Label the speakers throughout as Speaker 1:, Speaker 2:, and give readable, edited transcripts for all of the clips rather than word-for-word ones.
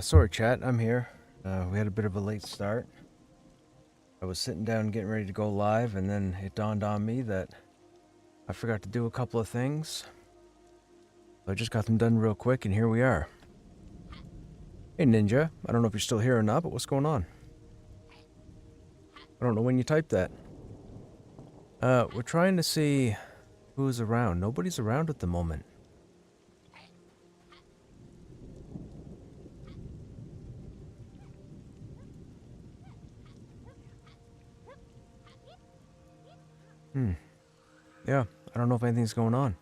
Speaker 1: Sorry, chat. I'm here. We had a bit of a late start. I was sitting down getting ready to go live, and then it dawned on me that I forgot to do a couple of things. So I just got them done real quick, and here we are. Hey, Ninja. I don't know if you're still here or not, but what's going on? I don't know when you typed that. We're trying to see who's around. Nobody's around at the moment. Yeah, I don't know if anything's going on.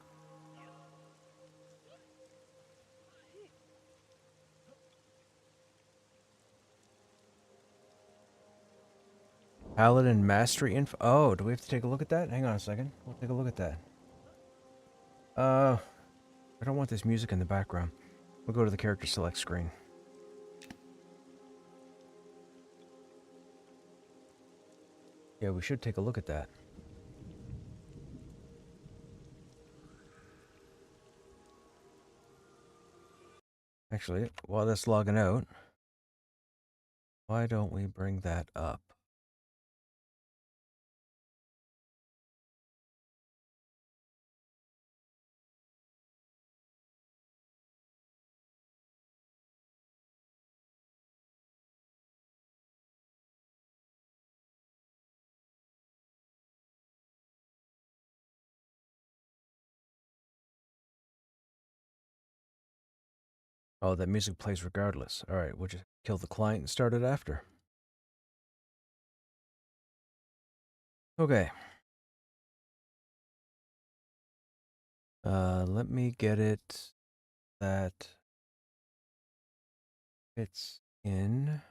Speaker 1: Paladin Mastery info. Oh, do we have to take a look at that? Hang on a second. We'll take a look at that. I don't want this music in the background. We'll go to the character select screen. Yeah, we should take a look at that. Actually, while that's logging out, why don't we bring that up? Oh, that music plays regardless. All right, we'll just kill the client and start it after. Okay. Let me get it that it's in.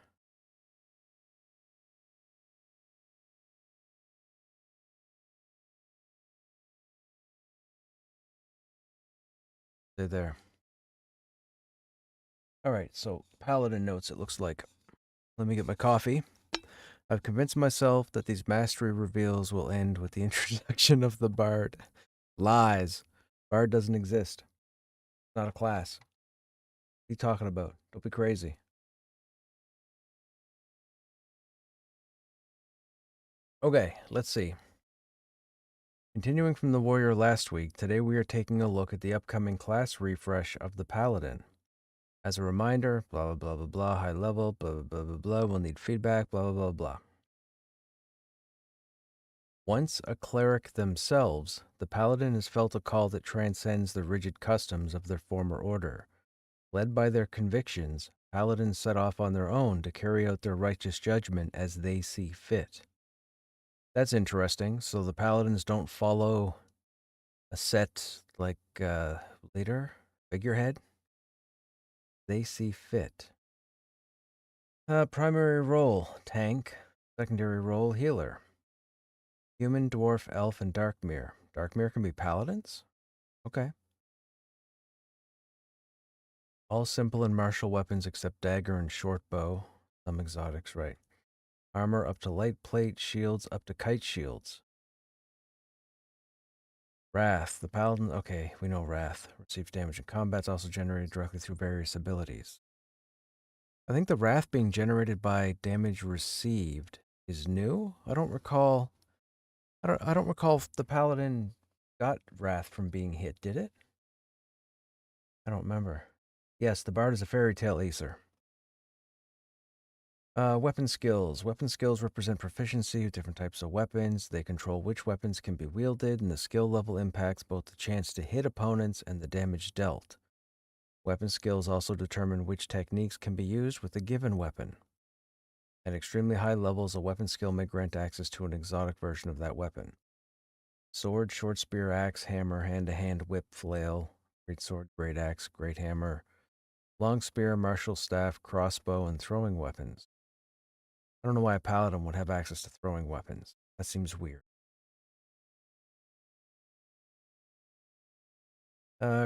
Speaker 1: They're there. All right, so Paladin notes, it looks like. Let me get my coffee. I've convinced myself that these mastery reveals will end with the introduction of the bard. Lies. Bard doesn't exist. It's not a class. What are you talking about? Don't be crazy. Okay, let's see. Continuing from the warrior last week, today we are taking a look at the upcoming class refresh of the paladin. As a reminder, blah blah blah blah blah, high level, blah blah blah blah blah, we'll need feedback, blah blah blah blah. Once a cleric themselves, the paladin has felt a call that transcends the rigid customs of their former order. Led by their convictions, paladins set off on their own to carry out their righteous judgment as they see fit. That's interesting. So the paladins don't follow a set like leader, figurehead. They see fit. Primary role tank. Secondary role healer. Human, dwarf, elf, and darkmere. Darkmere can be paladins. Okay. All simple and martial weapons except dagger and short bow. Some exotics, right? Armor up to light plate, shields up to kite shields. Wrath. The paladin. Okay, we know wrath. Receives damage in combat. It's also generated directly through various abilities. I think the wrath being generated by damage received is new. I don't recall. I don't recall if the paladin got wrath from being hit. Did it? I don't remember. Yes, the bard is a fairy tale acer. Weapon skills. Weapon skills represent proficiency with different types of weapons. They control which weapons can be wielded, and the skill level impacts both the chance to hit opponents and the damage dealt. Weapon skills also determine which techniques can be used with a given weapon. At extremely high levels, a weapon skill may grant access to an exotic version of that weapon. Sword, short spear, axe, hammer, hand-to-hand, whip, flail, great sword, great axe, great hammer, long spear, martial staff, crossbow, and throwing weapons. I don't know why a paladin would have access to throwing weapons. That seems weird.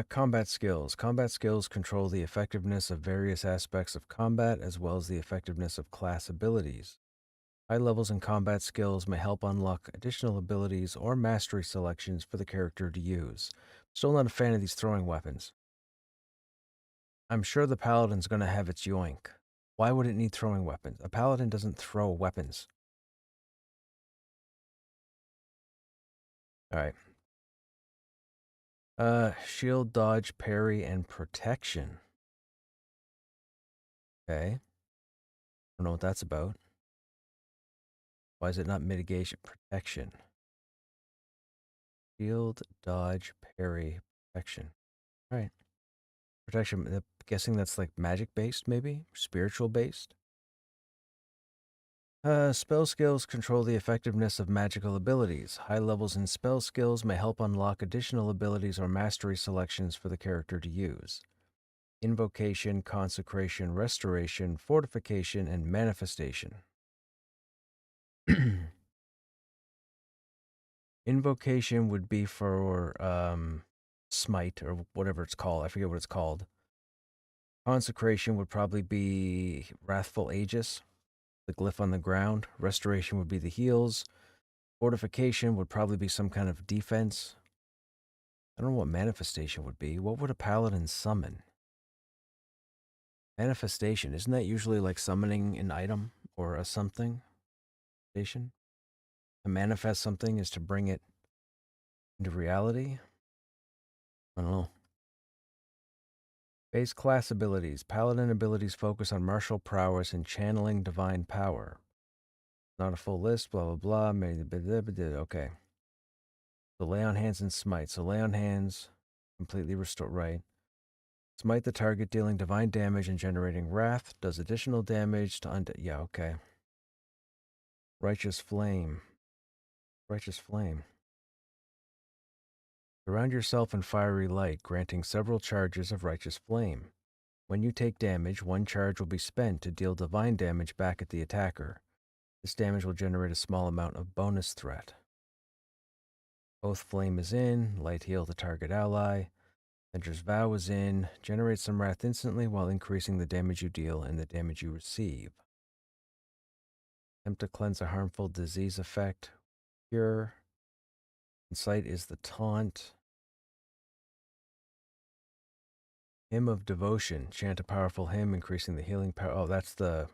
Speaker 1: Combat skills. Combat skills control the effectiveness of various aspects of combat as well as the effectiveness of class abilities. High levels in combat skills may help unlock additional abilities or mastery selections for the character to use. Still not a fan of these throwing weapons. I'm sure the paladin's gonna have its yoink. Why would it need throwing weapons? A paladin doesn't throw weapons. All right. Shield, dodge, parry, and protection. Okay. Don't know what that's about. Why is it not mitigation? Protection. Shield, dodge, parry, protection. All right. Protection. Guessing that's like magic based, maybe? Spiritual based? Spell skills control the effectiveness of magical abilities. High levels in spell skills may help unlock additional abilities or mastery selections for the character to use. Invocation, consecration, restoration, fortification, and manifestation. Invocation would be for smite or whatever it's called. I forget what it's called. Consecration would probably be Wrathful Aegis, the glyph on the ground. Restoration would be the heals. Fortification would probably be some kind of defense. I don't know what manifestation would be. What would a paladin summon? Manifestation, isn't that usually like summoning an item or a something? Station? To manifest something is to bring it into reality? I don't know. Base class abilities. Paladin abilities focus on martial prowess and channeling divine power. Not a full list, blah, blah, blah. Okay. So lay on hands and smite. So lay on hands, completely restore, right. Smite the target, dealing divine damage and generating wrath. Does additional damage to undead. Yeah, okay. Righteous Flame. Righteous Flame. Surround yourself in fiery light, granting several charges of Righteous Flame. When you take damage, one charge will be spent to deal divine damage back at the attacker. This damage will generate a small amount of bonus threat. Oath Flame is in, light heal the target ally. Venger's Vow is in, generate some wrath instantly while increasing the damage you deal and the damage you receive. Attempt to cleanse a harmful disease effect. Cure. Insight is the taunt. Hymn of Devotion. Chant a powerful hymn, increasing the healing power. Oh, that's the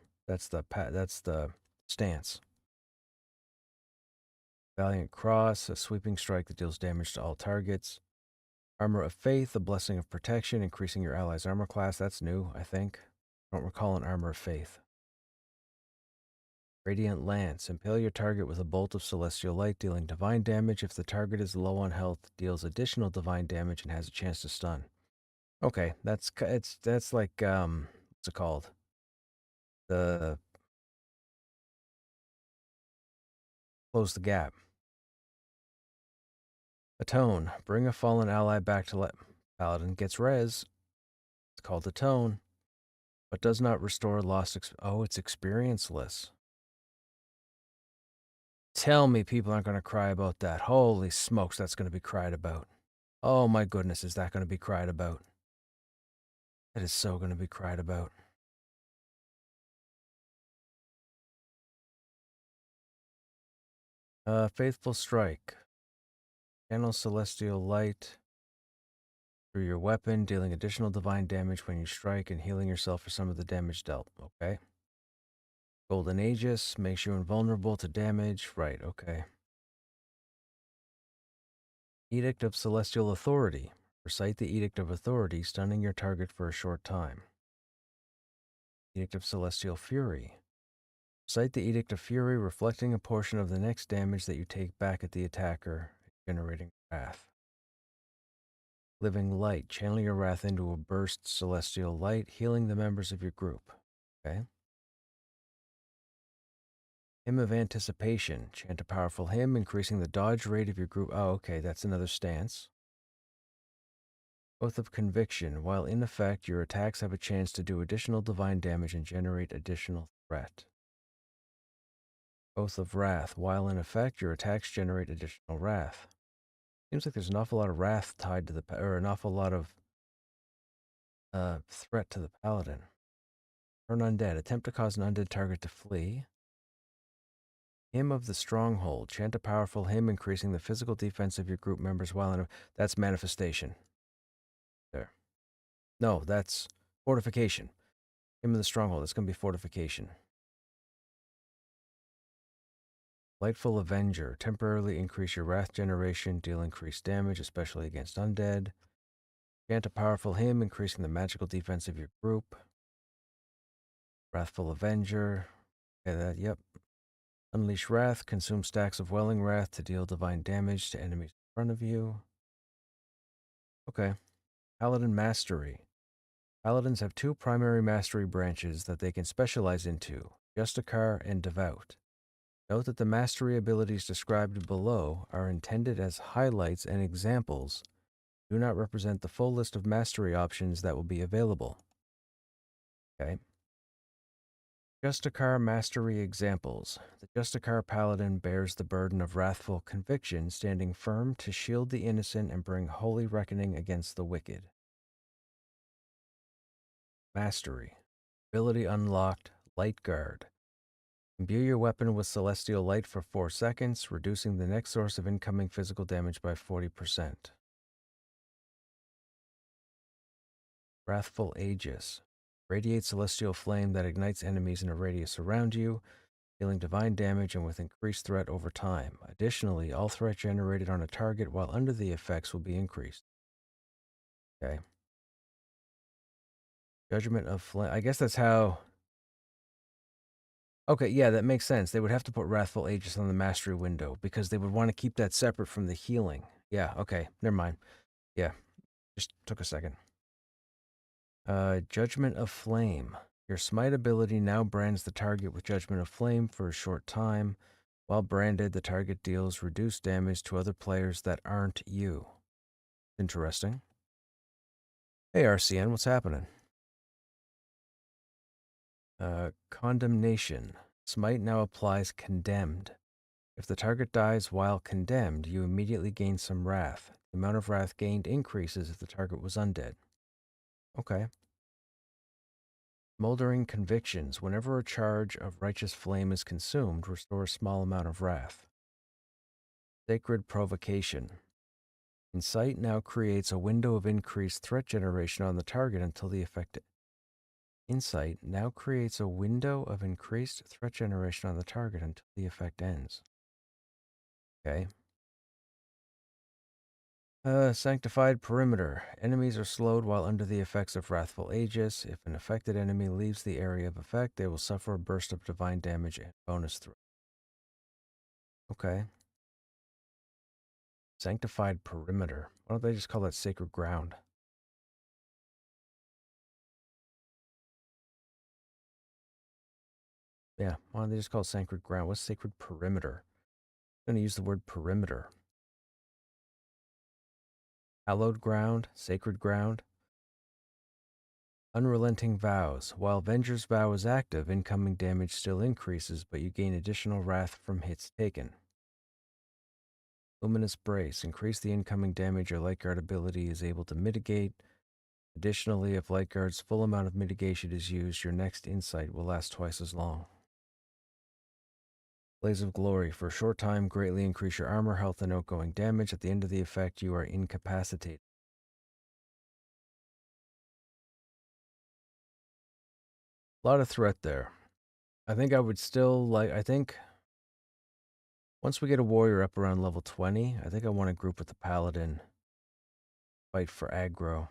Speaker 1: stance. Valiant Cross, a sweeping strike that deals damage to all targets. Armor of Faith, a blessing of protection, increasing your ally's armor class. That's new, I think. I don't recall an Armor of Faith. Radiant Lance, impale your target with a bolt of celestial light, dealing divine damage. If the target is low on health, deals additional divine damage and has a chance to stun. Okay, that's like what's it called? The Close the Gap. Atone, bring a fallen ally back to let Paladin gets res. It's called Atone, but does not restore lost. Oh, it's experienceless. Tell me people aren't going to cry about that. Holy smokes, that's going to be cried about. Oh my goodness, is that going to be cried about? That is so going to be cried about. Faithful Strike. Channel Celestial Light through your weapon, dealing additional divine damage when you strike and healing yourself for some of the damage dealt. Okay. Golden Aegis makes you invulnerable to damage. Right, okay. Edict of Celestial Authority. Recite the Edict of Authority, stunning your target for a short time. Edict of Celestial Fury. Recite the Edict of Fury, reflecting a portion of the next damage that you take back at the attacker, generating wrath. Living Light. Channel your wrath into a burst celestial light, healing the members of your group. Okay. Hymn of Anticipation. Chant a powerful hymn, increasing the dodge rate of your group. Oh, okay, that's another stance. Oath of Conviction. While in effect, your attacks have a chance to do additional divine damage and generate additional threat. Oath of Wrath. While in effect, your attacks generate additional wrath. Seems like there's an awful lot of wrath tied to the, or an awful lot of threat to the paladin. Turn undead. Attempt to cause an undead target to flee. Hymn of the Stronghold. Chant a powerful hymn, increasing the physical defense of your group members while in a... That's manifestation. There. No, that's Fortification. Him in the stronghold. It's going to be fortification. Lightful Avenger. Temporarily increase your wrath generation, deal increased damage, especially against undead. Chant a powerful hymn, increasing the magical defense of your group. Wrathful Avenger. Okay, yep. Unleash Wrath. Consume stacks of Welling Wrath to deal divine damage to enemies in front of you. Okay. Paladin Mastery. Paladins have two primary mastery branches that they can specialize into, Justicar and Devout. Note that the mastery abilities described below are intended as highlights and examples, do not represent the full list of mastery options that will be available. Okay. Justicar Mastery Examples. The Justicar Paladin bears the burden of wrathful conviction, standing firm to shield the innocent and bring holy reckoning against the wicked. Mastery. Ability unlocked, Light Guard. Imbue your weapon with celestial light for 4 seconds, reducing the next source of incoming physical damage by 40%. Wrathful Aegis. Radiate celestial flame that ignites enemies in a radius around you, dealing divine damage and with increased threat over time. Additionally, all threat generated on a target while under the effects will be increased. Okay. Judgment of Flame. I guess that's how... Okay, yeah, that makes sense. They would have to put Wrathful Aegis on the mastery window because they would want to keep that separate from the healing. Yeah, okay, never mind. Yeah, just took a second. Judgment of Flame. Your smite ability now brands the target with Judgment of Flame for a short time. While branded, the target deals reduced damage to other players that aren't you. Interesting. Hey, RCN, what's happening? Condemnation. Smite now applies Condemned. If the target dies while condemned, you immediately gain some wrath. The amount of wrath gained increases if the target was undead. Okay. Smoldering Convictions. Whenever a charge of righteous flame is consumed, restore a small amount of wrath. Sacred Provocation. Incite now creates a window of increased threat generation on the target until the effect... Insight now creates a window of increased threat generation on the target until the effect ends. Okay. Sanctified Perimeter. Enemies are slowed while under the effects of Wrathful Aegis. If an affected enemy leaves the area of effect, they will suffer a burst of divine damage and bonus threat. Okay. Sanctified Perimeter. Why don't they just call that Sacred Ground? Yeah, why don't they just call it Sacred Ground? What's Sacred Perimeter? I'm going to use the word perimeter. Hallowed Ground, Sacred Ground. Unrelenting Vows. While Venger's Vow is active, incoming damage still increases, but you gain additional wrath from hits taken. Luminous Brace. Increase the incoming damage your Light Guard ability is able to mitigate. Additionally, if Light Guard's full amount of mitigation is used, your next insight will last twice as long. Blaze of Glory. For a short time, greatly increase your armor, health, and outgoing damage. At the end of the effect, you are incapacitated. A lot of threat there. I think I would still like... I think once we get a warrior up around level 20, I think I want to group with the paladin. Fight for aggro.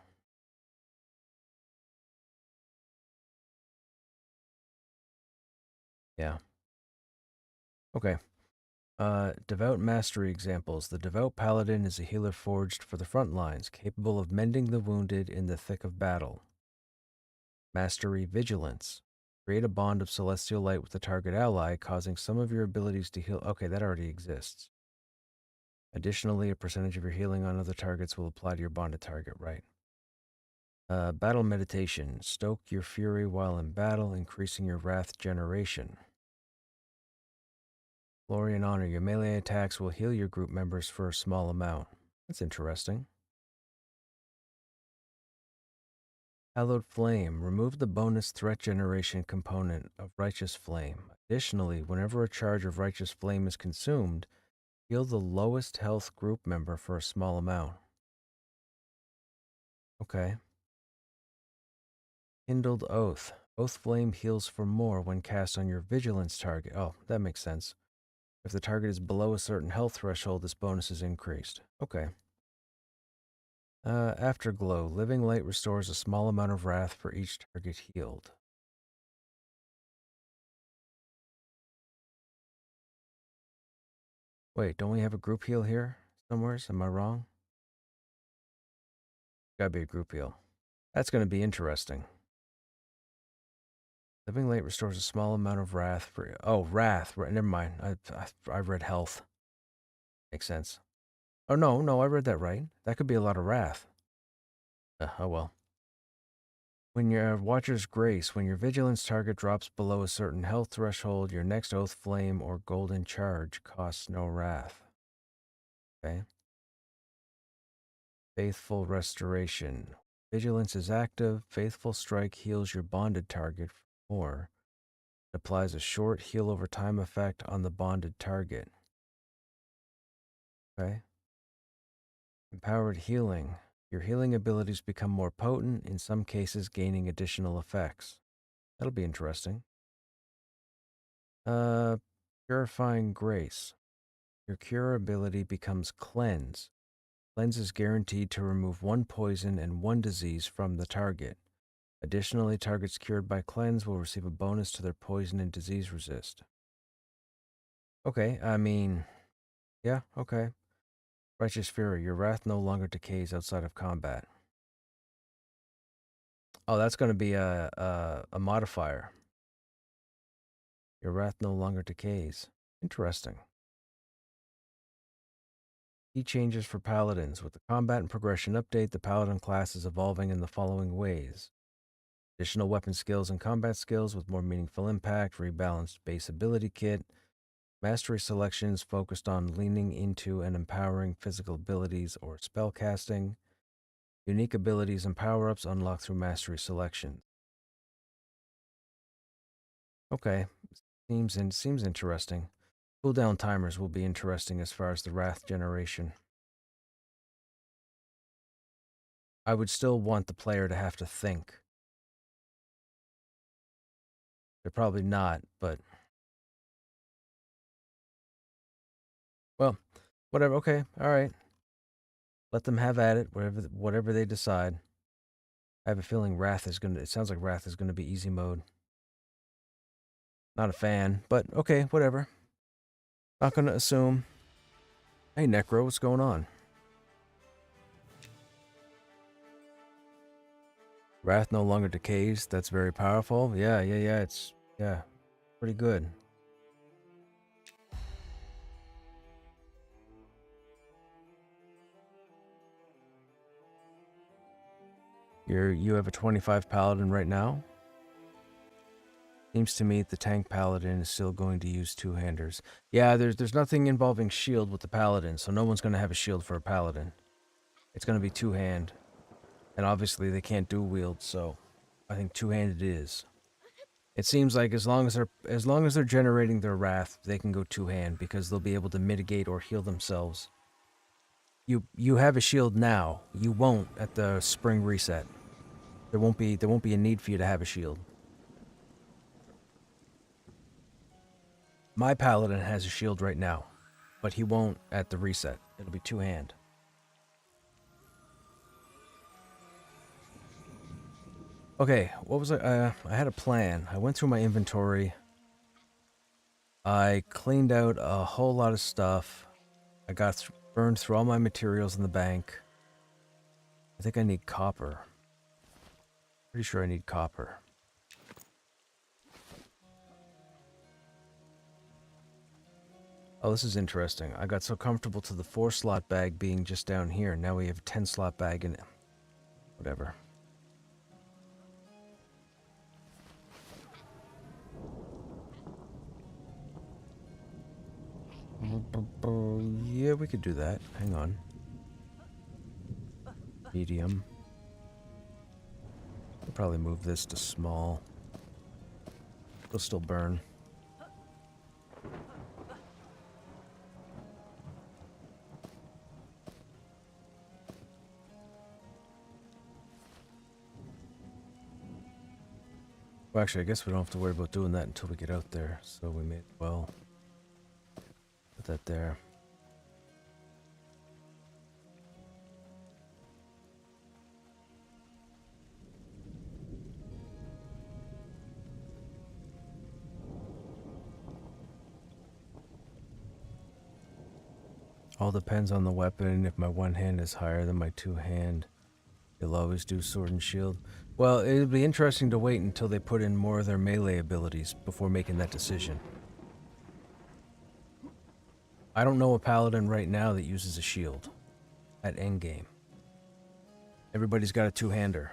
Speaker 1: Yeah. Okay. Devout Mastery Examples. The Devout Paladin is a healer forged for the front lines, capable of mending the wounded in the thick of battle. Mastery Vigilance. Create a bond of celestial light with the target ally, causing some of your abilities to heal. Okay, that already exists. Additionally, a percentage of your healing on other targets will apply to your bonded target, right? Battle Meditation. Stoke your fury while in battle, increasing your wrath generation. Glory and Honor. Your melee attacks will heal your group members for a small amount. That's interesting. Hallowed Flame. Remove the bonus threat generation component of Righteous Flame. Additionally, whenever a charge of Righteous Flame is consumed, heal the lowest health group member for a small amount. Okay. Kindled Oath. Oath Flame heals for more when cast on your vigilance target. Oh, that makes sense. If the target is below a certain health threshold, this bonus is increased. Okay. Afterglow. Living Light restores a small amount of wrath for each target healed. Wait, don't we have a group heal here somewhere? Am I wrong? Gotta be a group heal. That's going to be interesting. Living Light restores a small amount of wrath for... Oh, wrath. Never mind. I read health. Makes sense. Oh, no, I read that right. That could be a lot of wrath. Oh, well. When your Watcher's Grace, when your vigilance target drops below a certain health threshold, your next Oath Flame or Golden Charge costs no wrath. Okay. Faithful Restoration. Vigilance is active. Faithful Strike heals your bonded target for more. It applies a short heal over time effect on the bonded target. Okay. Empowered Healing. Your healing abilities become more potent, in some cases gaining additional effects. That'll be interesting. Purifying Grace. Your cure ability becomes Cleanse. Cleanse is guaranteed to remove one poison and one disease from the target. Additionally, targets cured by Cleanse will receive a bonus to their poison and disease resist. Okay, I mean, yeah, okay. Righteous Fury. Your wrath no longer decays outside of combat. Oh, that's going to be a modifier. Your wrath no longer decays. Interesting. Key changes for Paladins. With the Combat and Progression update, the Paladin class is evolving in the following ways. Additional weapon skills and combat skills with more meaningful impact, rebalanced base ability kit, mastery selections focused on leaning into and empowering physical abilities or spell casting, unique abilities and power-ups unlocked through mastery selection. Okay, seems interesting. Cooldown timers will be interesting as far as the wrath generation. I would still want the player to have to think. They're probably not, but... Well, whatever, okay, alright. Let them have at it, whatever they decide. I have a feeling it sounds like Wrath is gonna be easy mode. Not a fan, but okay, whatever. Not gonna assume. Hey, Necro, what's going on? Wrath no longer decays. That's very powerful. Yeah, it's pretty good. You have a 25 Paladin right now? Seems to me the tank Paladin is still going to use two-handers. Yeah, there's nothing involving shield with the Paladin, so no one's going to have a shield for a Paladin. It's going to be two-hand. And obviously they can't dual wield, so I think two-handed is. It seems like as long as they're generating their wrath, they can go two-hand because they'll be able to mitigate or heal themselves. You have a shield now. You won't at the spring reset. There won't be a need for you to have a shield. My Paladin has a shield right now, but he won't at the reset. It'll be two-hand. Okay, what was I had a plan. I went through my inventory. I cleaned out a whole lot of stuff. I got burned through all my materials in the bank. I think I need copper. Pretty sure I need copper. Oh, this is interesting. I got so comfortable to the 4-slot bag being just down here. Now we have a 10-slot bag in it. Whatever. Yeah, we could do that. Hang on. Medium. I'll probably move this to small. It'll still burn. Well, actually, I guess we don't have to worry about doing that until we get out there, so we may as well put that there. All depends on the weapon. If my one hand is higher than my two hand, it'll always do sword and shield. Well, it'll be interesting to wait until they put in more of their melee abilities before making that decision. I don't know a paladin right now that uses a shield at endgame. Everybody's got a two-hander.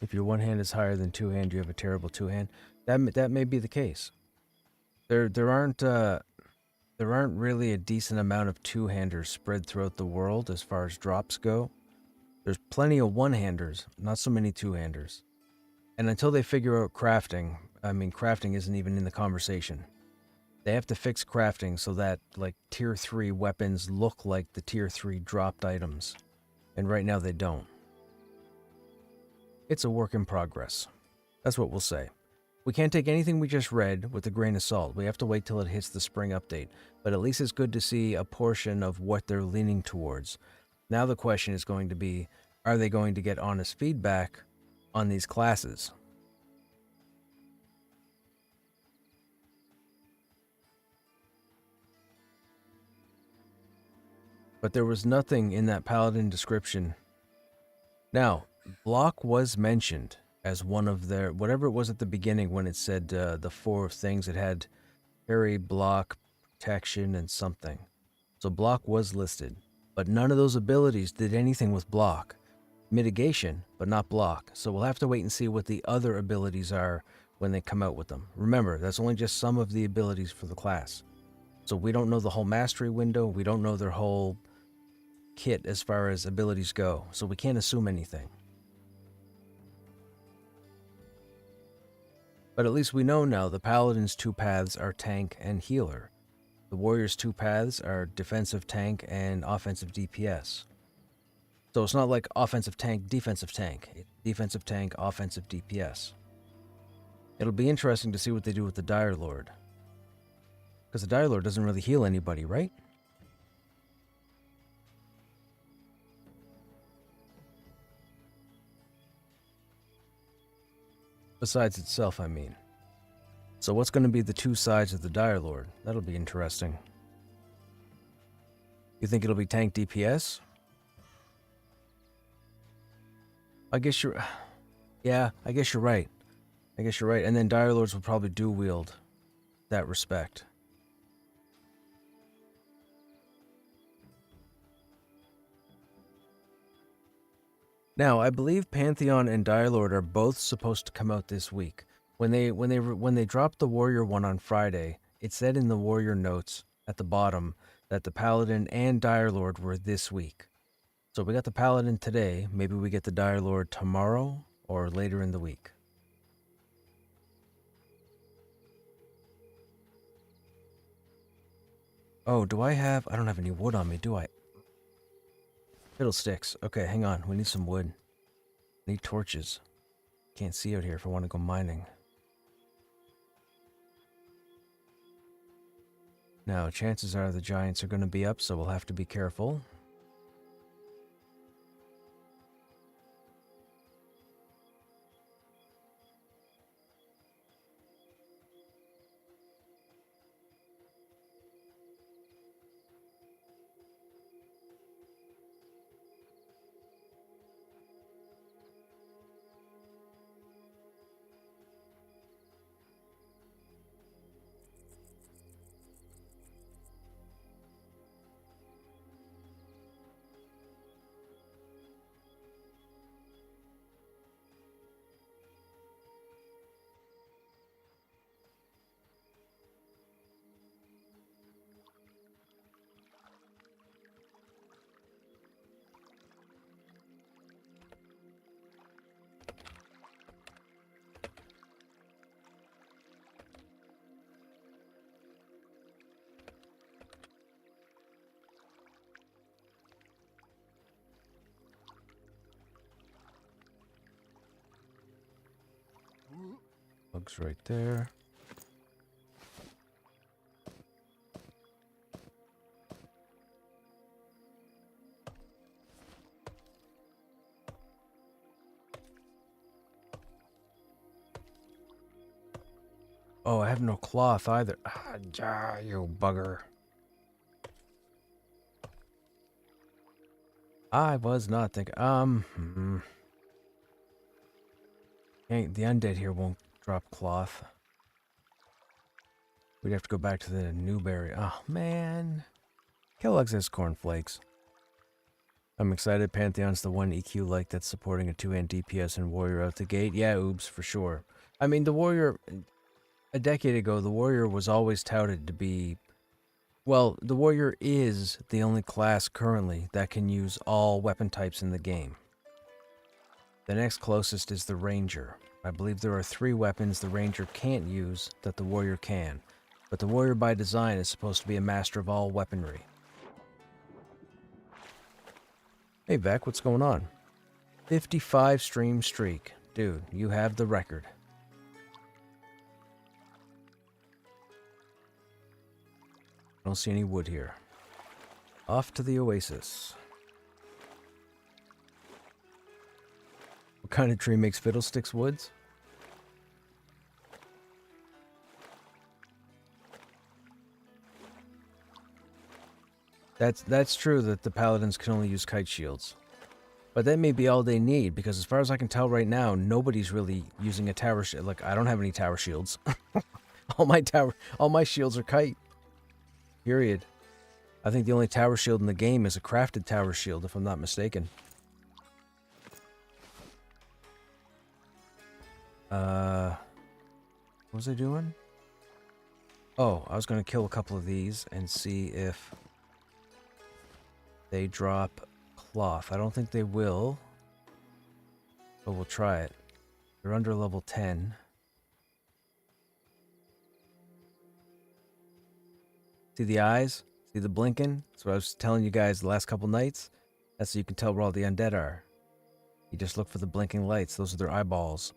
Speaker 1: If your one hand is higher than two hand, you have a terrible two hand. That may be the case. There aren't really a decent amount of two-handers spread throughout the world as far as drops go. There's plenty of one-handers, not so many two-handers. And until they figure out crafting, I mean, crafting isn't even in the conversation. They have to fix crafting so that, like, tier 3 weapons look like the tier 3 dropped items. And right now they don't. It's a work in progress. That's what we'll say. We can't take anything we just read with a grain of salt. We have to wait till it hits the spring update. But at least it's good to see a portion of what they're leaning towards. Now the question is going to be, are they going to get honest feedback on these classes? But there was nothing in that paladin description. Now, block was mentioned as one of their, whatever it was at the beginning when it said the 4 things. It had parry, block, protection, and something. So block was listed, but none of those abilities did anything with block. Mitigation, but not block. So we'll have to wait and see what the other abilities are when they come out with them. Remember, that's only just some of the abilities for the class. So we don't know the whole mastery window. We don't know their whole kit as far as abilities go. So we can't assume anything. But at least we know now the Paladin's 2 paths are tank and healer. The Warrior's 2 paths are defensive tank and offensive DPS. So it's not like offensive tank, defensive tank. It's defensive tank, offensive DPS. It'll be interesting to see what they do with the Dire Lord. Because the Dire Lord doesn't really heal anybody, right? Besides itself, I mean. So what's going to be the 2 sides of the Dire Lord? That'll be interesting. You think it'll be tank DPS? I guess you're... Yeah, I guess you're right. And then Dire Lords will probably dual wield that respect. Now, I believe Pantheon and Dire Lord are both supposed to come out this week. When they dropped the Warrior one on Friday, it said in the Warrior notes at the bottom that the Paladin and Dire Lord were this week. So we got the Paladin today. Maybe we get the Dire Lord tomorrow or later in the week. Oh, I don't have any wood on me, do I? Fiddlesticks. Okay, hang on. We need some wood. Need torches. Can't see out here if I want to go mining. Now, chances are the giants are going to be up, so we'll have to be careful. Logs right there. Oh, I have no cloth either. Ah, you bugger. I was not thinking. The undead here won't drop cloth. We'd have to go back to the Newberry. Oh, man. Kellogg's has cornflakes. I'm excited. Pantheon's the one EQ like that's supporting a 2-hand DPS and warrior out the gate. Yeah, oops, for sure. I mean, the warrior... A decade ago, the warrior was always touted to be... Well, the warrior is the only class currently that can use all weapon types in the game. The next closest is the ranger. I believe there are 3 weapons the ranger can't use that the warrior can. But the warrior by design is supposed to be a master of all weaponry. Hey, Vec, what's going on? 55 stream streak. Dude, you have the record. Don't see any wood here. Off to the oasis. What kind of tree makes fiddlesticks woods? That's true that the paladins can only use kite shields. But that may be all they need, because as far as I can tell right now, nobody's really using a tower shield. Like, I don't have any tower shields. all my shields are kite. Period. I think the only tower shield in the game is a crafted tower shield, if I'm not mistaken. What was I doing? Oh, I was going to kill a couple of these and see if they drop cloth. I don't think they will, but we'll try it. They're under level 10. See the eyes? See the blinking? That's what I was telling you guys the last couple nights. That's so you can tell where all the undead are. You just look for the blinking lights. Those are their eyeballs.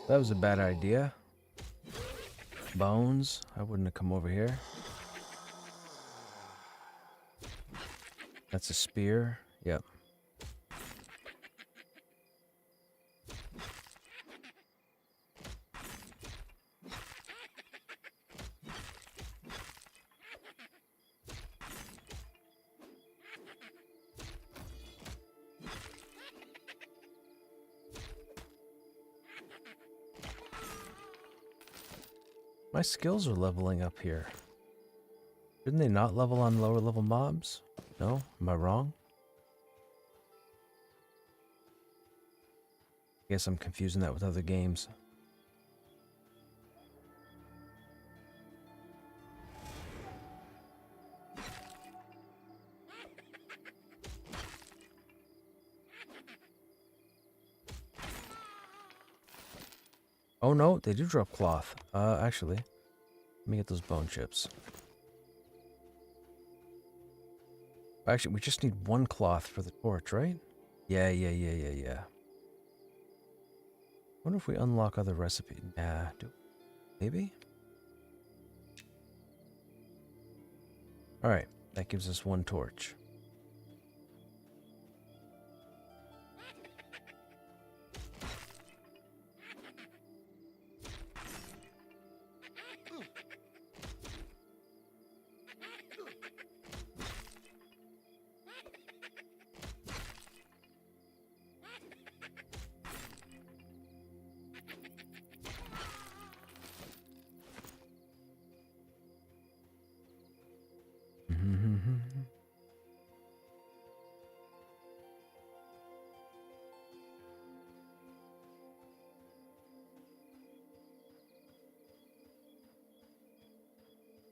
Speaker 1: That was a bad idea. Bones. I wouldn't have come over here. That's a spear. Yep. My skills are leveling up here. Didn't they not level on lower level mobs? No? Am I wrong? I guess I'm confusing that with other games. Oh no, they do drop cloth. Actually, let me get those bone chips. Actually, we just need 1 cloth for the torch, right? Yeah. Wonder if we unlock other recipes. Nah, maybe? Alright, that gives us 1 torch.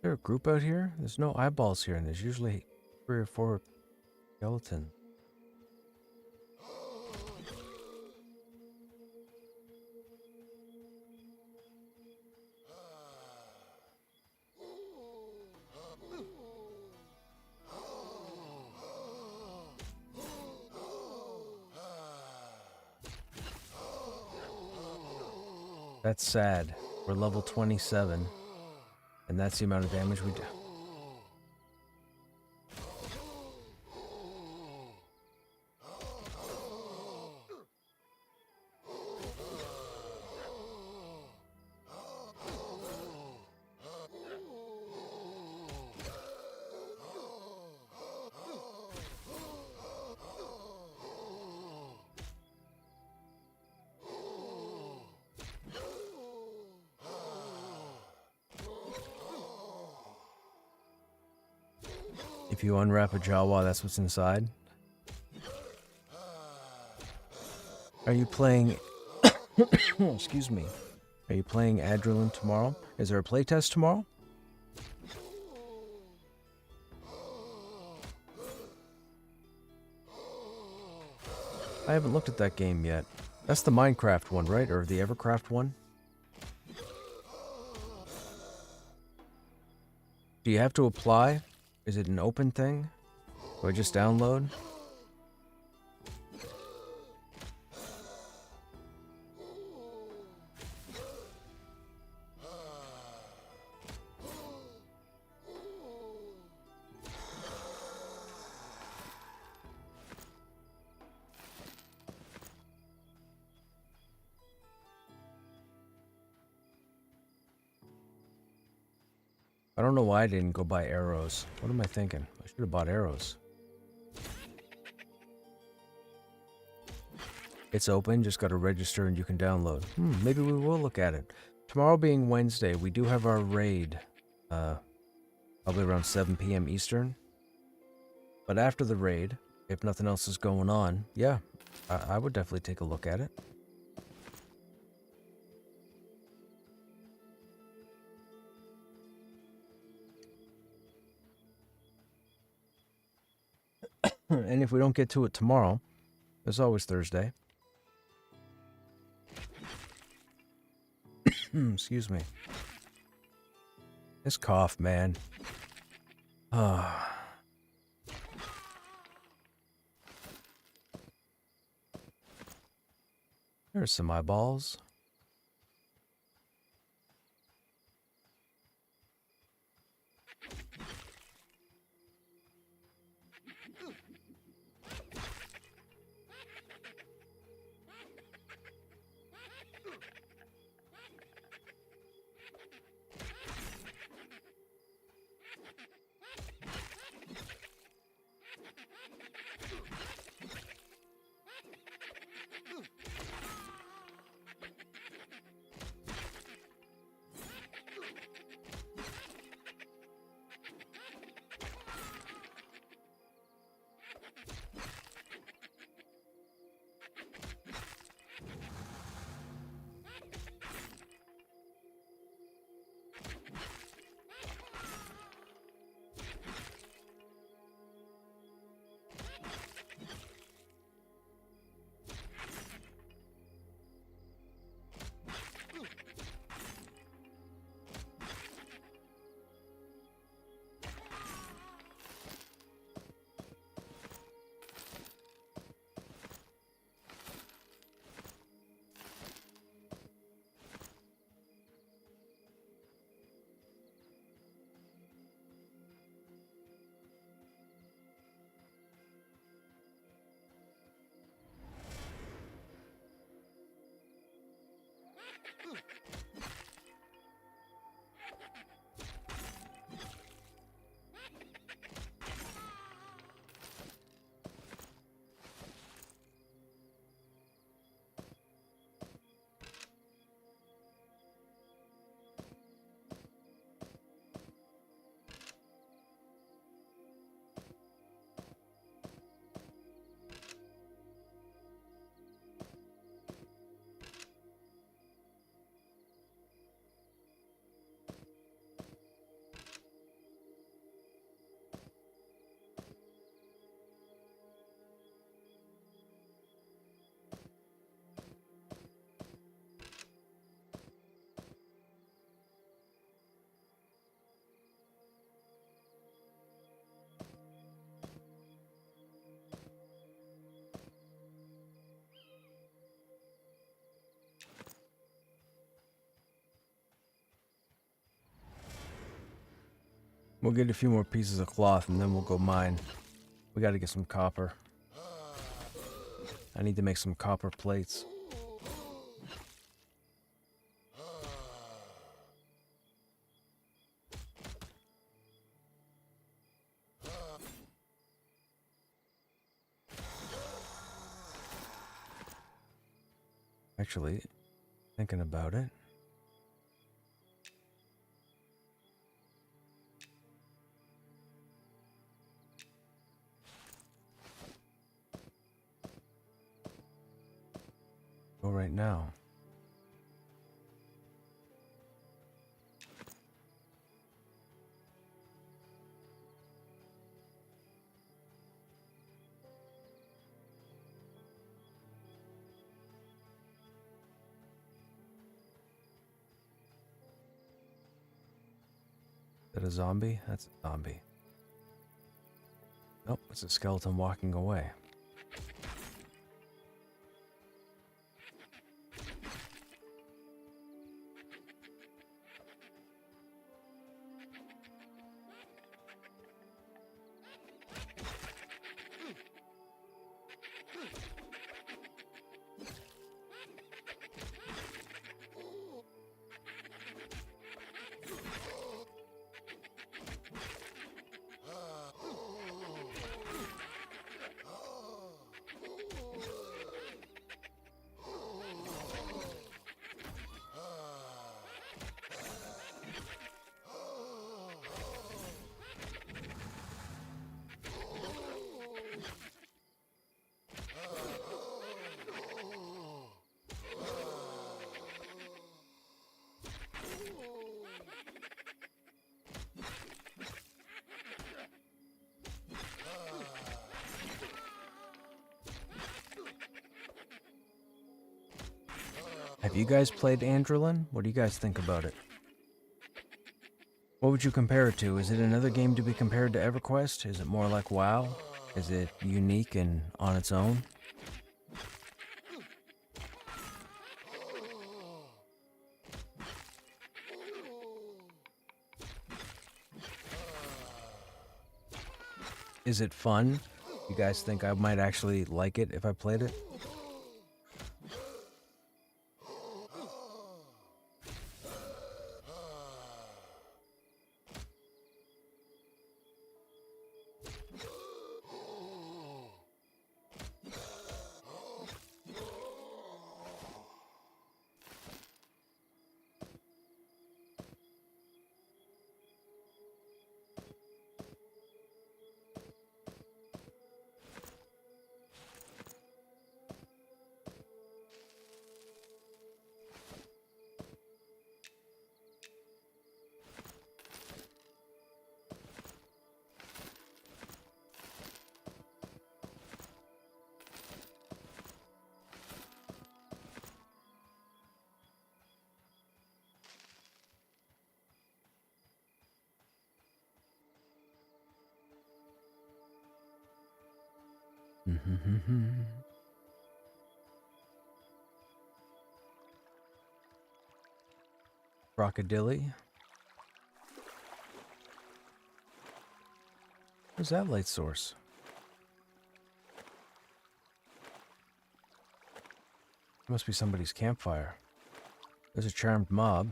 Speaker 1: there a group out here? There's no eyeballs here, and there's usually 3 or 4 skeletons. That's sad. We're level 27, and that's the amount of damage we do. If you unwrap a Jawa, that's what's inside. Are you playing... Excuse me. Are you playing Adrenaline tomorrow? Is there a playtest tomorrow? I haven't looked at that game yet. That's the Minecraft one, right? Or the Evercraft one? Do you have to apply? Is it an open thing? Do I just download? I don't know why I didn't go buy arrows. What am I thinking? I should have bought arrows. It's open, just got to register and you can download. Maybe we will look at it. Tomorrow being Wednesday, we do have our raid. Probably around 7 p.m. Eastern. But after the raid, if nothing else is going on, yeah, I would definitely take a look at it. And if we don't get to it tomorrow, there's always Thursday. Excuse me. This cough, man. There's some eyeballs. We'll get a few more pieces of cloth and then we'll go mine. We gotta get some copper. I need to make some copper plates. Actually, thinking about it. Go right now. Is that a zombie? That's a zombie. Nope, it's a skeleton walking away. Have you guys played Androlin? What do you guys think about it? What would you compare it to? Is it another game to be compared to EverQuest? Is it more like WoW? Is it unique and on its own? Is it fun? You guys think I might actually like it if I played it? Crocodile. Where's that light source? Must be somebody's campfire. There's a charmed mob.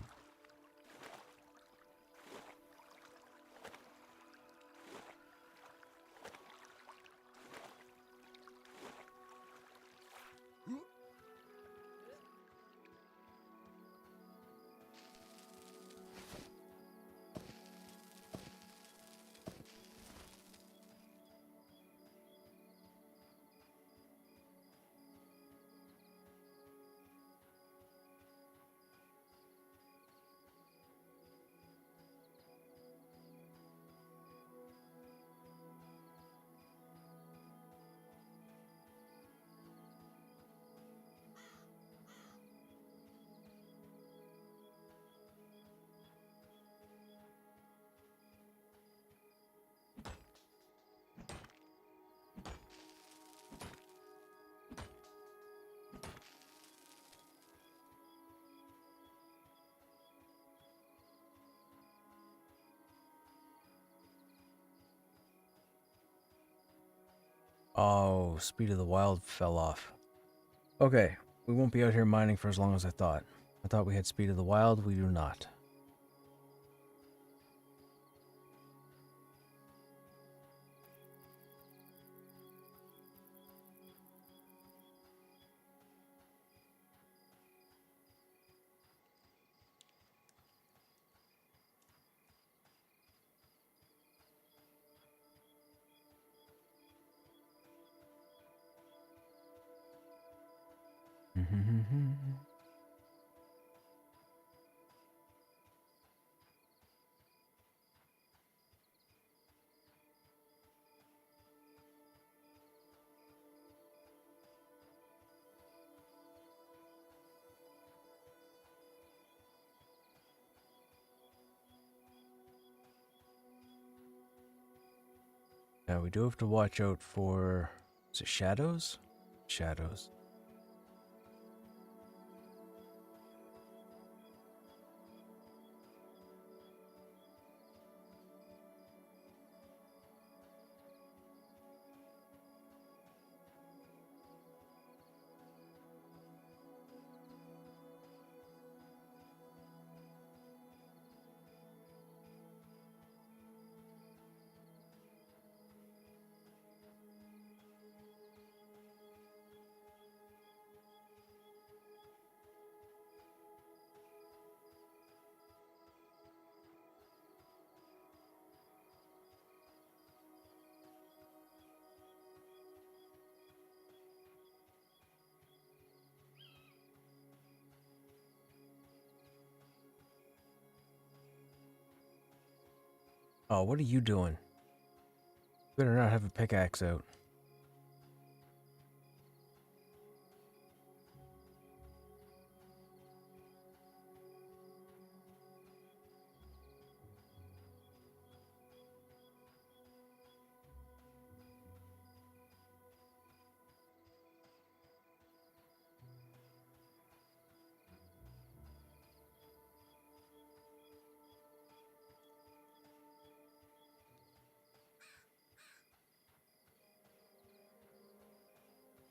Speaker 1: Oh, Speed of the Wild fell off. Okay, we won't be out here mining for as long as I thought. I thought we had Speed of the Wild, we do not. Now we do have to watch out for... Is it shadows? Shadows. Oh, what are you doing? Better not have a pickaxe out.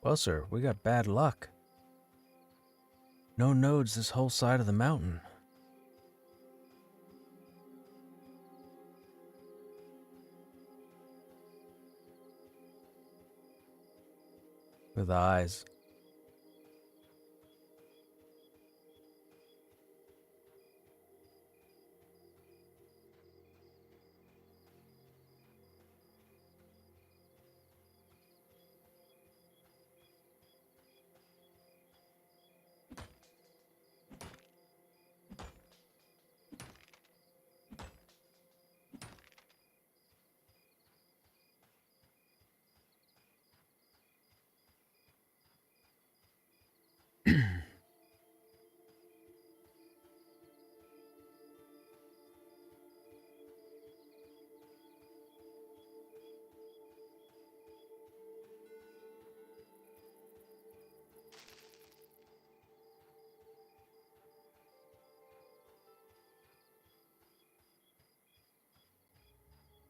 Speaker 1: Well, sir, we got bad luck. No nodes this whole side of the mountain. With eyes.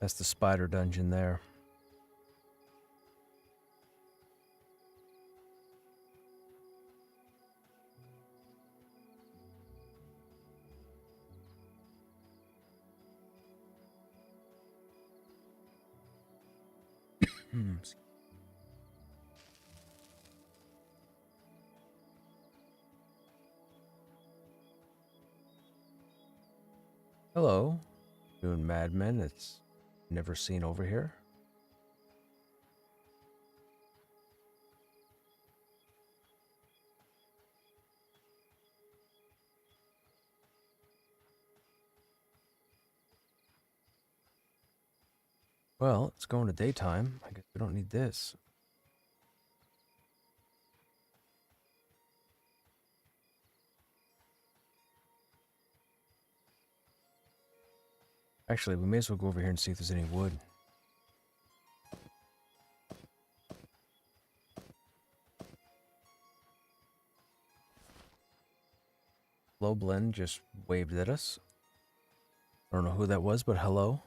Speaker 1: That's the spider dungeon there. Hello, you madmen it's never seen over here. Well, it's going to daytime. I guess we don't need this. Actually, we may as well go over here and see if there's any wood. Lowblend just waved at us. I don't know who that was, but hello.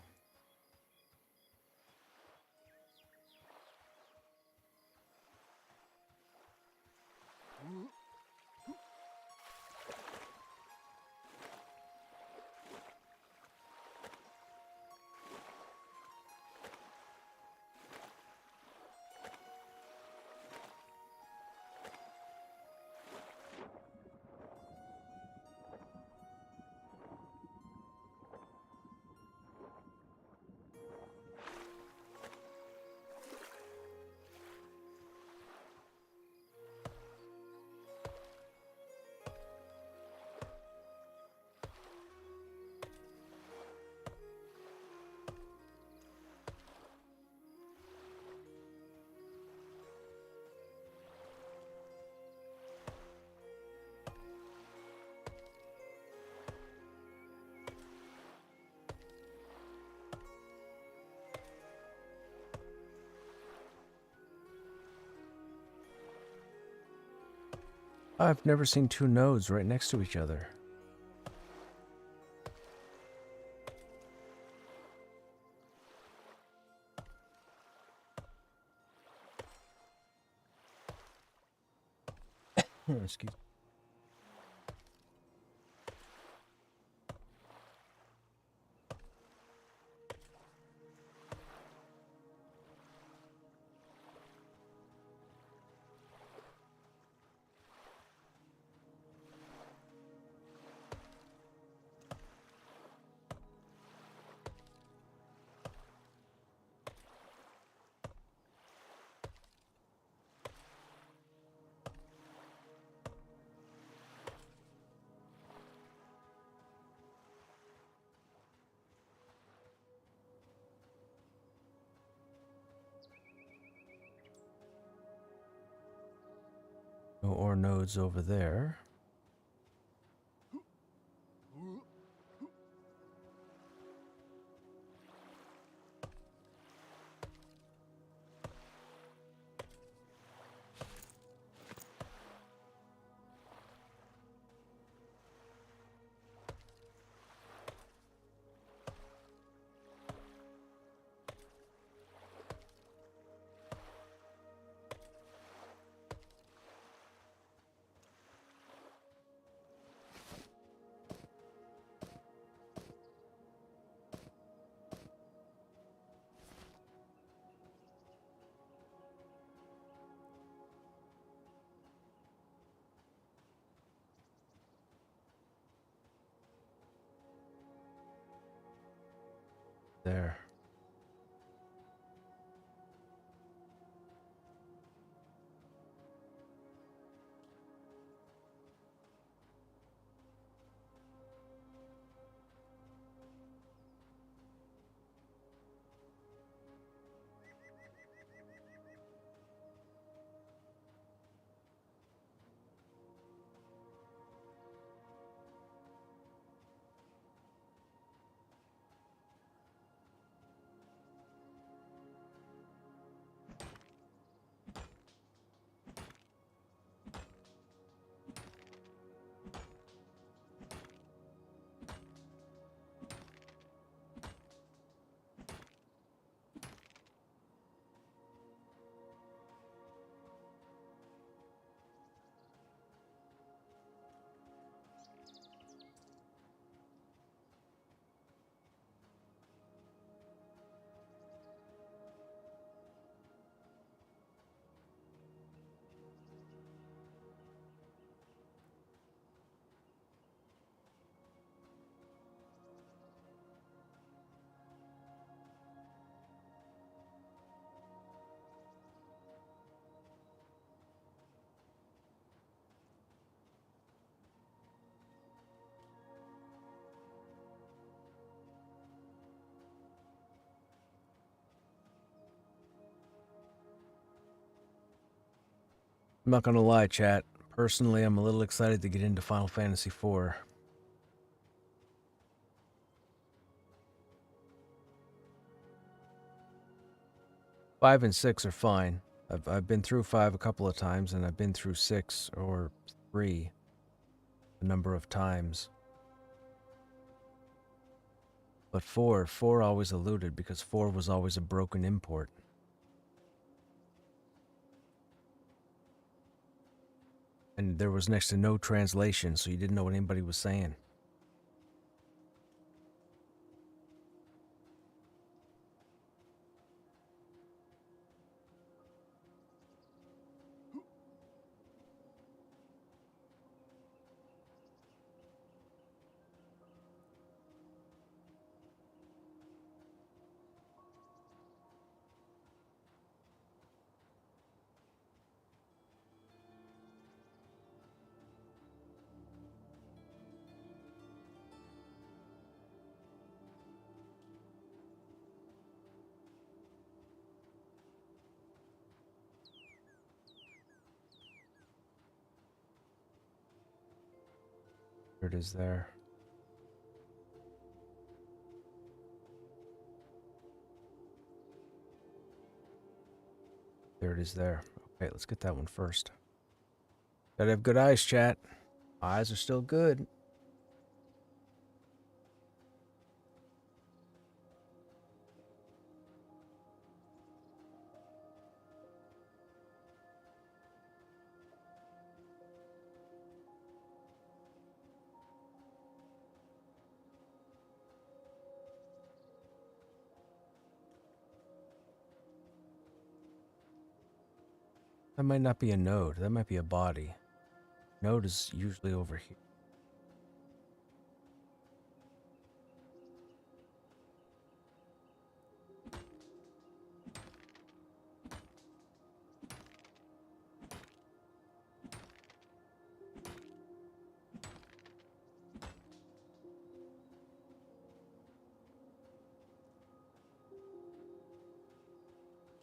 Speaker 1: I've never seen two nodes right next to each other. Excuse me. No ore nodes over there. There. I'm not gonna lie, chat. Personally, I'm a little excited to get into Final Fantasy IV. 5 and 6 are fine. I've been through 5 a couple of times, and I've been through 6 or 3 a number of times. But 4 always eluded because 4 was always a broken import. And there was next to no translation, so you didn't know what anybody was saying. There it is there. There it is there. Okay, let's get that one first. Gotta have good eyes, chat. Eyes are still good. That might not be a node. That might be a body. Node is usually over here.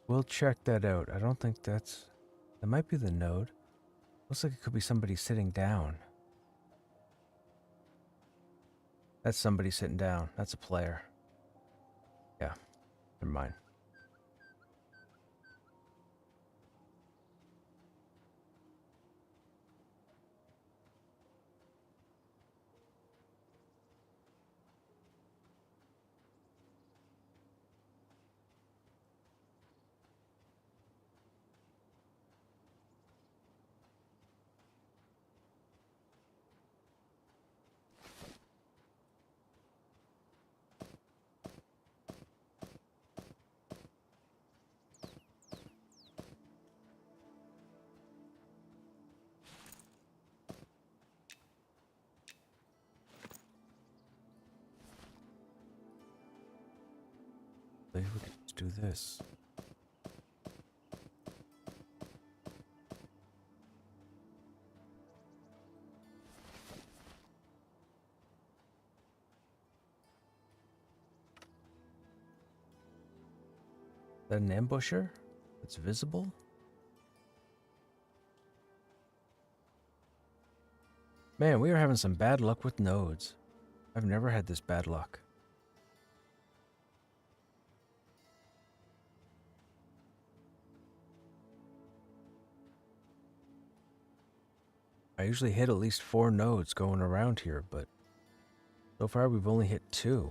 Speaker 1: We'll check that out. I don't think that's... That might be the node. Looks like it could be somebody sitting down. That's somebody sitting down. That's a player. Yeah, never mind. Maybe we could just do this. Is that an ambusher? It's visible? Man, we are having some bad luck with nodes. I've never had this bad luck. I usually hit at least 4 nodes going around here, but so far we've only hit 2.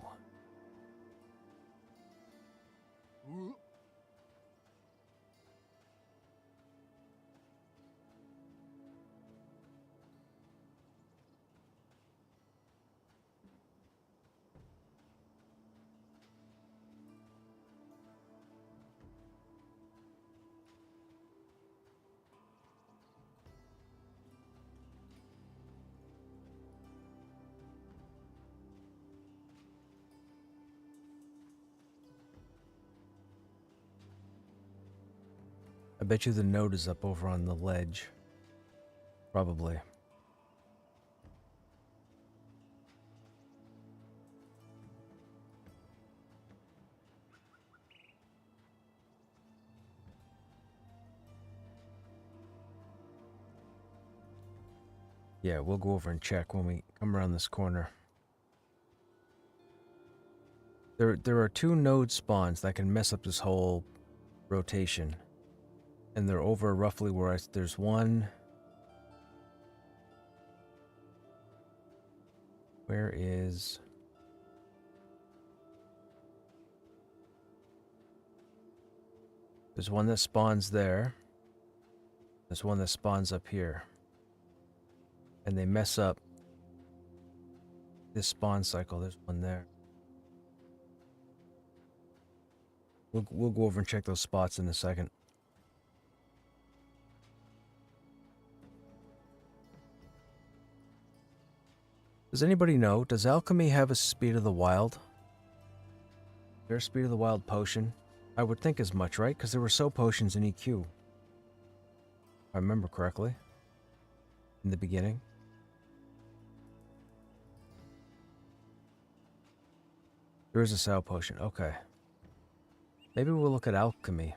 Speaker 1: I bet you the node is up over on the ledge. Probably. Yeah, we'll go over and check when we come around this corner. There are 2 node spawns that can mess up this whole rotation. And they're over roughly where there's one. Where is... There's one that spawns there. There's one that spawns up here. And they mess up this spawn cycle. There's one there. We'll go over and check those spots in a second. Does anybody know, does alchemy have a speed of the wild? Is there a speed of the wild potion? I would think as much, right? Because there were so potions in EQ. If I remember correctly. In the beginning. There is a sow potion, okay. Maybe we'll look at alchemy.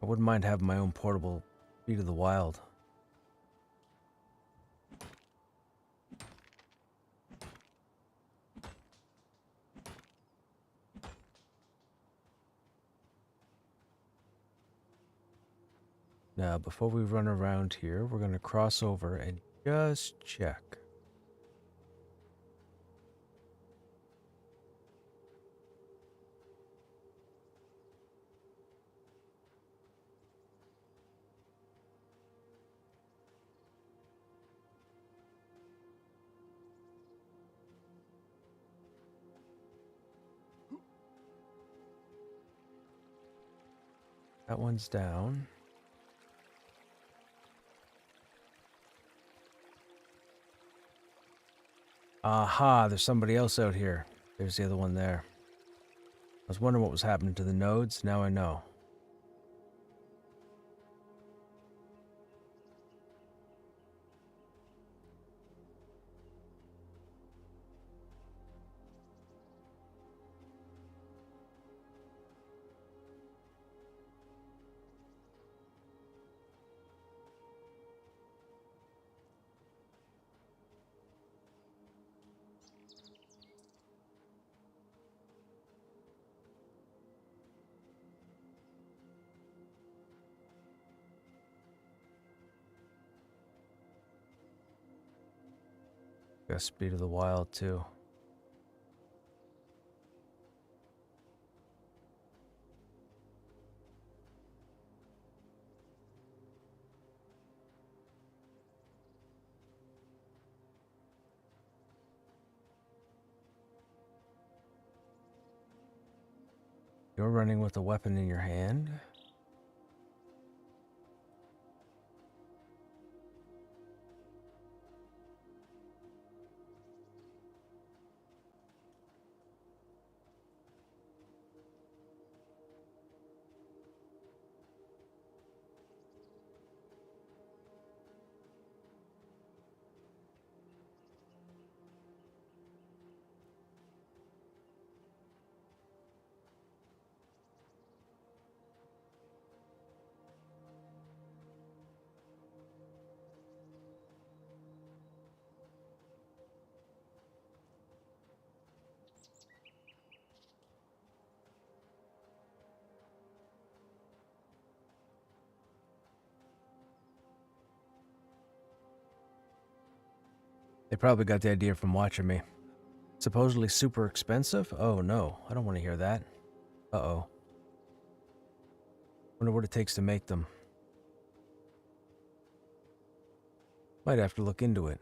Speaker 1: I wouldn't mind having my own portable speed of the wild. Now, before we run around here, we're going to cross over and just check. That one's down. Aha, there's somebody else out here. There's the other one there. I was wondering what was happening to the nodes. Now I know. Got speed of the wild too. You're running with a weapon in your hand? They probably got the idea from watching me. Supposedly super expensive? Oh no, I don't want to hear that. Uh-oh. Wonder what it takes to make them. Might have to look into it.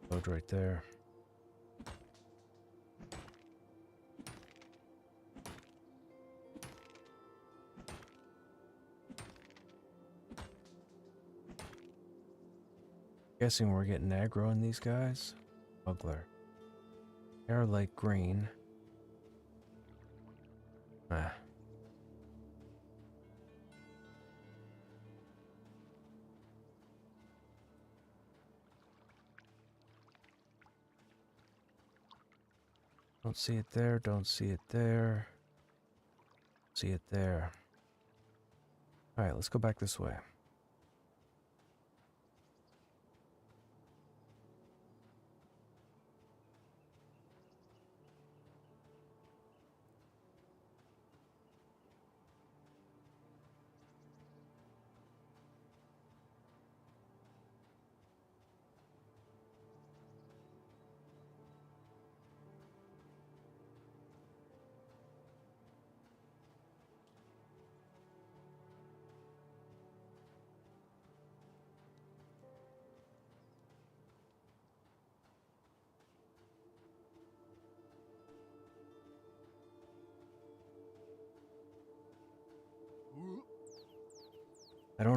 Speaker 1: Load right there. Guessing we're getting aggro on these guys. Smuggler. Hair light green. Ah. Don't see it there, don't see it there. See it there. Alright, let's go back this way.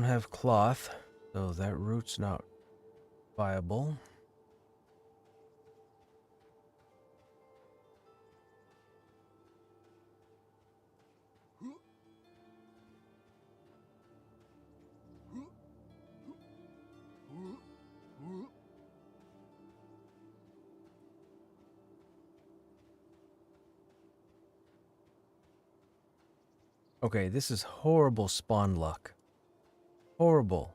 Speaker 1: don't have cloth, so that route's not viable. Okay, this is horrible spawn luck. Horrible.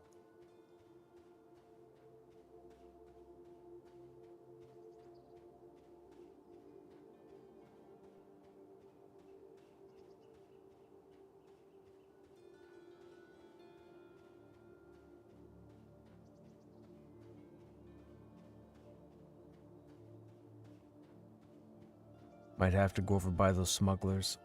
Speaker 1: Might have to go over by those smugglers.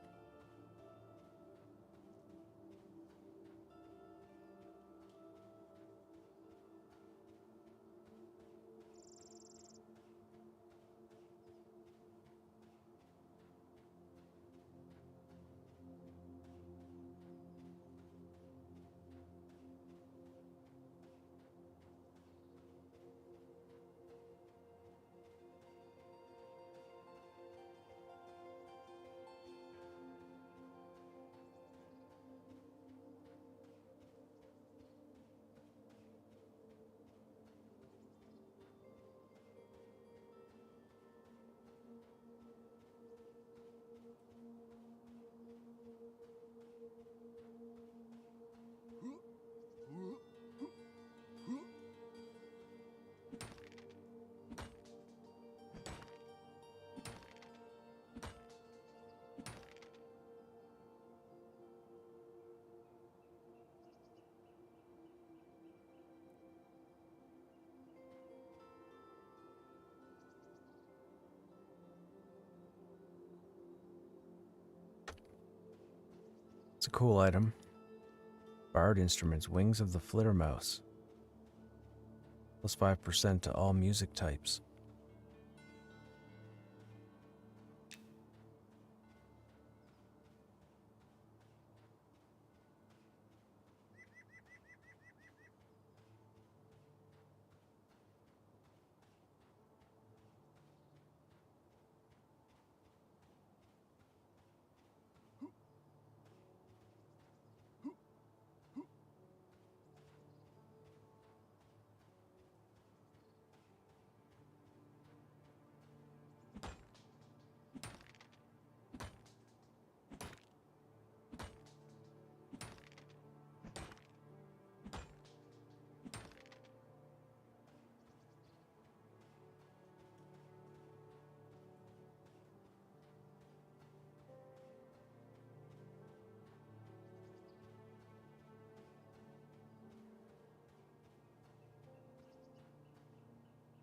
Speaker 1: It's a cool item. Bard instruments, Wings of the Flittermouse. Plus 5% to all music types.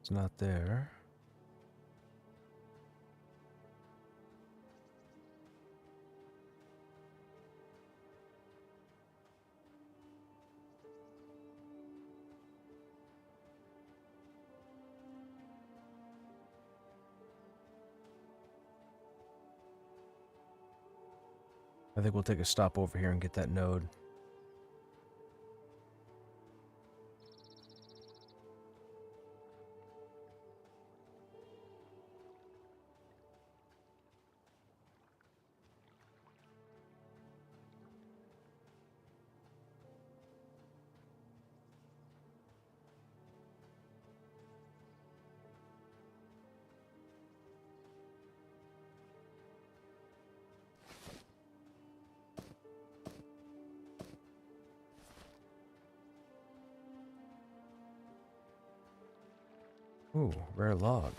Speaker 1: It's not there. I think we'll take a stop over here and get that node. Ooh, rare log.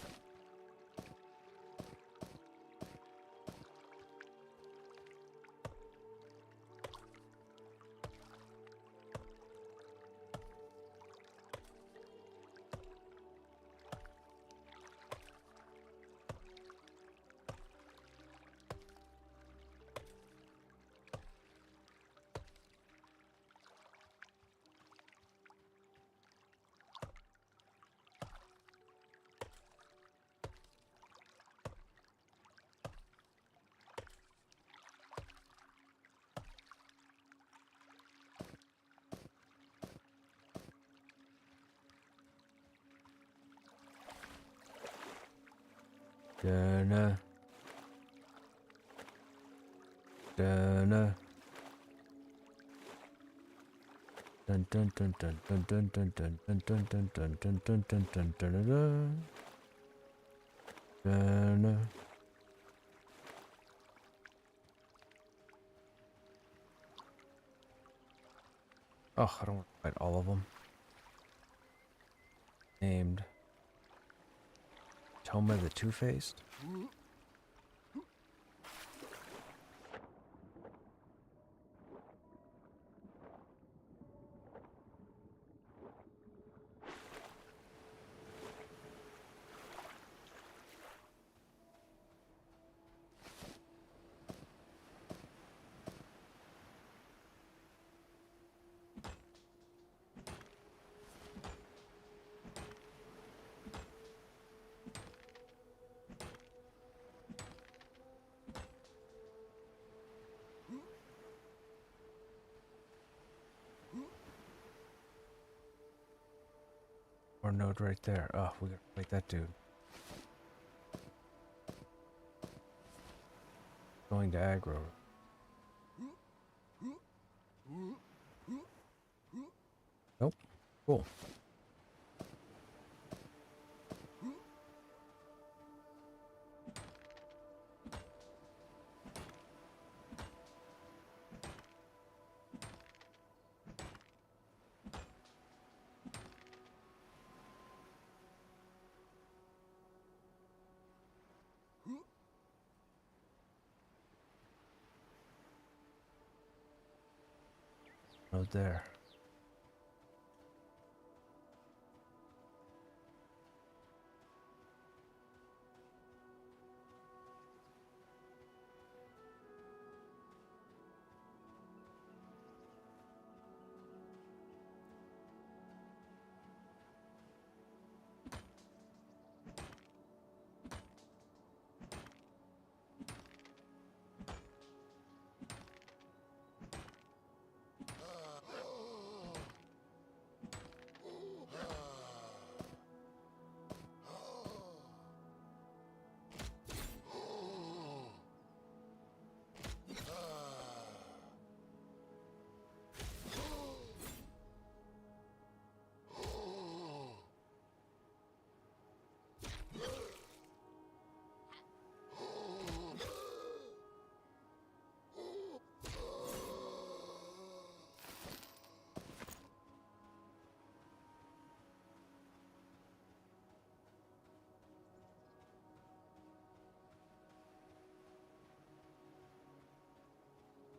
Speaker 1: Dun, dun, dun dun dun dun dun dun dun dun dun dun dun dun dun dun dun dun dun dun dun. Oh, I don't want to fight all of them. Named Toma the Two-Faced. Or node right there. Oh, we gotta fight that dude. Going to aggro. Nope. Cool. Node there.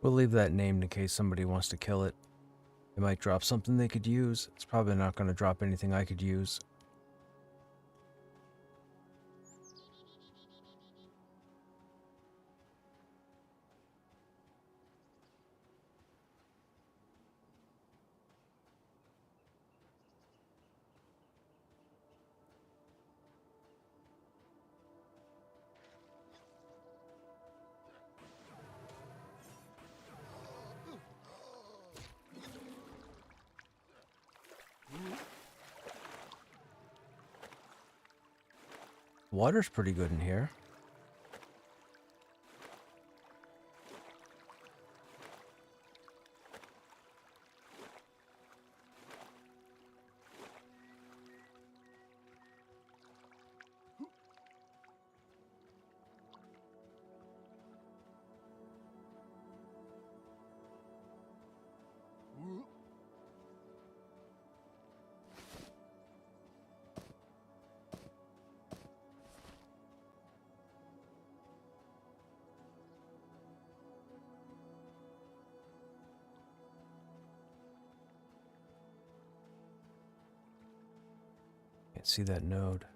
Speaker 1: We'll leave that named in case somebody wants to kill it. It might drop something they could use. It's probably not going to drop anything I could use. Water's pretty good in here. Can't see that node.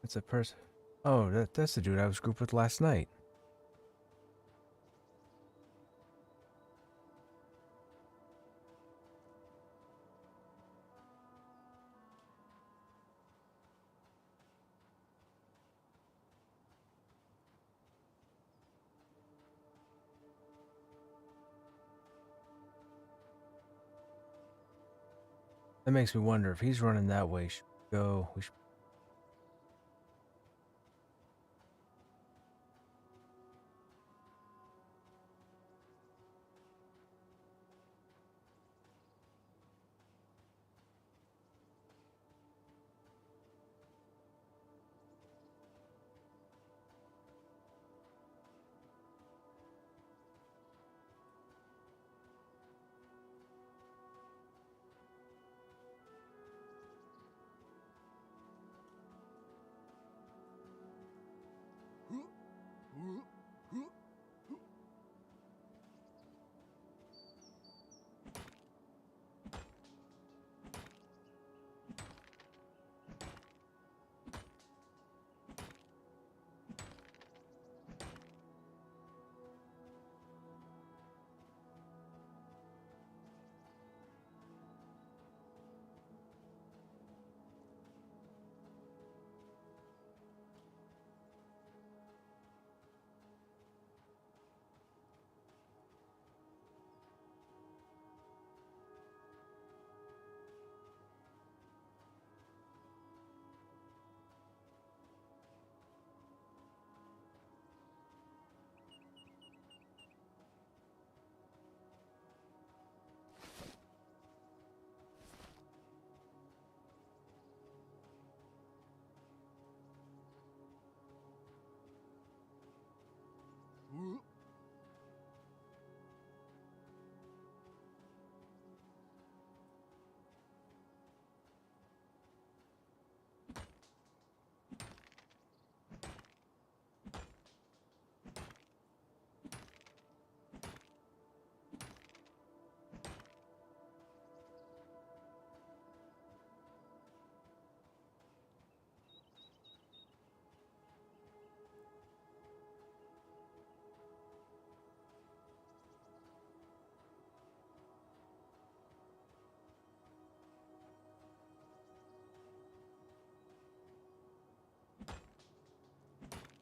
Speaker 1: It's a person. Oh, that's the dude I was grouped with last night. That makes me wonder if he's running that way. Should we go? We should.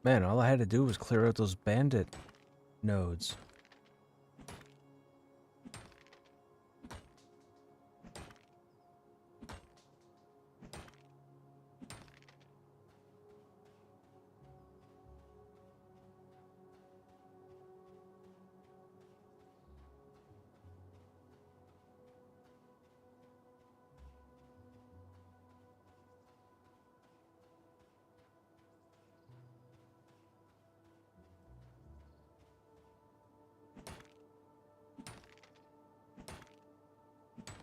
Speaker 1: Man, all I had to do was clear out those bandit nodes.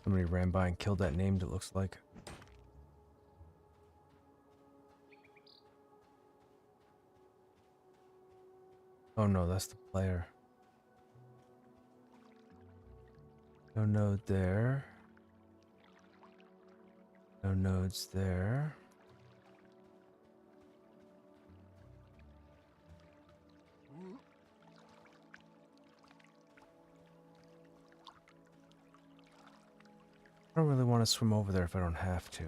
Speaker 1: Somebody ran by and killed that named, it looks like. Oh no, that's the player. No node there. No nodes there. I don't really want to swim over there if I don't have to.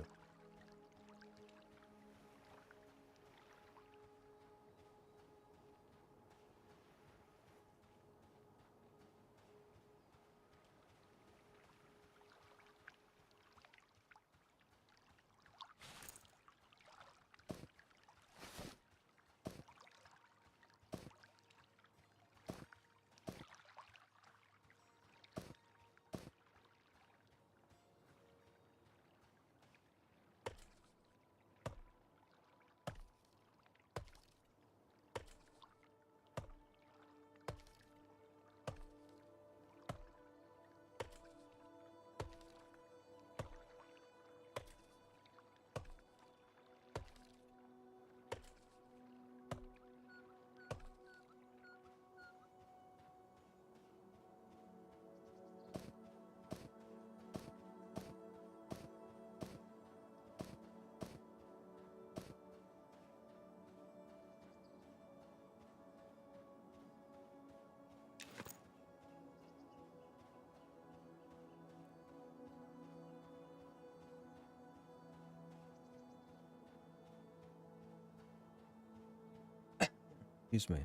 Speaker 1: Excuse me.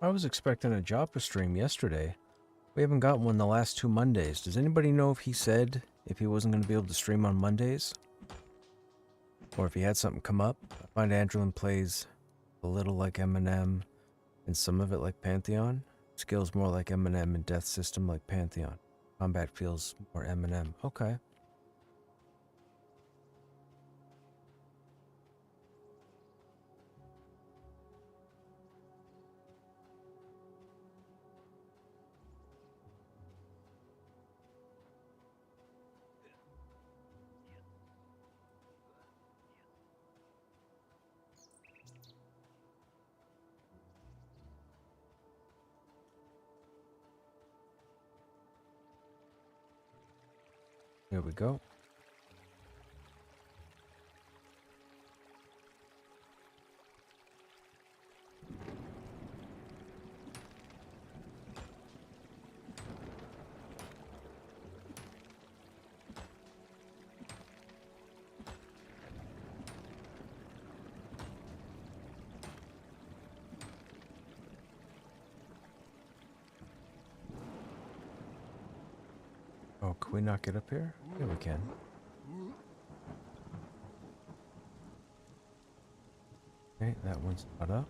Speaker 1: I was expecting a Joppa stream yesterday. We haven't gotten one the last 2 Mondays. Does anybody know if he said if he wasn't going to be able to stream on Mondays? Or if he had something come up? I find Andrelin plays a little like Eminem and some of it like Pantheon. Skills more like Eminem and death system like Pantheon. Combat feels more Eminem. Okay. Here we go. Oh, can we not get up here? Yeah, we can. Okay, that one's not up.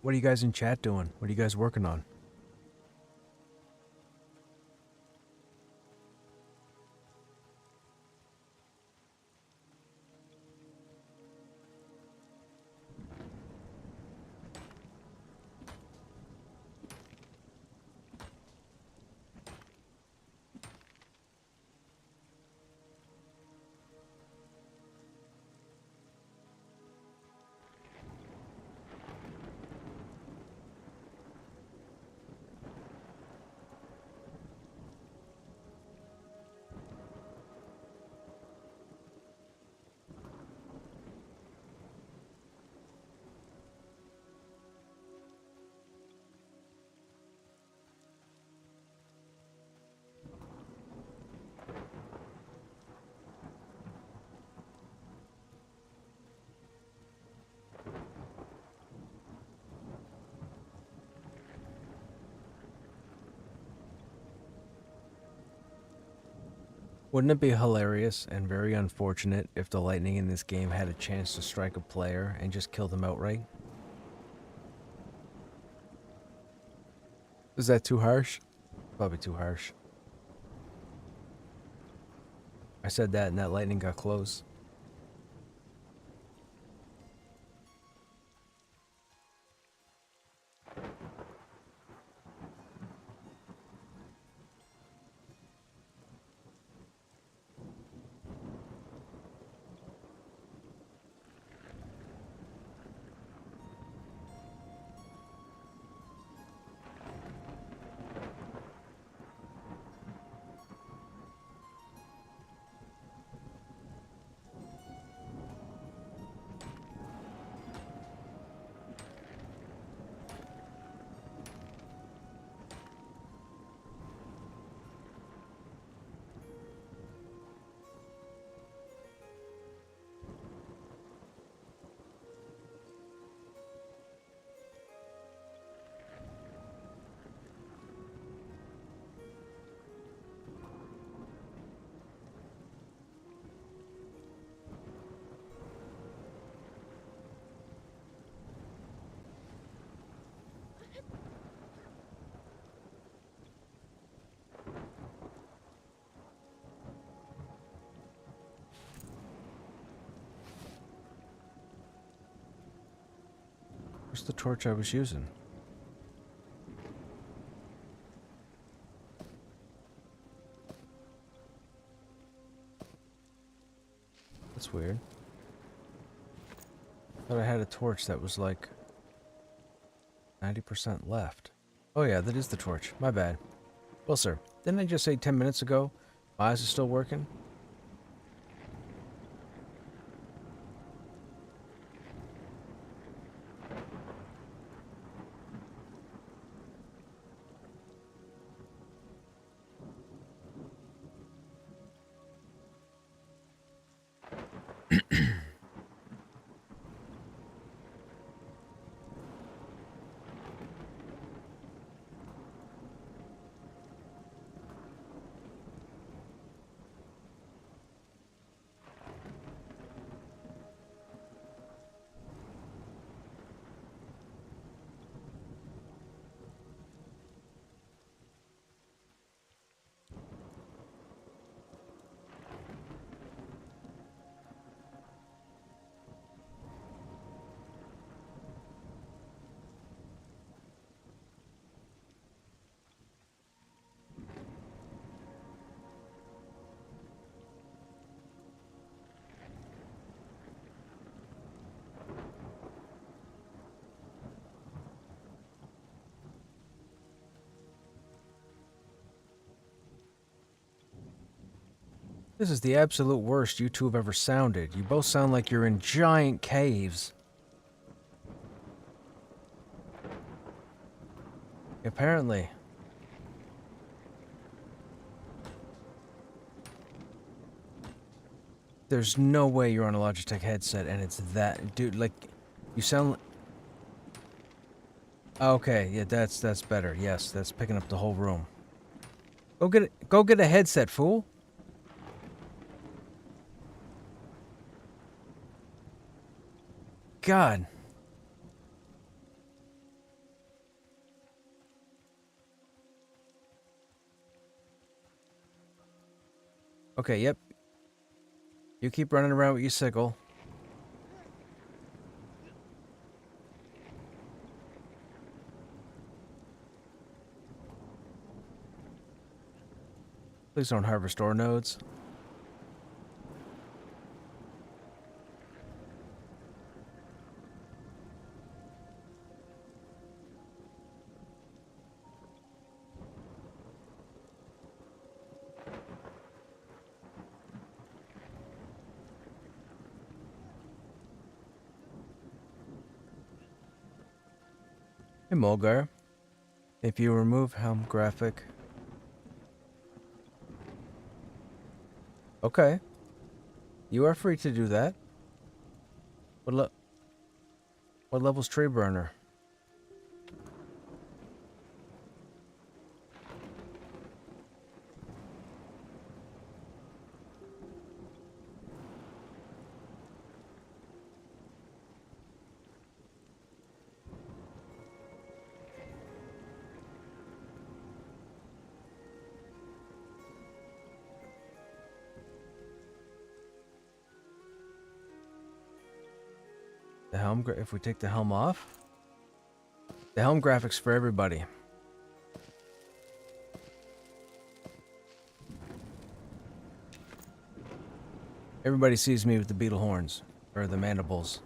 Speaker 1: What are you guys in chat doing? What are you guys working on? Wouldn't it be hilarious and very unfortunate if the lightning in this game had a chance to strike a player and just kill them outright? Is that too harsh? Probably too harsh. I said that and that lightning got close. Where's the torch I was using? That's weird. Thought I had a torch that was like 90% left. Oh yeah, that is the torch. My bad. Well, sir, didn't I just say 10 minutes ago my eyes are still working? This is the absolute worst you two have ever sounded. You both sound like you're in giant caves. Apparently. There's no way you're on a Logitech headset and it's that... Dude, like, you sound... Okay, yeah, that's better. Yes, that's picking up the whole room. Go get a headset, fool. God. Okay, yep. You keep running around with your sickle. Please don't harvest ore nodes. Hey, Mulgar. If you remove helm graphic... Okay. You are free to do that. What level's tree burner? The helm, if we take the helm off, the helm graphics for everybody. Everybody sees me with the beetle horns, or the mandibles.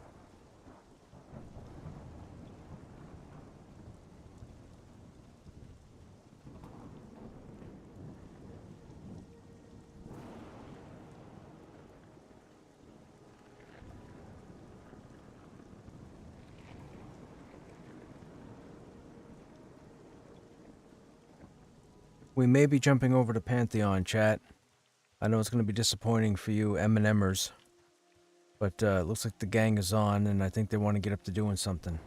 Speaker 1: We may be jumping over to Pantheon, chat. I know it's going to be disappointing for you M&Mers, but it looks like the gang is on, and I think they want to get up to doing something.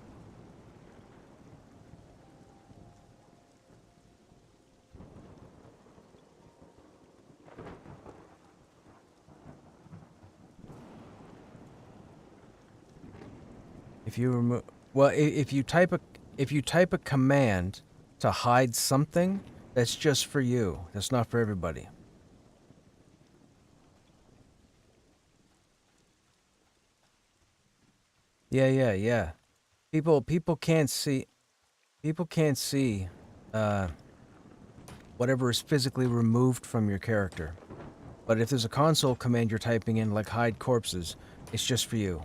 Speaker 1: If you remove, well, if you type a command to hide something, that's just for you. That's not for everybody. Yeah. People can't see. People can't see whatever is physically removed from your character. But if there's a console command you're typing in, like hide corpses, it's just for you.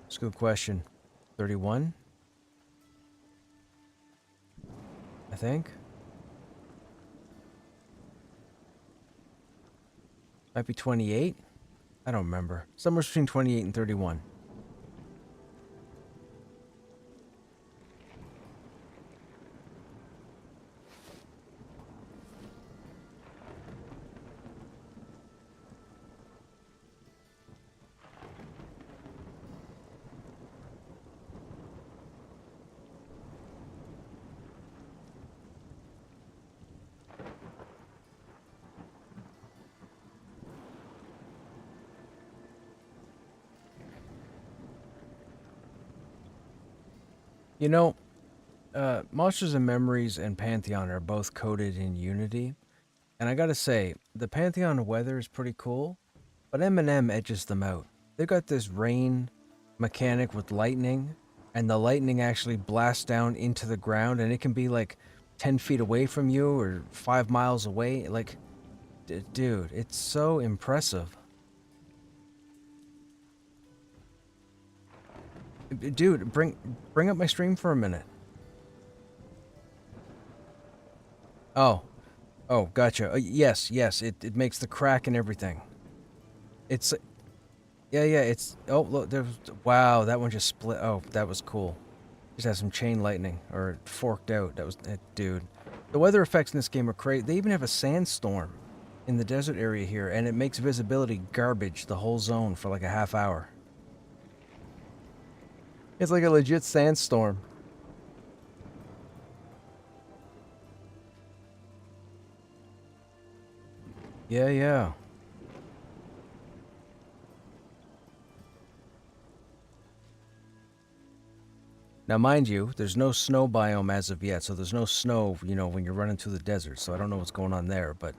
Speaker 1: It's a good question. 31? I think? Might be 28? I don't remember. Somewhere between 28 and 31. You know, Monsters and Memories and Pantheon are both coded in Unity. And I gotta say, the Pantheon weather is pretty cool, but M&M edges them out. They've got this rain mechanic with lightning, and the lightning actually blasts down into the ground, and it can be like 10 feet away from you or 5 miles away. Like, dude, it's so impressive. Dude, bring up my stream for a minute. Oh, gotcha. Yes, it makes the crack and everything. It's, yeah, it's, oh, look, wow, that one just split. Oh, that was cool. Just had some chain lightning, or forked out. That was, dude. The weather effects in this game are crazy. They even have a sandstorm in the desert area here, and it makes visibility garbage the whole zone for like a half hour. It's like a legit sandstorm. Yeah. Now, mind you, there's no snow biome as of yet, so there's no snow, you know, when you're running through the desert, so I don't know what's going on there, but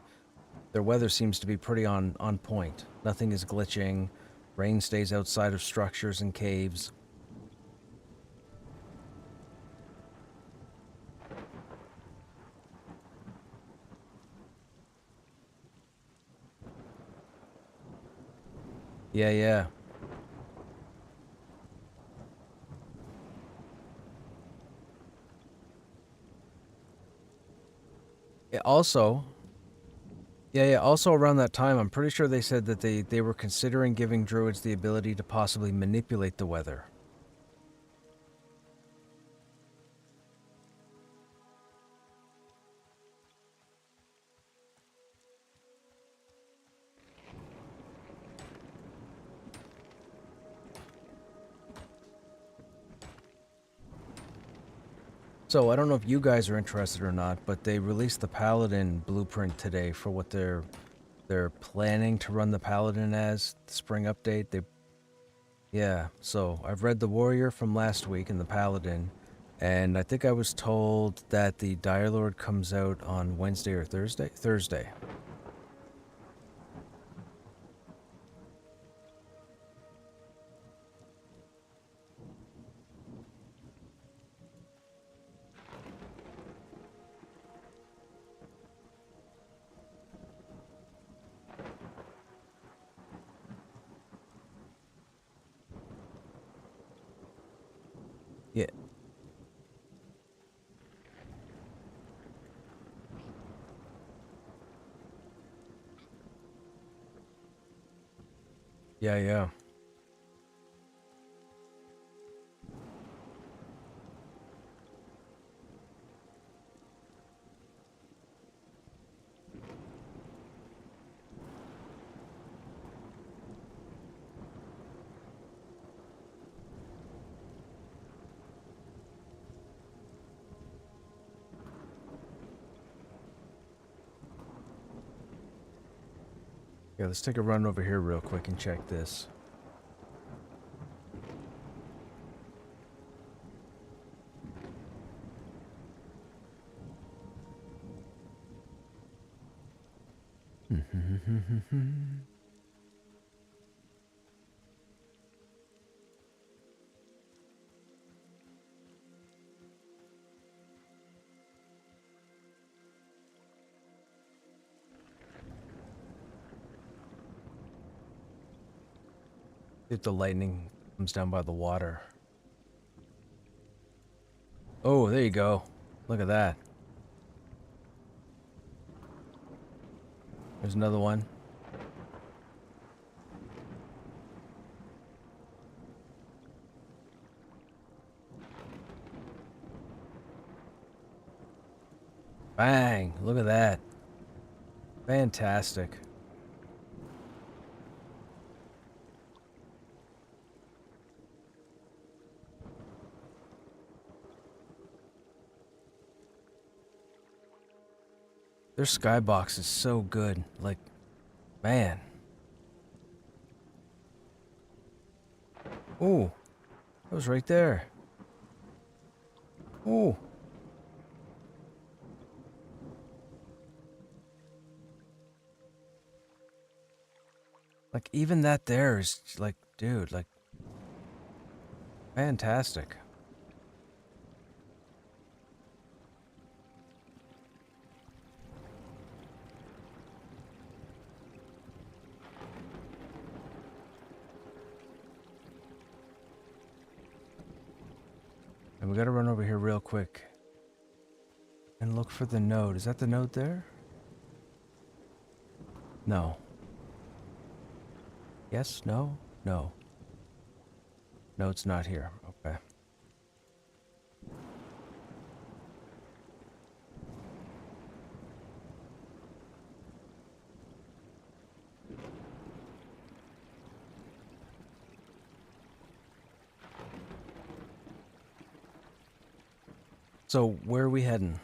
Speaker 1: their weather seems to be pretty on point. Nothing is glitching. Rain stays outside of structures and caves. Yeah. Also, also around that time, I'm pretty sure they said that they were considering giving druids the ability to possibly manipulate the weather. So I don't know if you guys are interested or not, but they released the Paladin blueprint today for what they're planning to run the Paladin as, the spring update. Yeah, so I've read the Warrior from last week and the Paladin, and I think I was told that the Dire Lord comes out on Wednesday or Thursday. Yeah. Yeah, yeah. Yeah, let's take a run over here real quick and check this. If the lightning comes down by the water. Oh, there you go. Look at that. There's another one. Bang! Look at that. Fantastic. Their skybox is so good. Like, man. Ooh. That was right there. Ooh. Like, even that there is, like, dude, like, fantastic. And we gotta run over here real quick. And look for the node. Is that the node there? No. Yes? No? No. No, it's not here. Okay. So, where are we heading?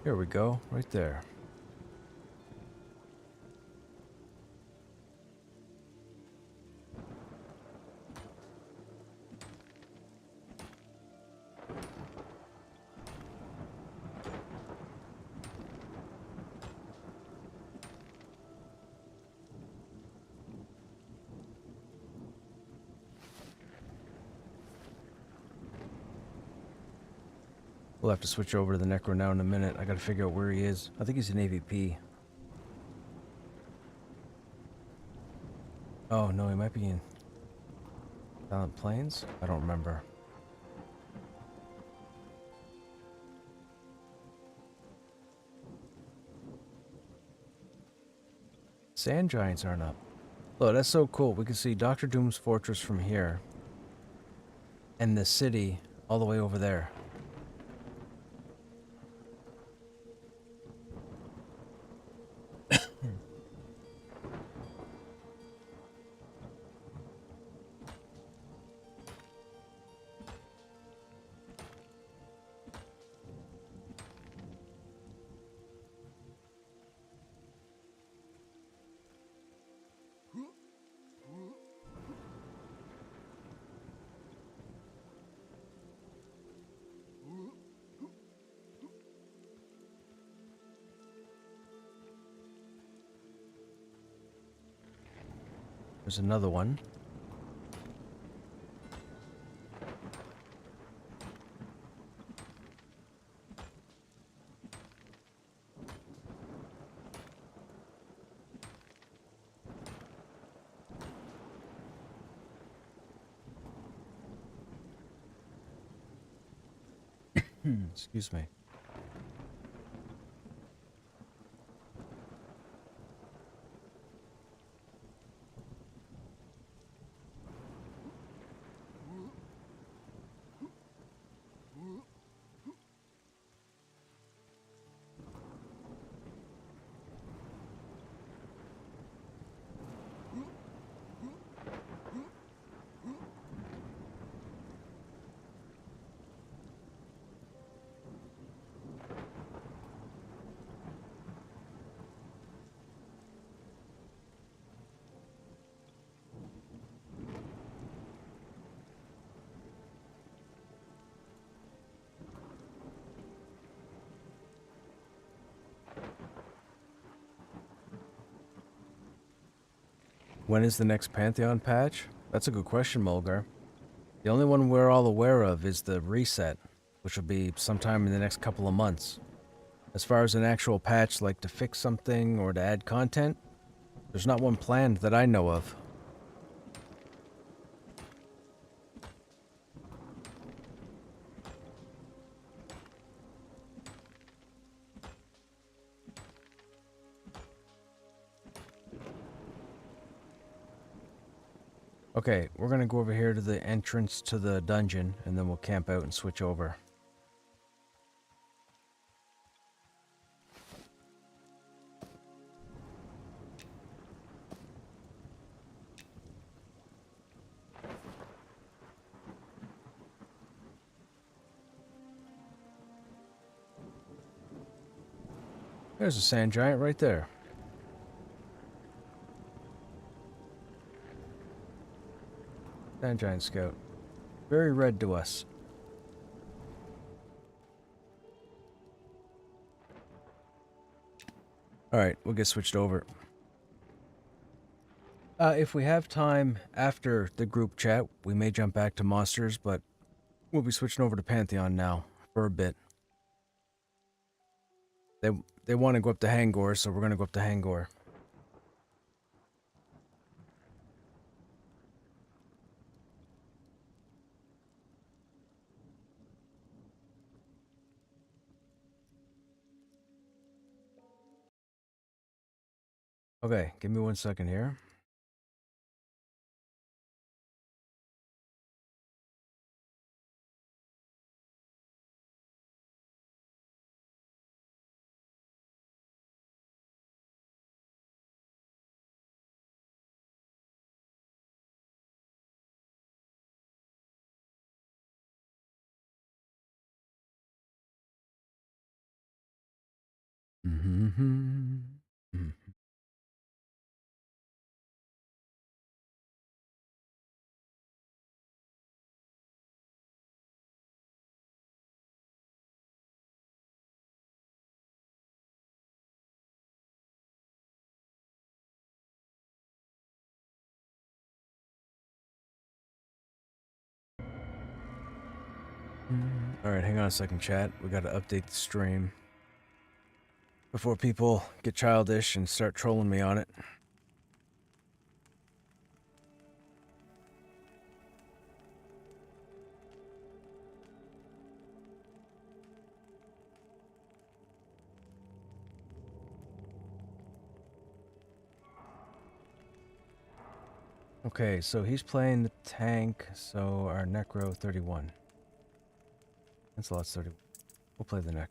Speaker 1: Here we go. Right there. We'll have to switch over to the Necro now in a minute. I gotta figure out where he is. I think he's an AVP. Oh, no, he might be in Silent Plains? I don't remember. Sand giants aren't up. Look, that's so cool. We can see Dr. Doom's fortress from here. And the city all the way over there. There's another one. Excuse me. When is the next Pantheon patch? That's a good question, Mulgar. The only one we're all aware of is the reset, which will be sometime in the next couple of months. As far as an actual patch like to fix something or to add content, there's not one planned that I know of. Okay, we're gonna go over here to the entrance to the dungeon, and then we'll camp out and switch over. There's a sand giant right there. Sand giant scout. Very red to us. Alright, we'll get switched over. If we have time after the group chat, we may jump back to monsters, but we'll be switching over to Pantheon now for a bit. They want to go up to Hangor, so we're going to go up to Hangor. Okay, give me 1 second here. Alright, hang on a second, chat. We gotta update the stream before people get childish and start trolling me on it. Okay, so he's playing the tank, so our Necro 31. Lancelot's 31. We'll play the Necro.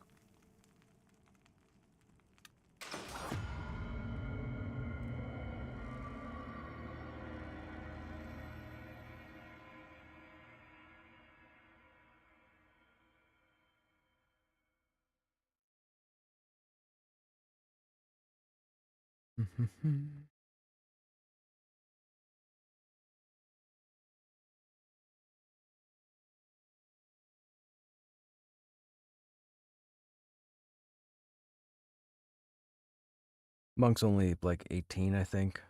Speaker 1: Monk's only like 18, I think.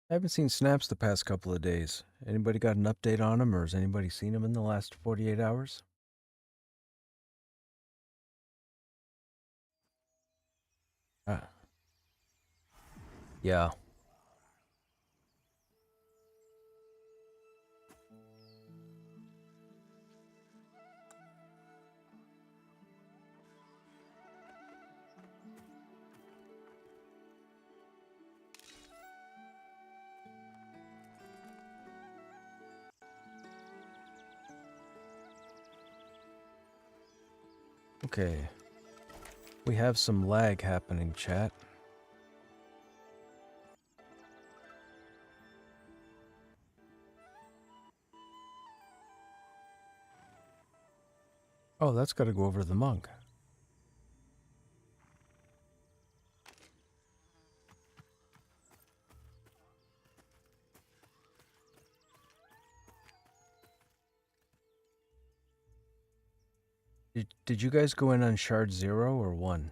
Speaker 1: I haven't seen snaps the past couple of days. Anybody got an update on him, or has anybody seen him in the last 48 hours? Ah, yeah. Okay. We have some lag happening, chat. Oh, that's got to go over to the monk. Did you guys go in on shard 0 or 1?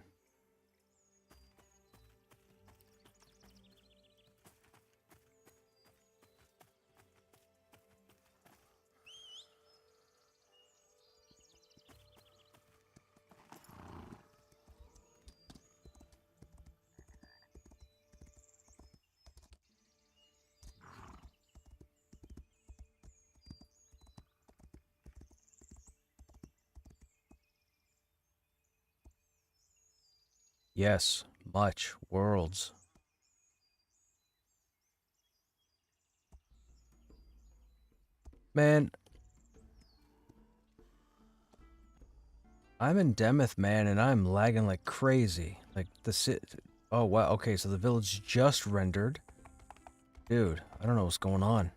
Speaker 1: Yes, much. Worlds. Man, I'm in Demeth, man, and I'm lagging like crazy. Like, Oh, wow. Okay, so the village just rendered. Dude, I don't know what's going on.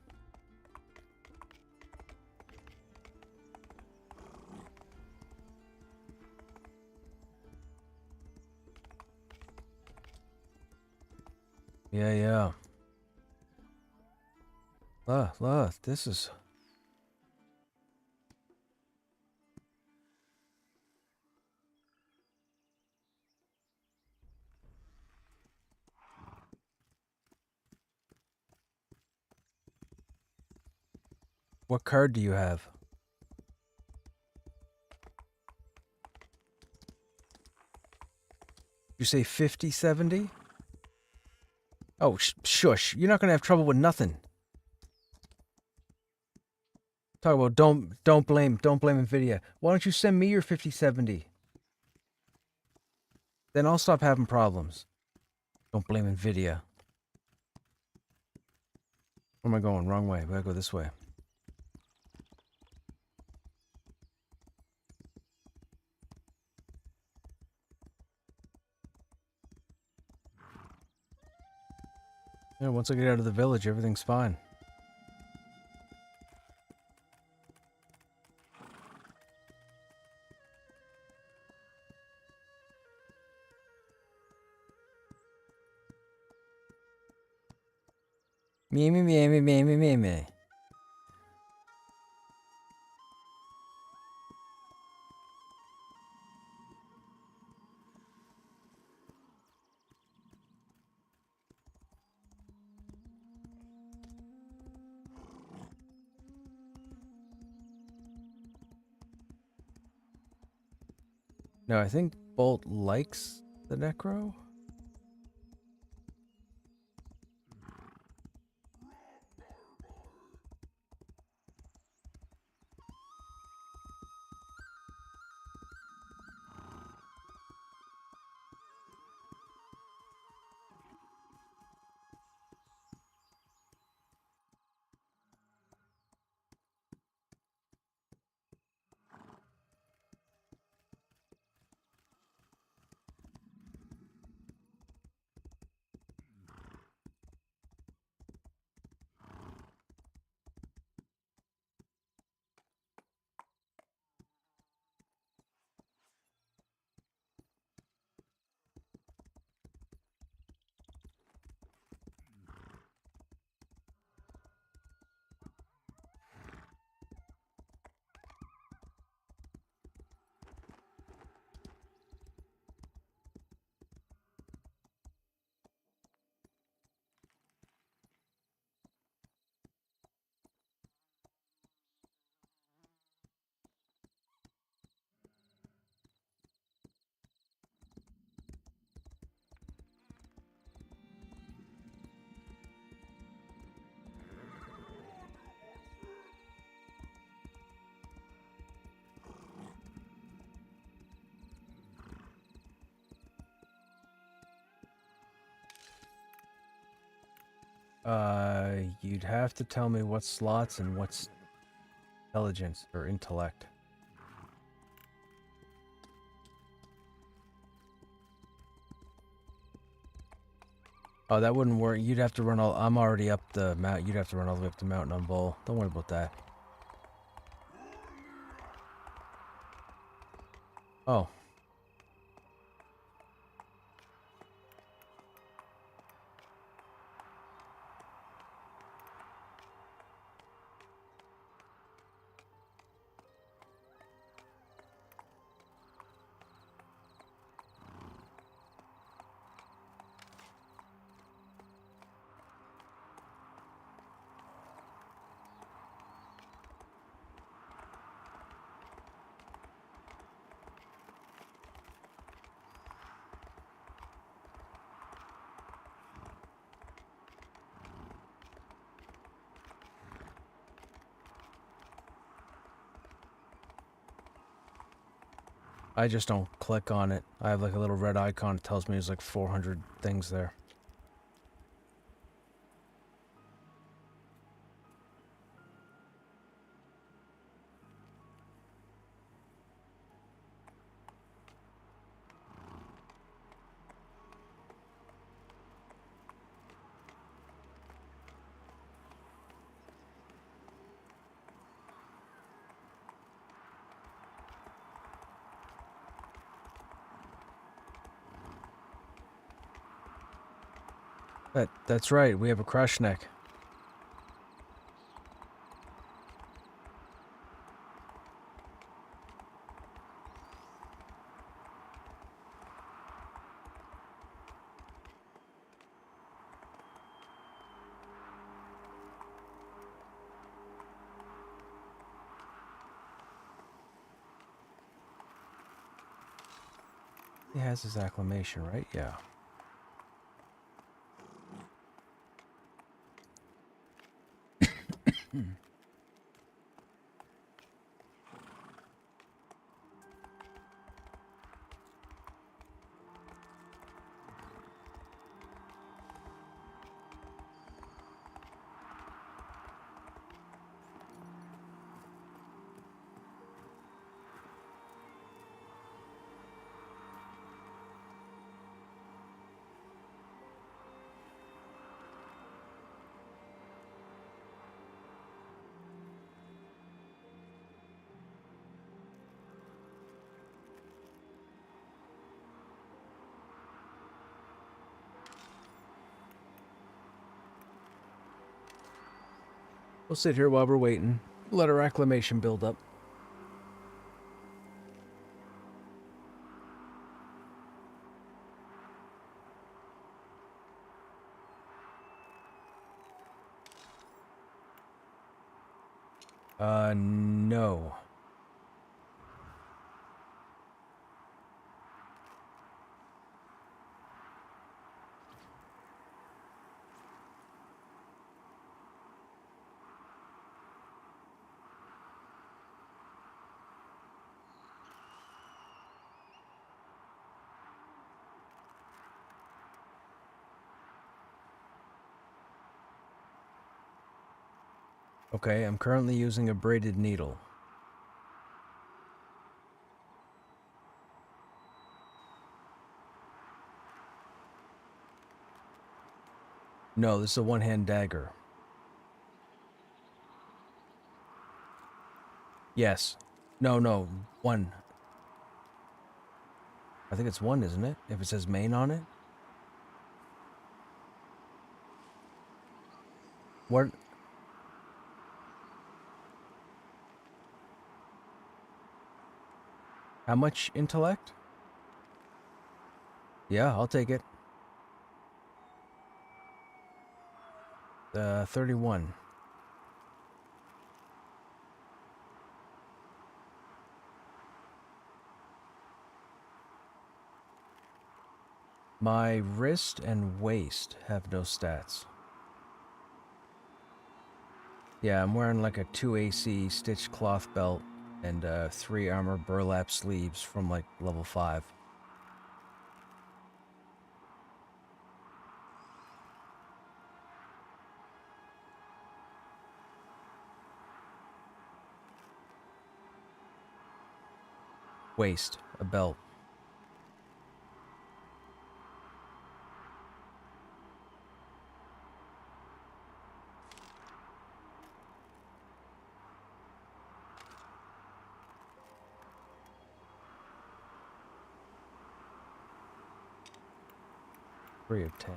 Speaker 1: Yeah, yeah. This is... What card do you have? You say 50, 70? Oh, shush. You're not gonna have trouble with nothing. Talk about don't blame Nvidia. Why don't you send me your 5070? Then I'll stop having problems. Don't blame Nvidia. Where am I going? Wrong way. I gotta go this way. Yeah, once I get out of the village, everything's fine. Me. No, I think Bolt likes the Necro. You'd have to tell me what slots and what's intelligence or intellect. Oh, that wouldn't work. You'd have to run all... I'm already up the mount. You'd have to run all the way up the mountain on Bull. Don't worry about that. Oh. I just don't click on it. I have like a little red icon that tells me there's like 400 things there. That's right, we have a Krushnek. He has his acclamation, right? Yeah. We'll sit here while we're waiting. Let our acclamation build up. No. Okay, I'm currently using a braided needle. No, this is a one-hand dagger. Yes. No, one. I think it's one, isn't it? If it says main on it? What? How much intellect? Yeah, I'll take it. 31. My wrist and waist have no stats. Yeah, I'm wearing like a 2 AC stitched cloth belt and 3 armor burlap sleeves from like level 5. Waist, a belt. Three of 10.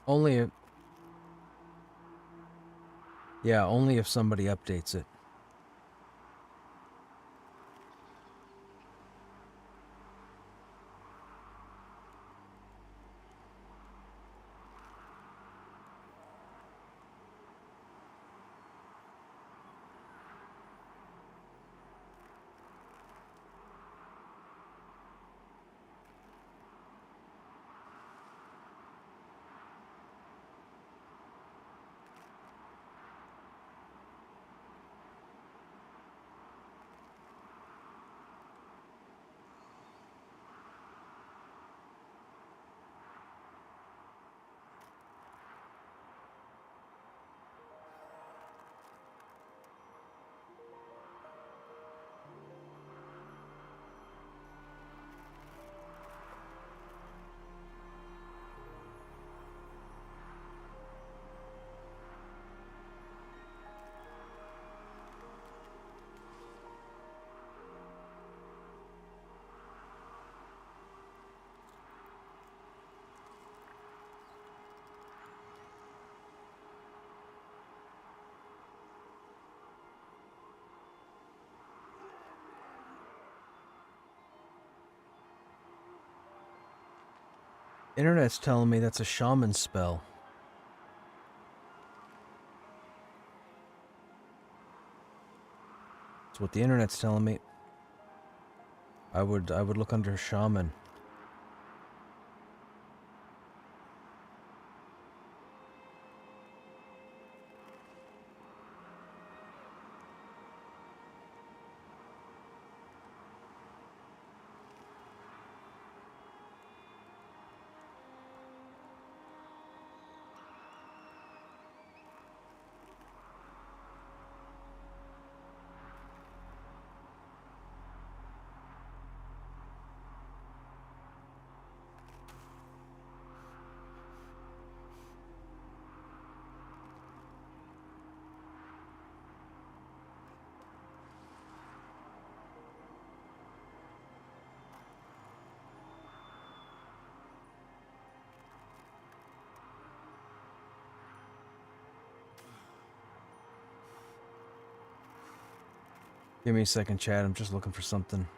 Speaker 1: Only if, yeah, only if somebody updates it. Internet's telling me that's a shaman spell. That's what the internet's telling me. I would look under shaman. Give me a second, Chad. I'm just looking for something.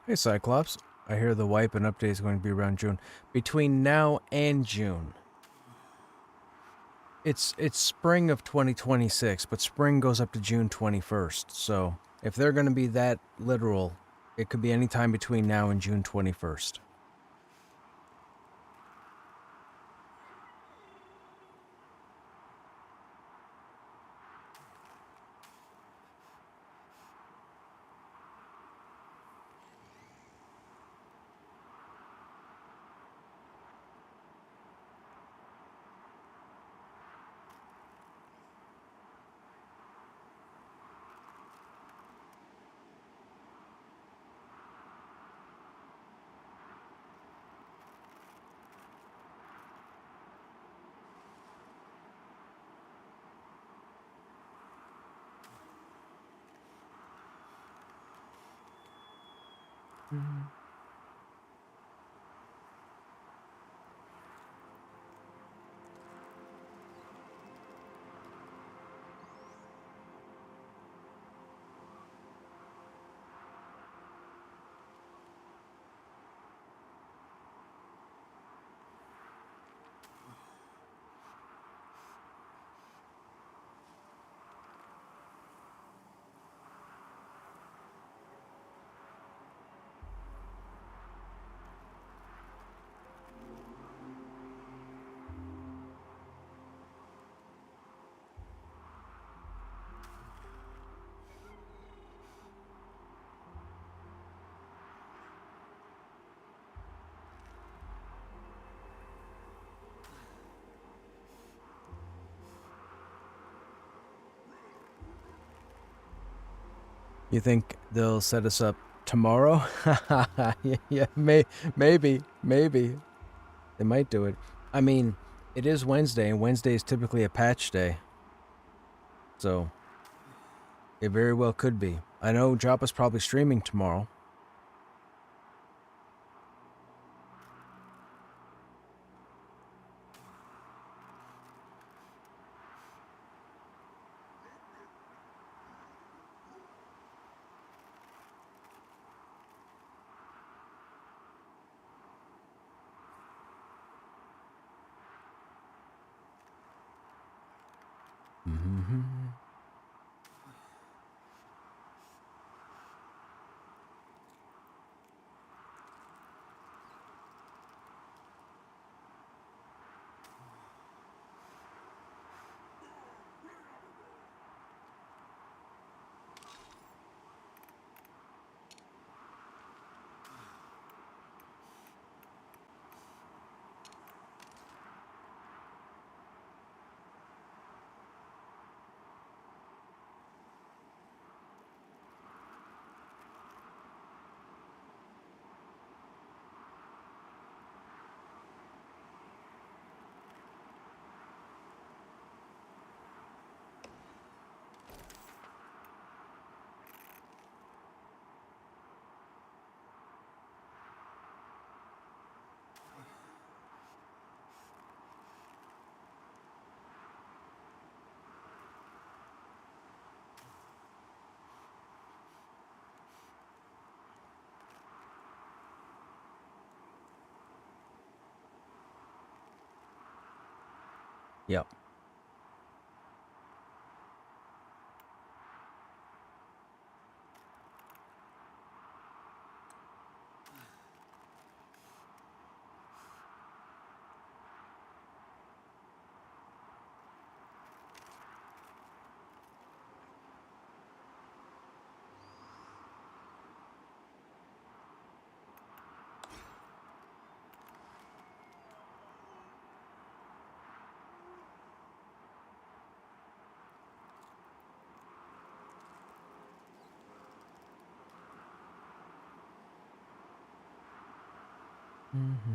Speaker 1: Hey, Cyclops. I hear the wipe and update is going to be around June. Between now and June. It's spring of 2026, but spring goes up to June 21st. So if they're going to be that literal, it could be any time between now and June 21st. Mhm. You think they'll set us up tomorrow? Yeah, maybe. They might do it. I mean, it is Wednesday, and Wednesday is typically a patch day. So, it very well could be. I know Joppa's probably streaming tomorrow. Mm-hmm. Yep. Mm-hmm.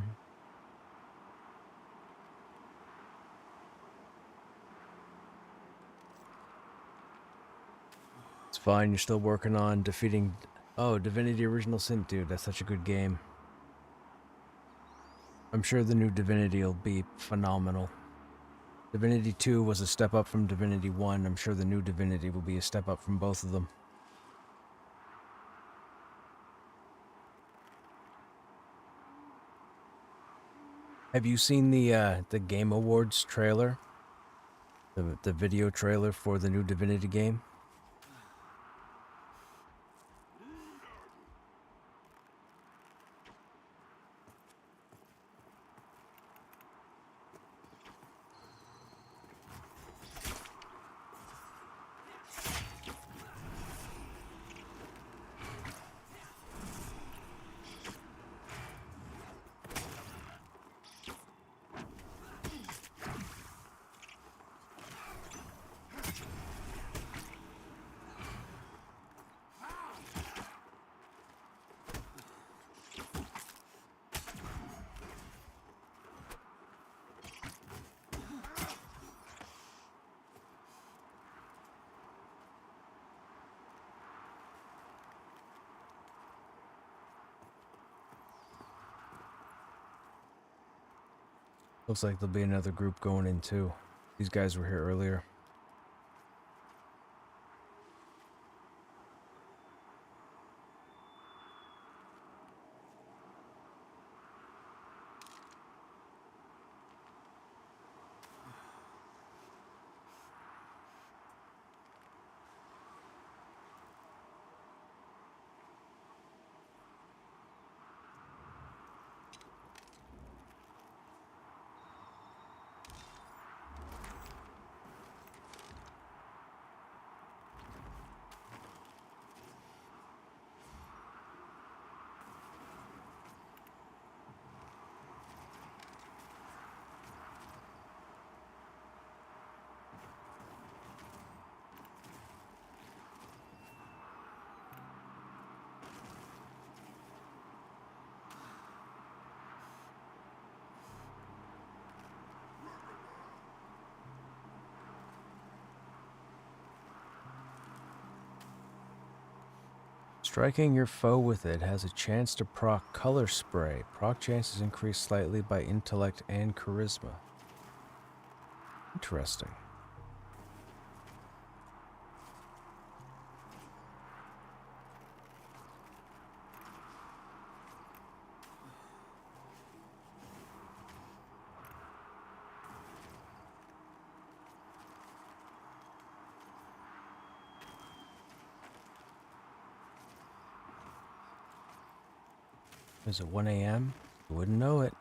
Speaker 1: It's fine. You're still working on defeating. Oh, Divinity Original Sin, dude. That's such a good game. I'm sure the new Divinity will be phenomenal. Divinity 2 was a step up from Divinity 1. I'm sure the new Divinity will be a step up from both of them. Have you seen the Game Awards trailer? The video trailer for the new Divinity game? Looks like there'll be another group going in too. These guys were here earlier. Striking your foe with it has a chance to proc color spray. Proc chances increase slightly by intellect and charisma. Interesting. Is it 1 a.m.? You wouldn't know it.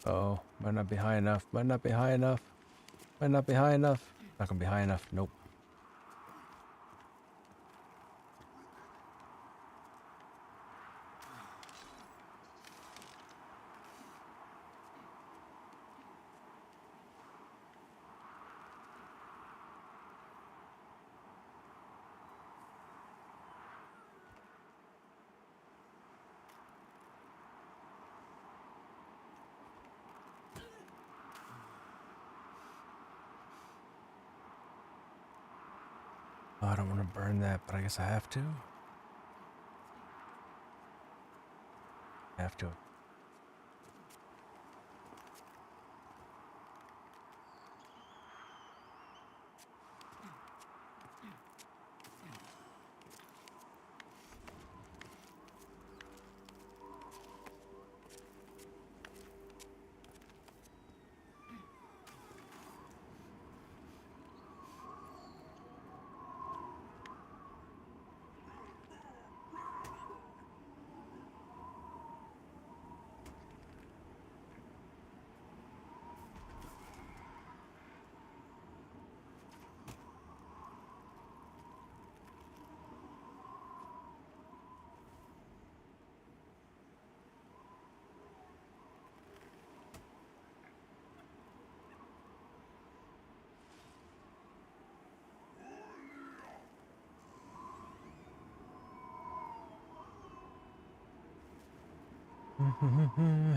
Speaker 1: Oh, might not be high enough. Might not be high enough. Might not be high enough. Not gonna be high enough. Nope. Oh, I don't want to burn that, but I guess I have to. Have to.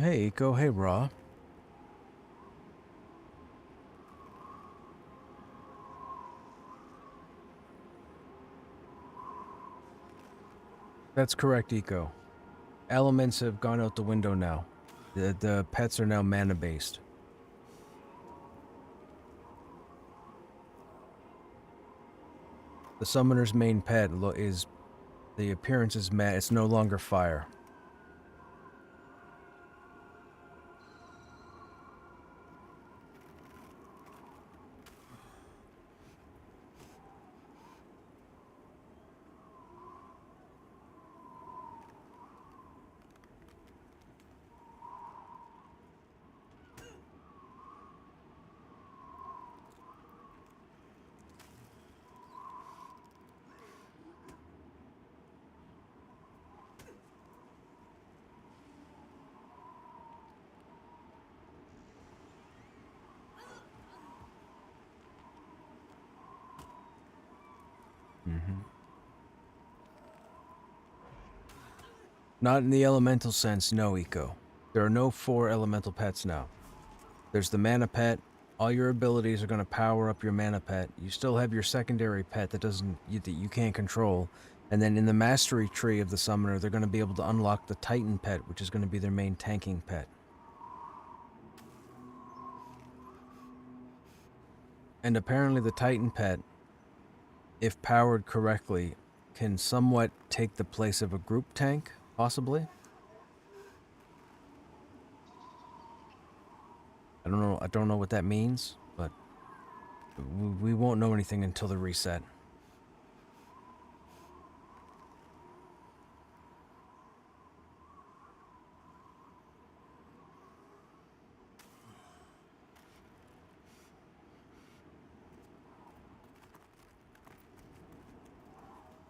Speaker 1: Hey, Eco. Hey, Raw. That's correct, Eco. Elements have gone out the window now. The pets are now mana-based. The summoner's main pet is... The appearance is mana. It's no longer fire. Not in the elemental sense, no, Eco. There are no 4 elemental pets now. There's the mana pet. All your abilities are going to power up your mana pet. You still have your secondary pet that you can't control. And then in the mastery tree of the summoner, they're going to be able to unlock the Titan pet, which is going to be their main tanking pet. And apparently the Titan pet, if powered correctly, can somewhat take the place of a group tank, possibly. I don't know what that means, but we won't know anything until the reset.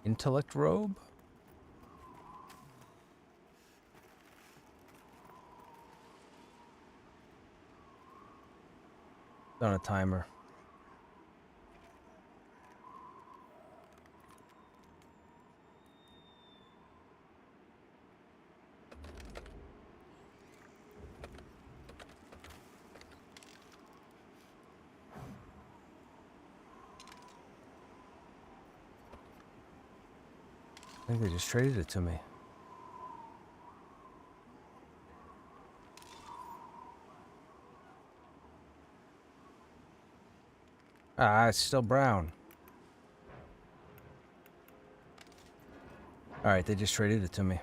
Speaker 1: Intellect robe? On a timer. I think they just traded it to me. Ah, it's still brown. Alright, they just traded it to me.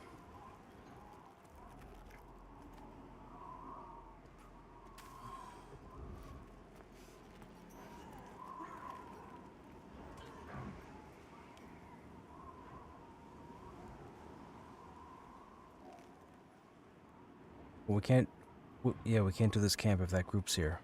Speaker 1: Well, we can't... yeah, we can't do this camp if that group's here.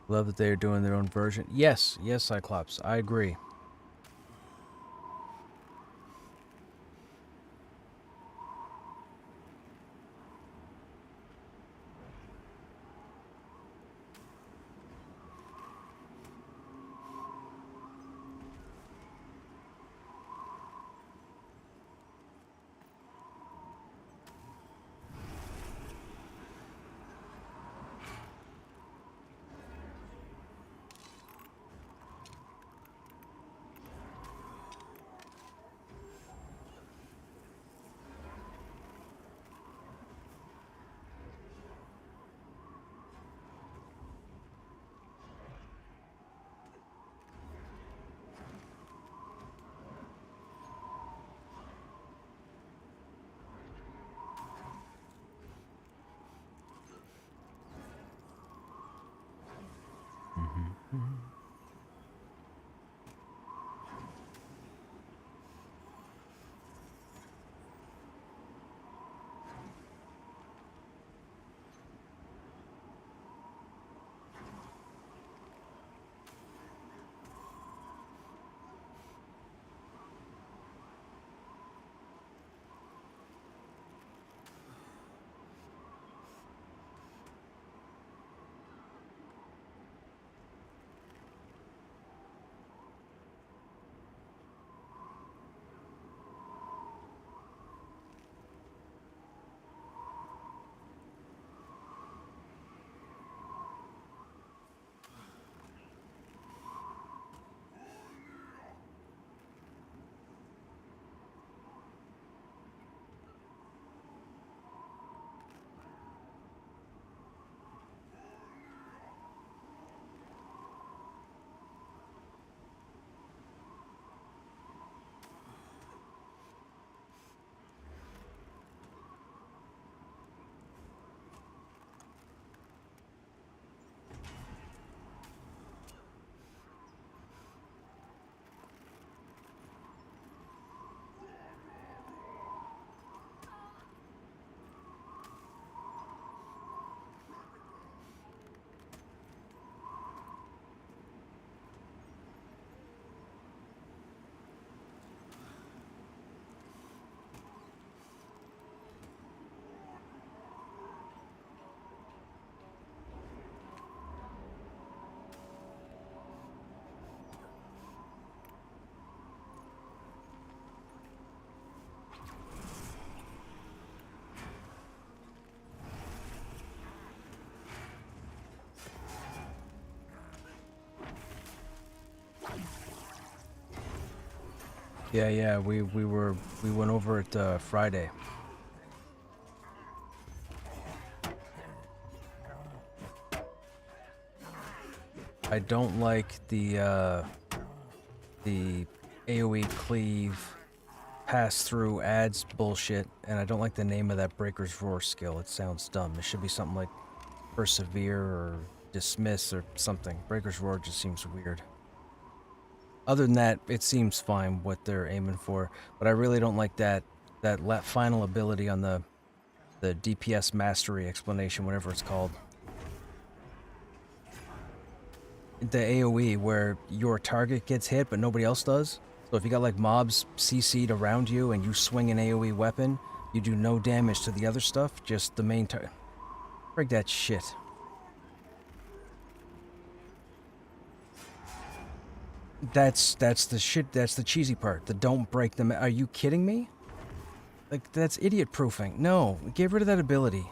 Speaker 1: Love that they are doing their own version. Yes, yes, Cyclops, I agree. Yeah, we went over it Friday. I don't like the AoE cleave pass through adds bullshit, and I don't like the name of that Breaker's Roar skill. It sounds dumb. It should be something like Persevere or Dismiss or something. Breaker's Roar just seems weird. Other than that, it seems fine what they're aiming for, but I really don't like that final ability on the DPS mastery explanation, whatever it's called. The AoE where your target gets hit but nobody else does. So if you got like mobs CC'd around you and you swing an AoE weapon, you do no damage to the other stuff, just the main target. Break that shit. That's the shit, that's the cheesy part. The don't break them. Are you kidding me? Like, that's idiot proofing. No, get rid of that ability.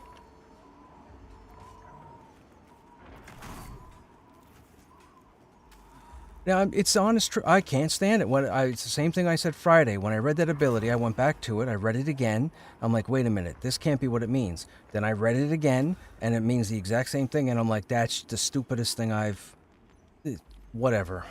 Speaker 1: Now, it's honest truth. I can't stand it. It's the same thing I said Friday. When I read that ability, I went back to it. I read it again. I'm like, wait a minute. This can't be what it means. Then I read it again, and it means the exact same thing. And I'm like, that's the stupidest thing I've... Whatever.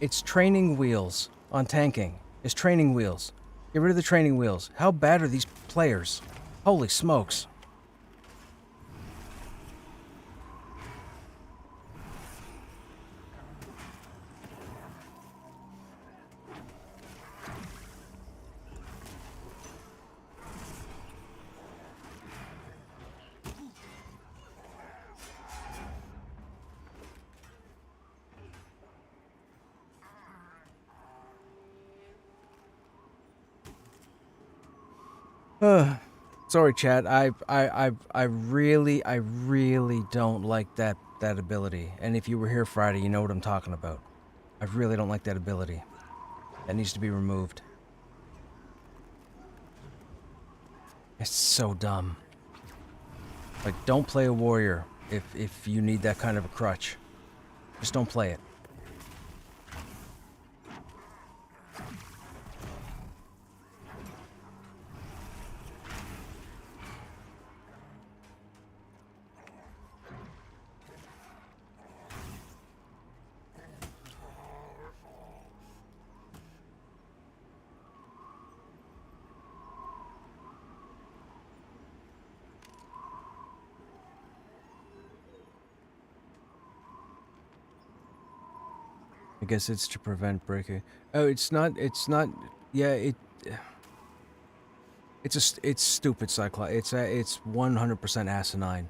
Speaker 1: It's training wheels on tanking. It's training wheels. Get rid of the training wheels. How bad are these players? Holy smokes. Sorry, chat. I really don't like that ability. And if you were here Friday, you know what I'm talking about. I really don't like that ability. That needs to be removed. It's so dumb. Like, don't play a warrior if you need that kind of a crutch. Just don't play it. I guess it's to prevent breaking. Oh, it's not. Yeah, it's stupid Cyclops. It's 100% asinine.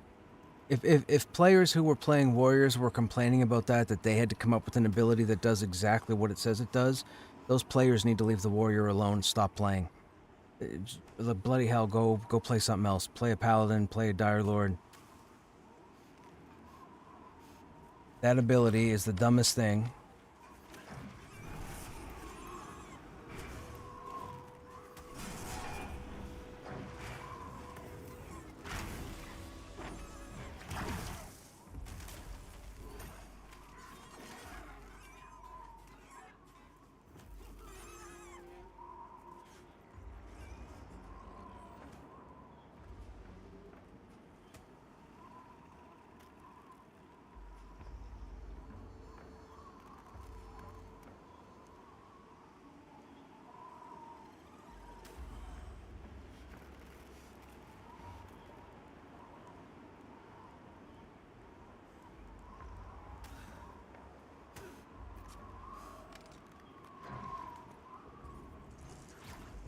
Speaker 1: If players who were playing warriors were complaining about that they had to come up with an ability that does exactly what it says it does, those players need to leave the warrior alone and stop playing. Bloody hell, go play something else. Play a paladin, play a dire lord. That ability is the dumbest thing.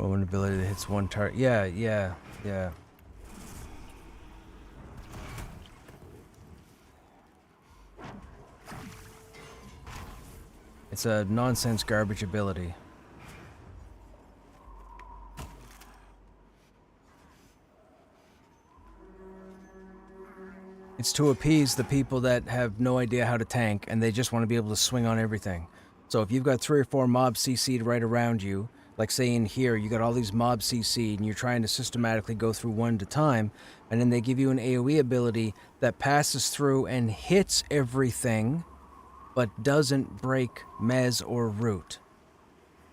Speaker 1: Oh, an ability that hits one target. Yeah. It's a nonsense garbage ability. It's to appease the people that have no idea how to tank and they just want to be able to swing on everything. So if you've got 3 or 4 mobs CC'd right around you, Like, say in here, you got all these mob CC, and you're trying to systematically go through one at a time, and then they give you an AoE ability that passes through and hits everything, but doesn't break Mez or Root.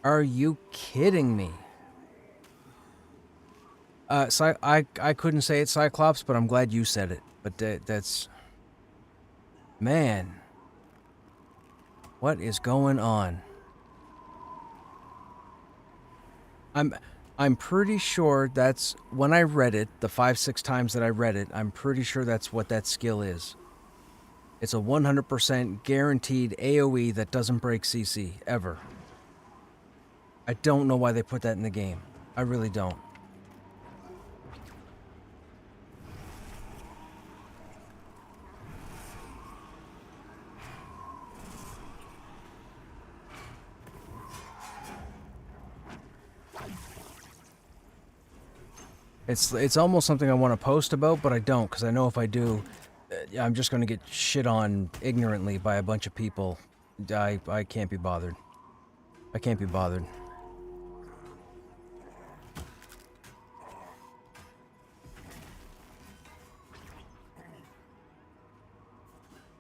Speaker 1: Are you kidding me? I couldn't say it's Cyclops, but I'm glad you said it. But that's... Man. What is going on? I'm pretty sure that's... When I read it, the 5-6 times that I read it, I'm pretty sure that's what that skill is. It's a 100% guaranteed AoE that doesn't break CC, ever. I don't know why they put that in the game. I really don't. It's almost something I want to post about, but I don't, because I know if I do, I'm just going to get shit on ignorantly by a bunch of people. I can't be bothered. I can't be bothered.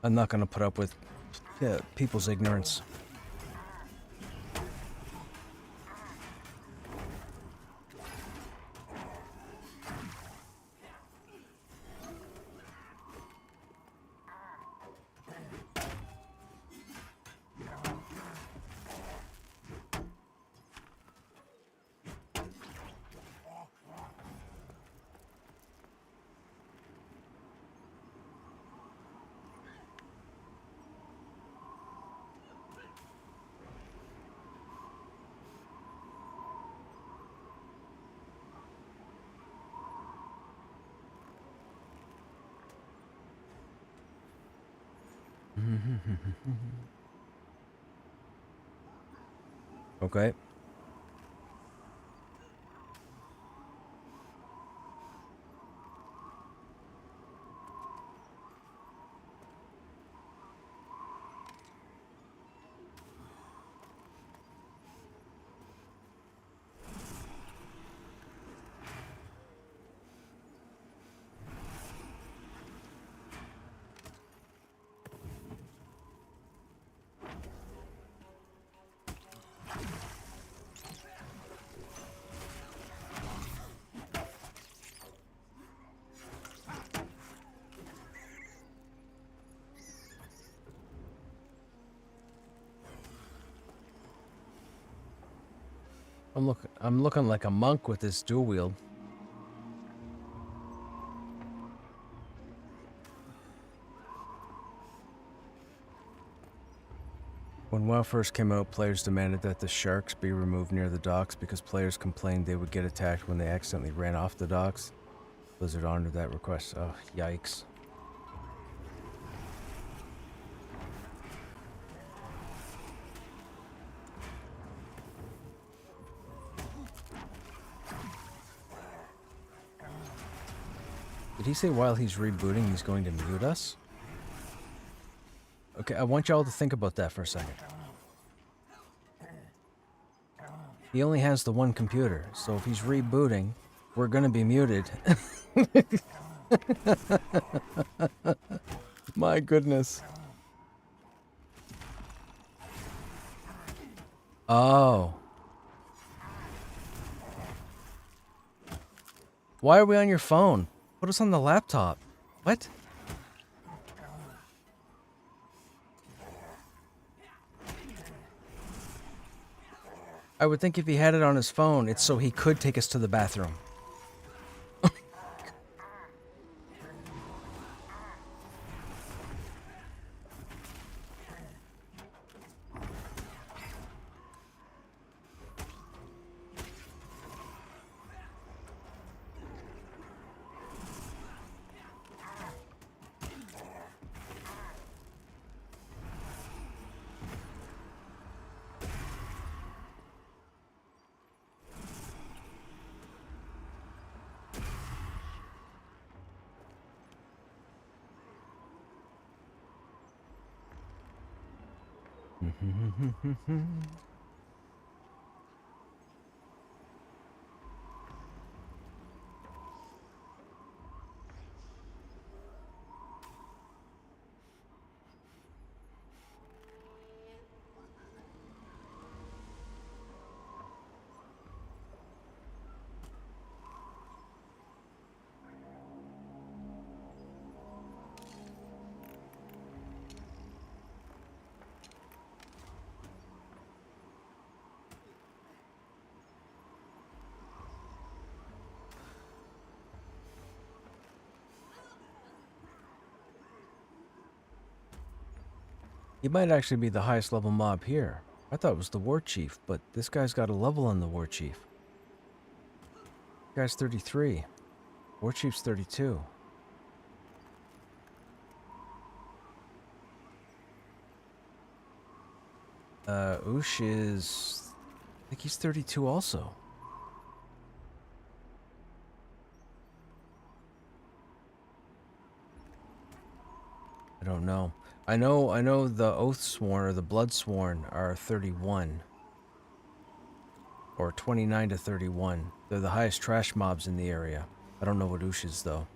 Speaker 1: I'm not going to put up with people's ignorance. Okay. I'm looking like a monk with this dual wield. When WoW first came out, players demanded that the sharks be removed near the docks because players complained they would get attacked when they accidentally ran off the docks. Blizzard honored that request. Oh, yikes. Did he say while he's rebooting he's going to mute us? Okay, I want y'all to think about that for a second. He only has the one computer, so if he's rebooting, we're gonna be muted. My goodness. Oh. Why are we on your phone? Put us on the laptop. What? I would think if he had it on his phone, it's so he could take us to the bathroom. He might actually be the highest level mob here. I thought it was the war chief, but this guy's got a level on the war chief. Guy's 33. War chief's 32. Oosh is... I think he's 32 also. I don't know. I know the Oathsworn or the Bloodsworn are 31. Or 29 to 31. They're the highest trash mobs in the area. I don't know what Oosh is, though.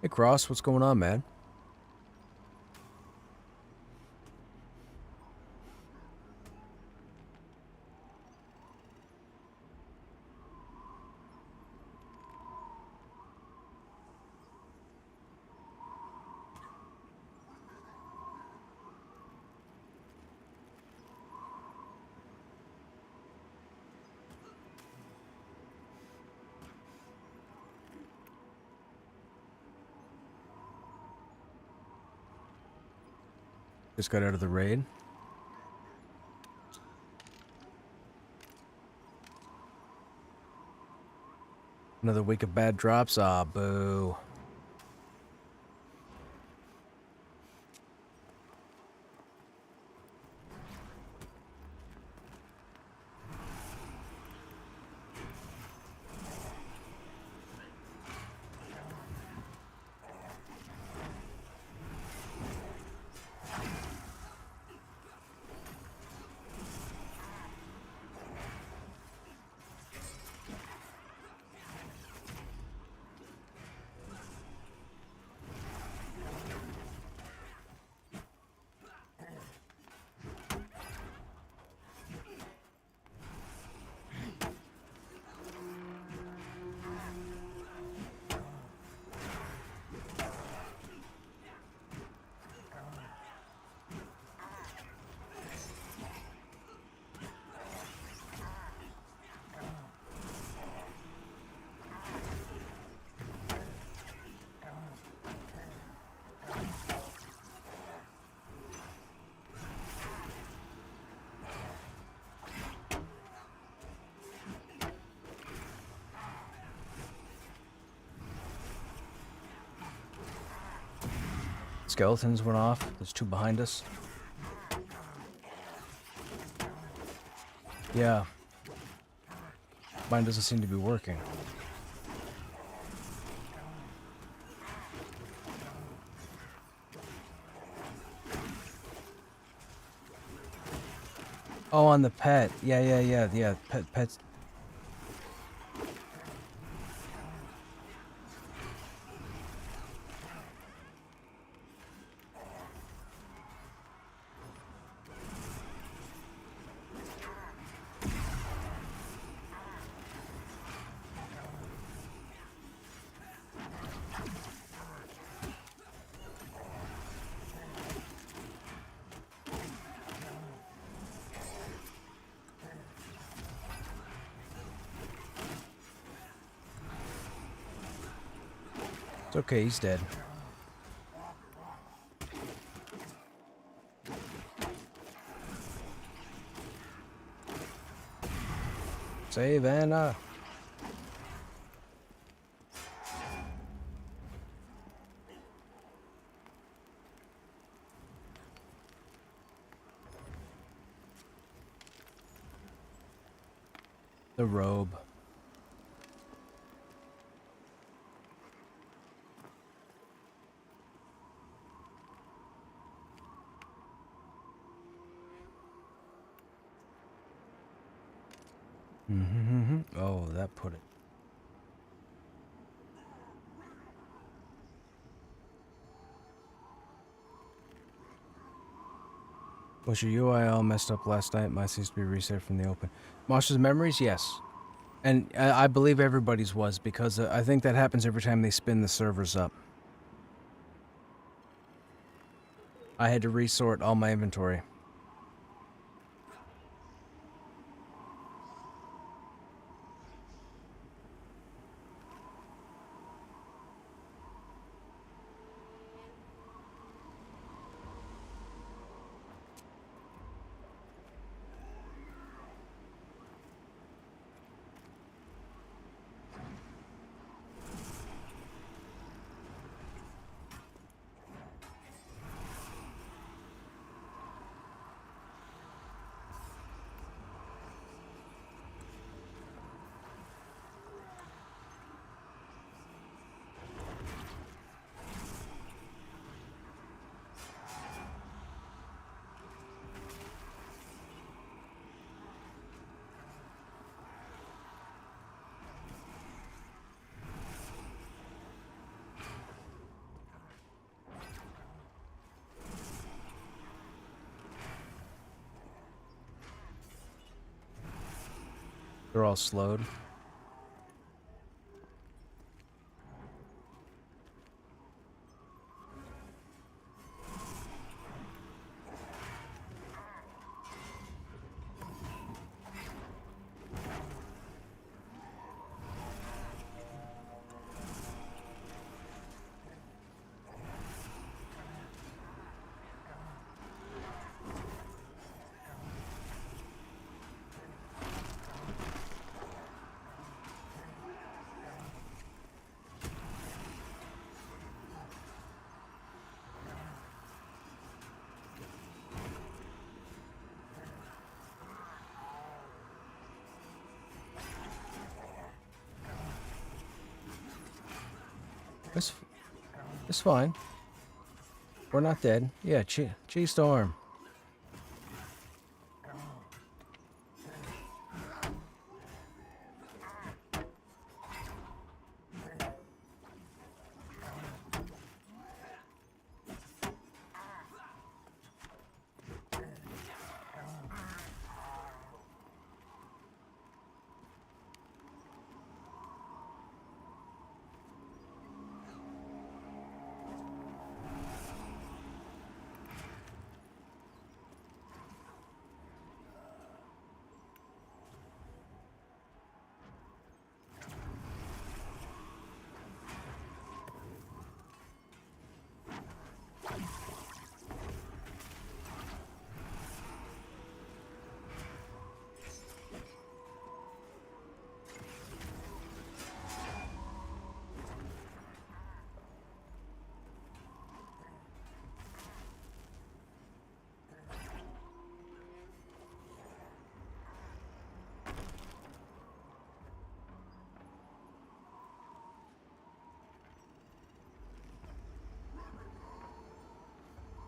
Speaker 1: Hey, Cross, what's going on, man? Just got out of the raid. Another week of bad drops? Ah, boo. Skeletons went off. There's two behind us. Yeah. Mine doesn't seem to be working. Oh, on the pet. Yeah. Pets. It's okay, he's dead. Save Anna. The robe. Oh, that put it. Was your UI all messed up last night? Mine seems to be reset from the open. Monsters Memories? Yes. And I believe everybody's was, because I think that happens every time they spin the servers up. I had to resort all my inventory. They're all slowed. It's, it's fine. We're not dead. Yeah, G-Storm.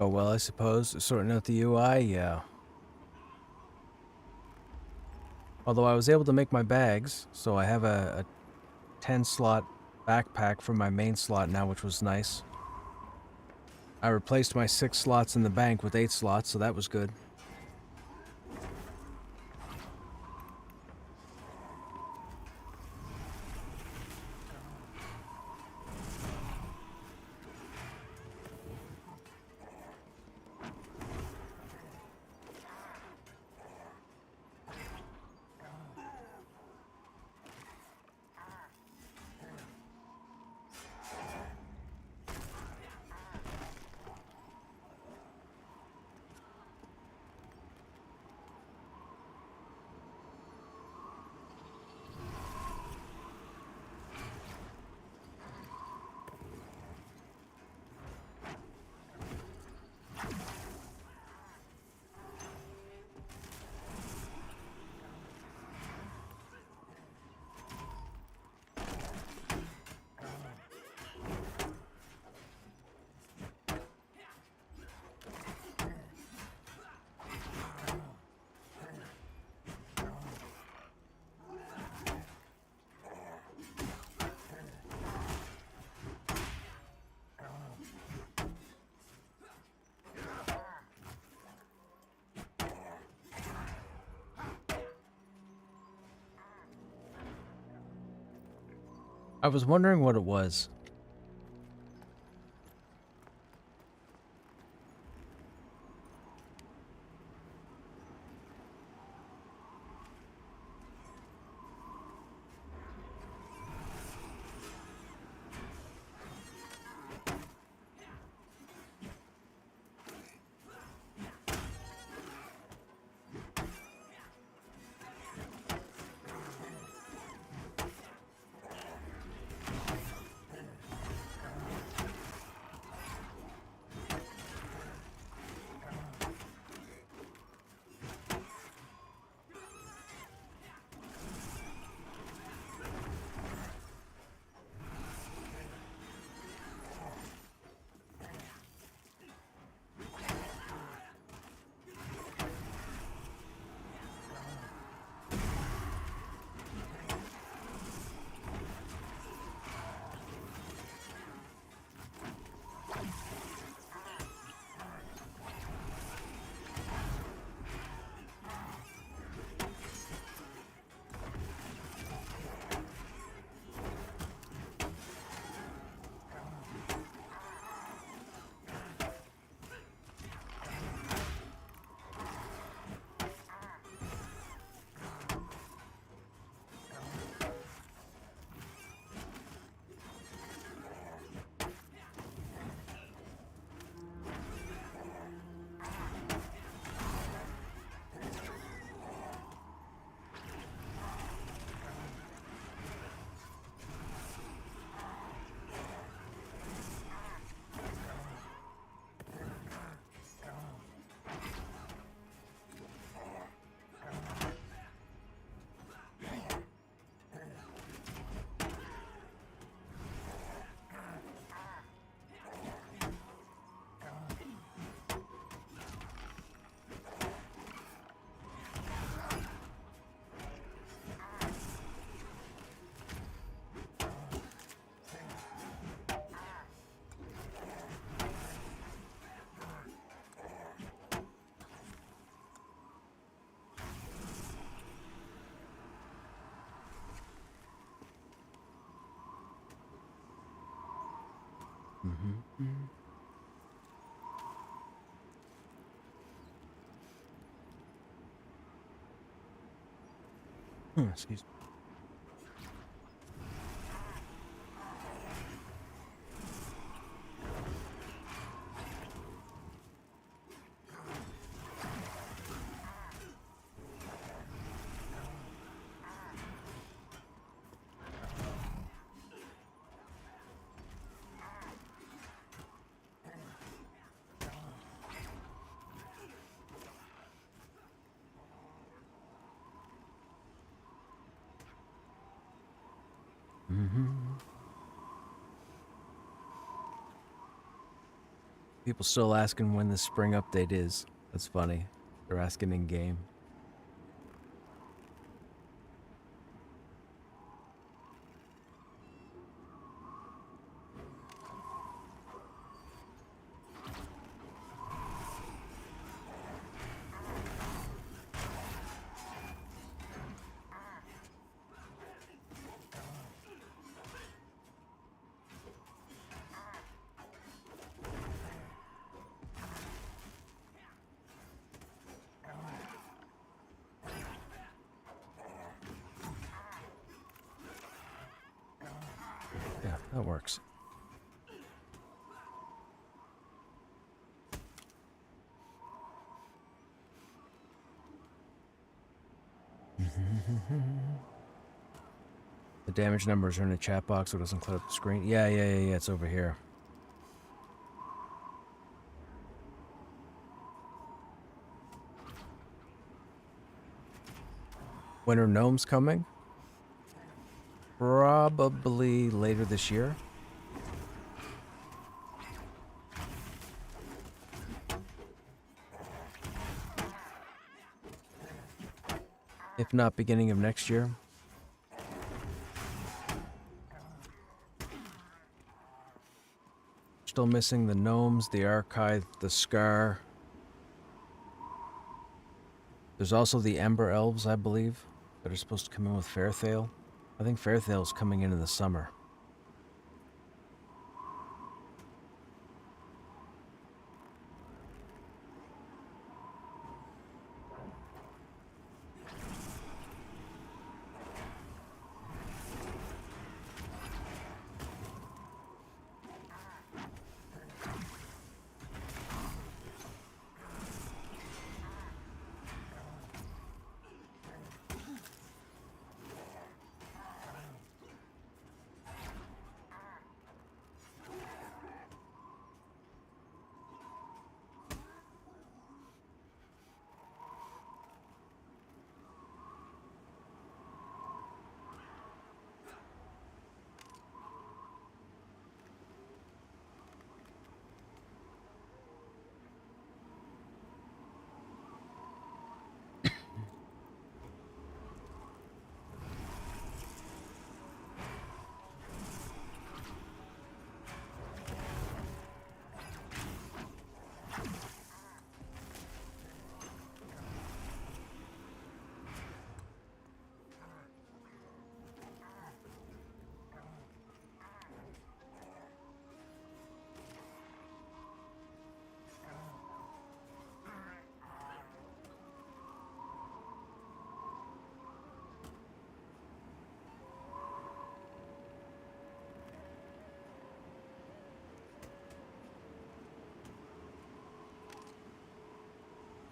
Speaker 1: Oh, well, I suppose. Sorting out the UI, yeah. Although I was able to make my bags, so I have a 10-slot backpack for my main slot now, which was nice. I replaced my 6 slots in the bank with 8 slots, so that was good. I was wondering what it was. Excuse me. People still asking when the spring update is. That's funny. They're asking in game. Yeah, that works. The damage numbers are in the chat box, so it doesn't clear up the screen. Yeah, it's over here. When are gnomes coming? Probably later this year. If not beginning of next year. Still missing the gnomes, the archive, the scar. There's also the Ember Elves, I believe, that are supposed to come in with Fairthale. I think Fairthale's coming in the summer.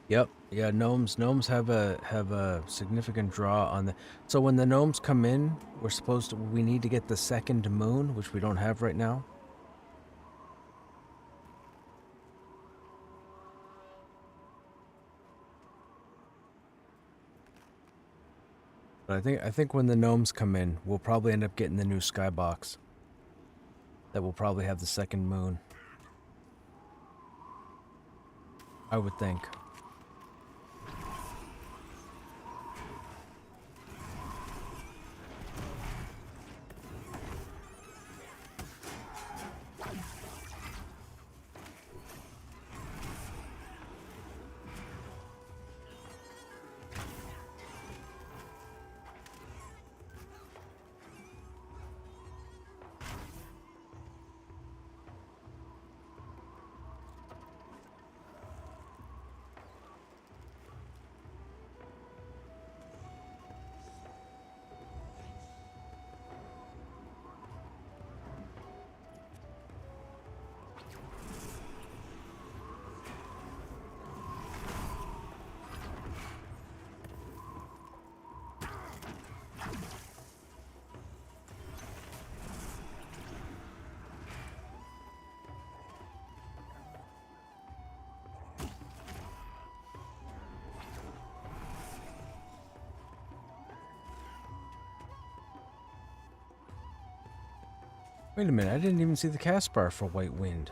Speaker 1: Yep. Yeah, gnomes have a significant draw on the. So when the gnomes come in, we need to get the second moon, which we don't have right now. But I think when the gnomes come in, we'll probably end up getting the new skybox. That will probably have the second moon. I would think. Wait a minute, I didn't even see the cast bar for White Wind.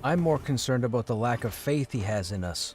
Speaker 1: I'm more concerned about the lack of faith he has in us.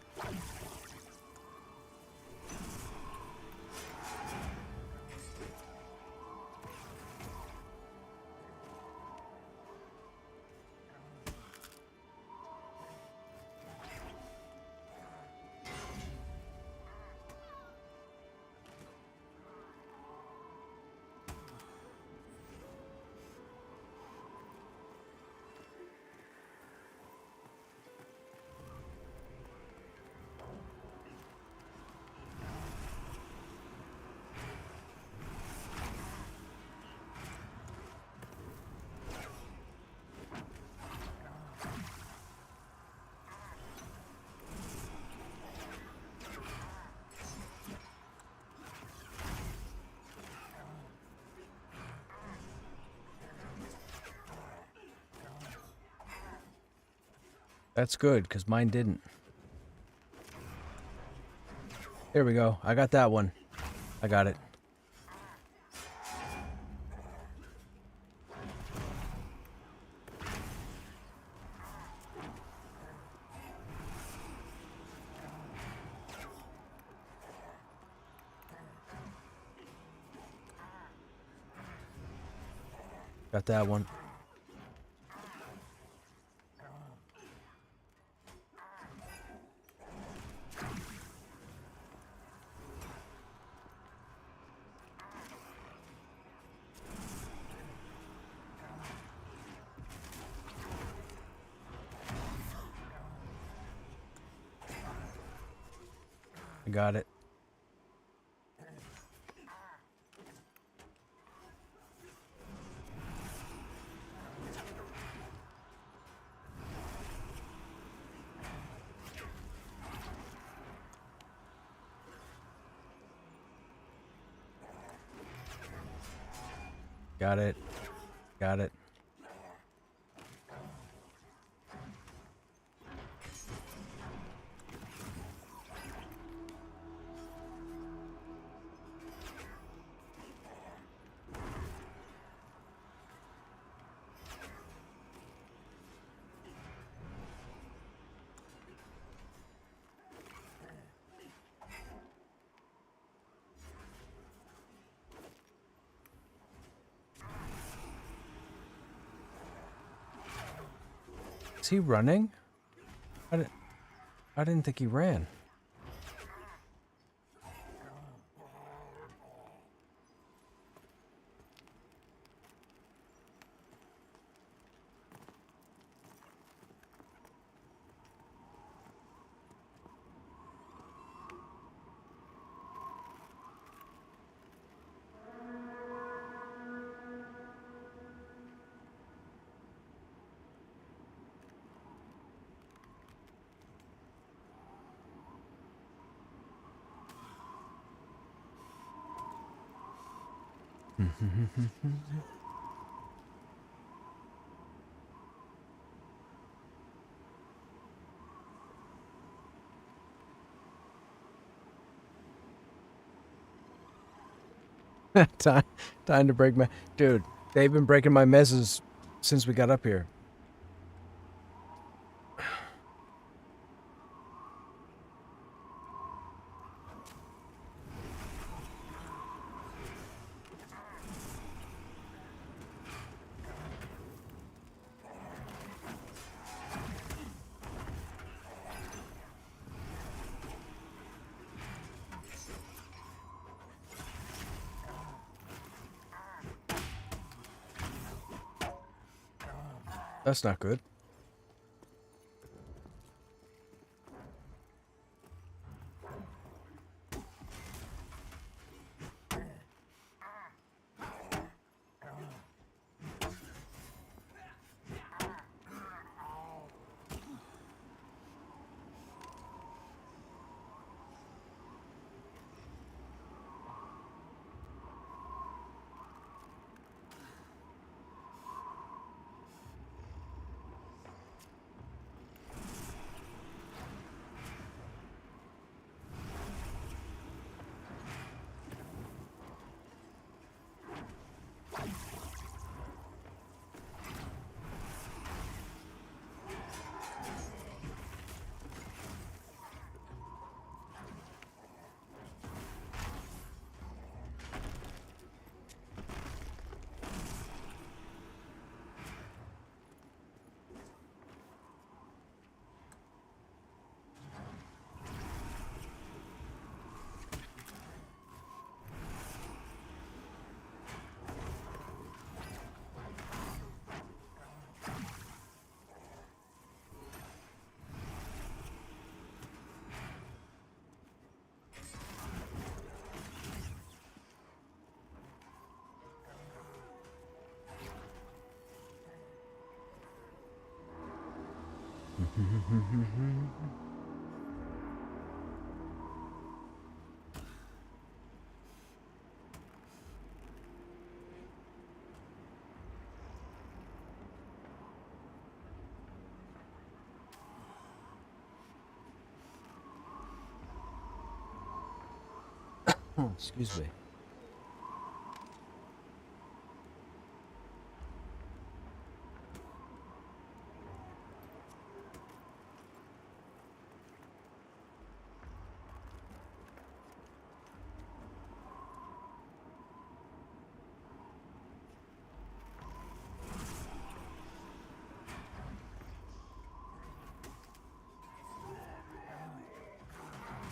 Speaker 1: That's good, because mine didn't. There we go. I got that one. I got it. Got that one. I got it. Got it. Got it. Is he running? I didn't think he ran. Time to break my... Dude, they've been breaking my messes since we got up here. That's not good. Excuse me.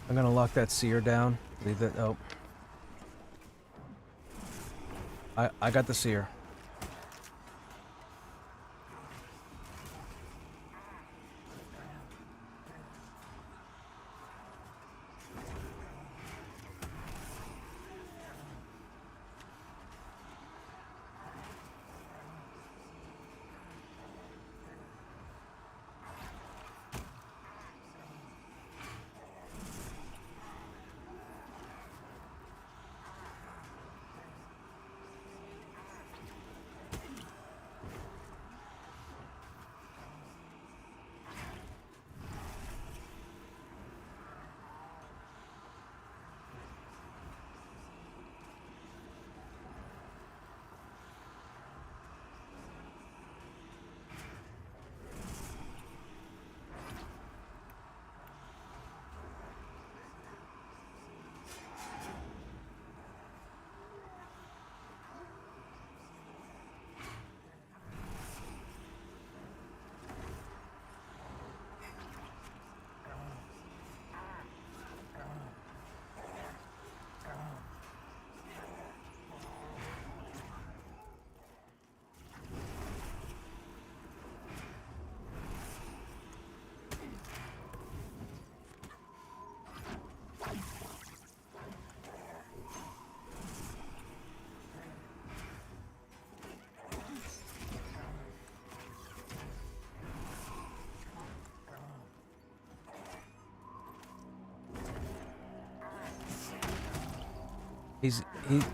Speaker 1: I'm gonna lock that seer down. Leave that. Oh. I got the seer.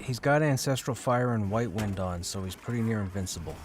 Speaker 1: He's got Ancestral Fire and White Wind on, so he's pretty near invincible.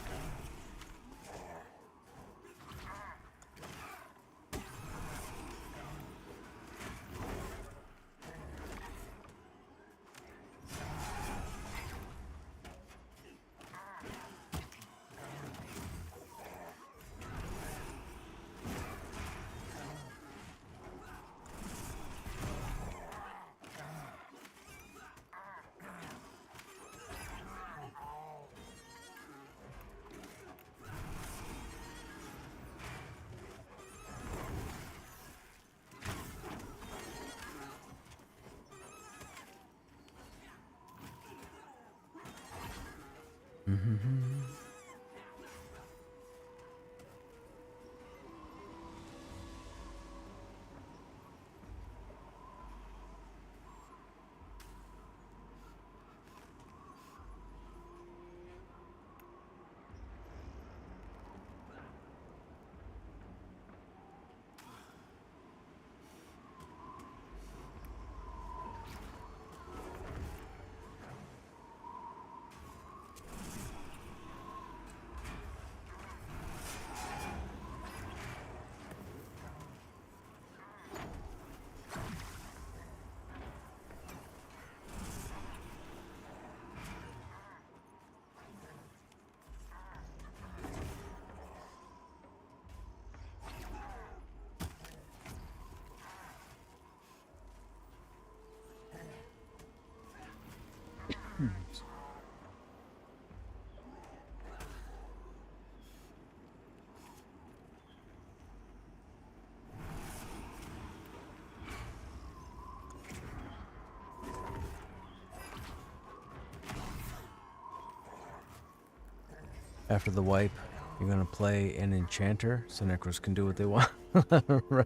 Speaker 1: After the wipe, you're gonna play an enchanter, so necros can do what they want.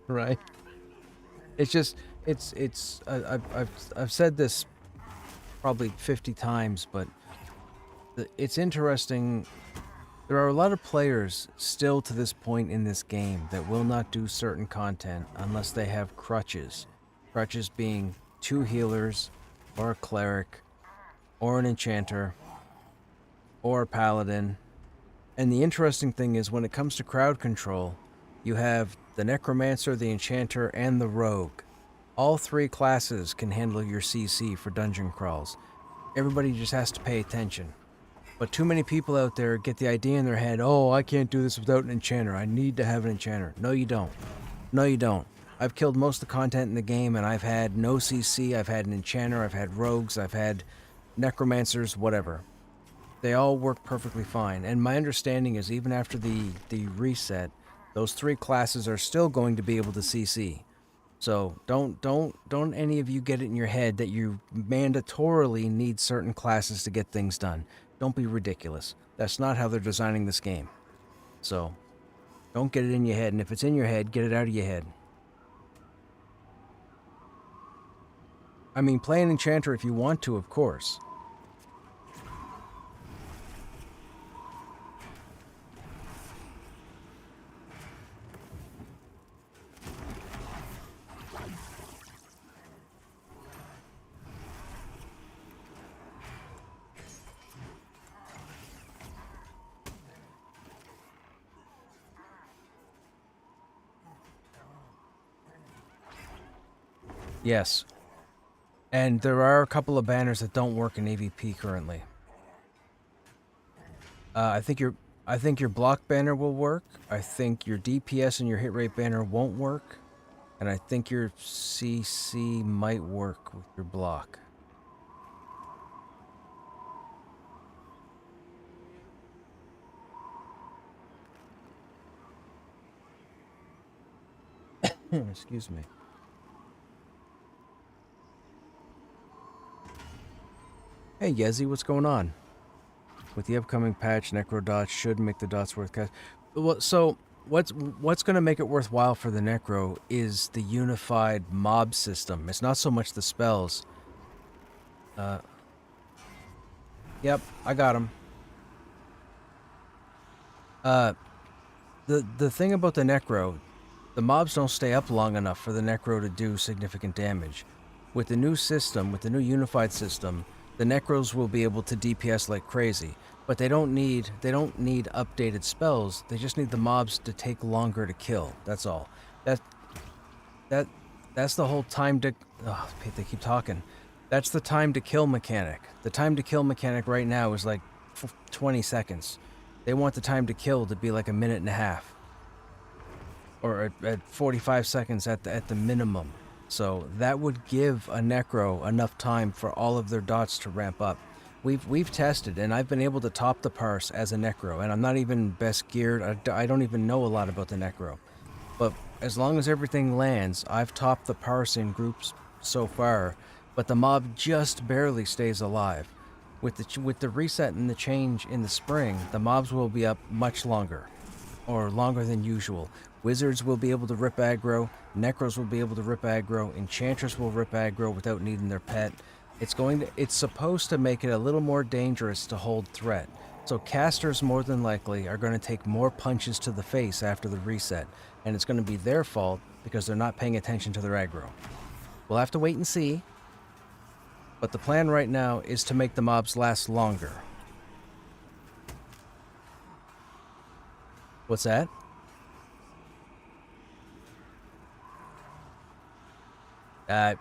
Speaker 1: Right? It's just, I've said this probably 50 times, but it's interesting. There are a lot of players still to this point in this game that will not do certain content unless they have crutches. Crutches being 2 healers, or a cleric, or an enchanter, or a paladin. And the interesting thing is, when it comes to crowd control, you have the necromancer, the enchanter, and the rogue. All 3 classes can handle your CC for dungeon crawls. Everybody just has to pay attention. But too many people out there get the idea in their head, oh, I can't do this without an enchanter. I need to have an enchanter. No, you don't. No, you don't. I've killed most of the content in the game, and I've had no CC, I've had an enchanter, I've had rogues, I've had necromancers, whatever. They all work perfectly fine. And my understanding is, even after the reset, those 3 classes are still going to be able to CC. So don't any of you get it in your head that you mandatorily need certain classes to get things done. Don't be ridiculous. That's not how they're designing this game. So don't get it in your head, and if it's in your head, get it out of your head. I mean, play an enchanter if you want to, of course. Yes. And there are a couple of banners that don't work in AVP currently. I think your block banner will work. I think your DPS and your hit rate banner won't work. And I think your CC might work with your block. Excuse me. Hey Yezi, what's going on? With the upcoming patch, Necro dots should make the dots worth cast. Well, so what's going to make it worthwhile for the Necro is the unified mob system. It's not so much the spells. Yep, I got him. The thing about the Necro, the mobs don't stay up long enough for the Necro to do significant damage. With the new system, with the new unified system, the Necros will be able to DPS like crazy, but they don't need updated spells. They just need the mobs to take longer to kill. That's all. That's the whole time to. Oh, they keep talking. That's the time to kill mechanic. The time to kill mechanic right now is like 20 seconds. They want the time to kill to be like a minute and a half, or at 45 seconds at the minimum. So that would give a Necro enough time for all of their dots to ramp up. We've tested, and I've been able to top the parse as a Necro, and I'm not even best geared. I don't even know a lot about the Necro. But as long as everything lands, I've topped the parse in groups so far, but the mob just barely stays alive. With the reset and the change in the spring, the mobs will be up much longer, or longer than usual. Wizards will be able to rip aggro, Necros will be able to rip aggro, Enchanters will rip aggro without needing their pet. It's supposed to make it a little more dangerous to hold threat. So casters more than likely are going to take more punches to the face after the reset, and it's going to be their fault because they're not paying attention to their aggro. We'll have to wait and see, but the plan right now is to make the mobs last longer. What's that?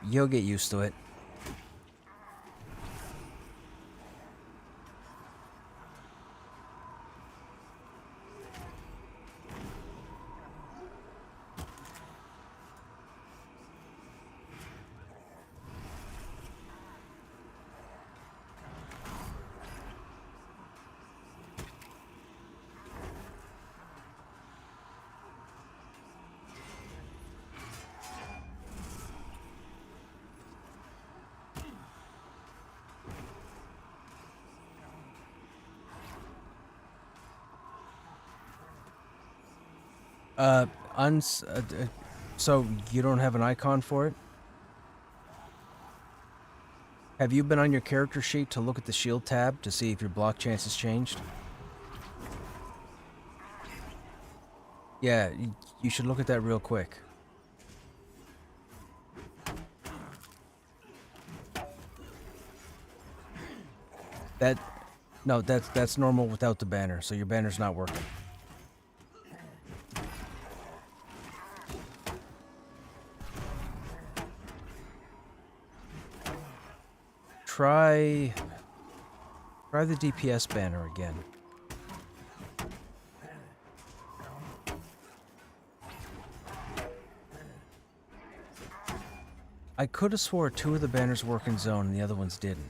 Speaker 1: You'll get used to it. Uh, uns. So you don't have an icon for it? Have you been on your character sheet to look at the shield tab to see if your block chance has changed? Yeah, you should look at that real quick. No, that's normal without the banner, so your banner's not working. Try the DPS banner again. I could have swore 2 of the banners work in zone and the other ones didn't.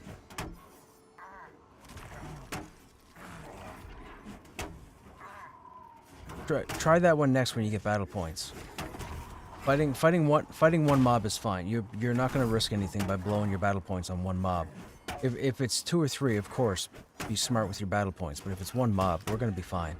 Speaker 1: Try that one next when you get battle points. Fighting one mob is fine. You're not going to risk anything by blowing your battle points on one mob. If it's 2 or 3, of course, be smart with your battle points. But if it's one mob, we're going to be fine.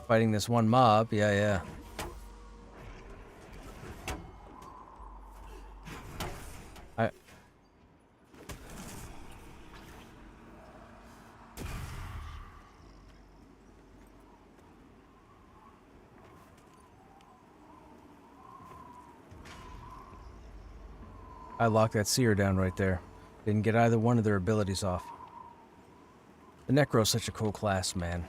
Speaker 1: Fighting this one mob, yeah. I locked that seer down right there. Didn't get either one of their abilities off. The Necro's such a cool class, man.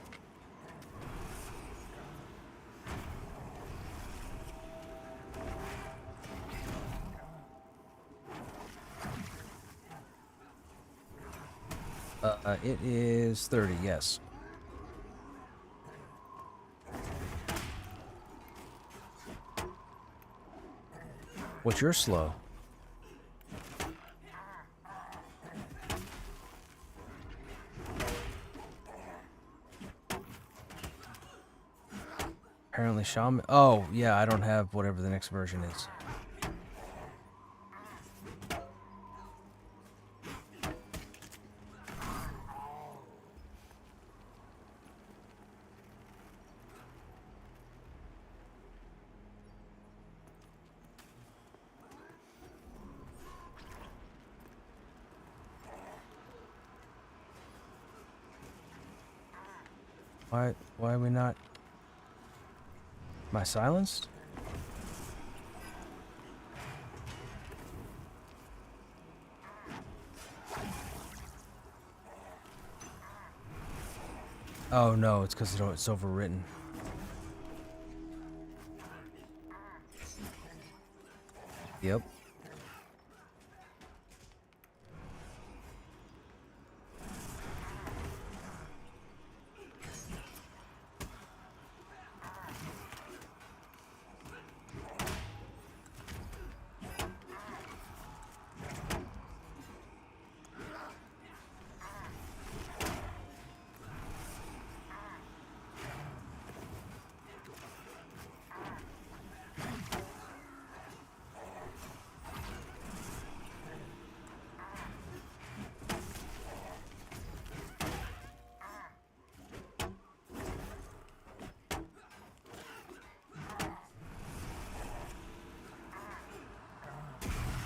Speaker 1: It is 30, yes. What's your slow? Apparently Shaman... Oh, yeah, I don't have whatever the next version is. Why are we not... Am I silenced? Oh no, it's because it's overwritten. Yep.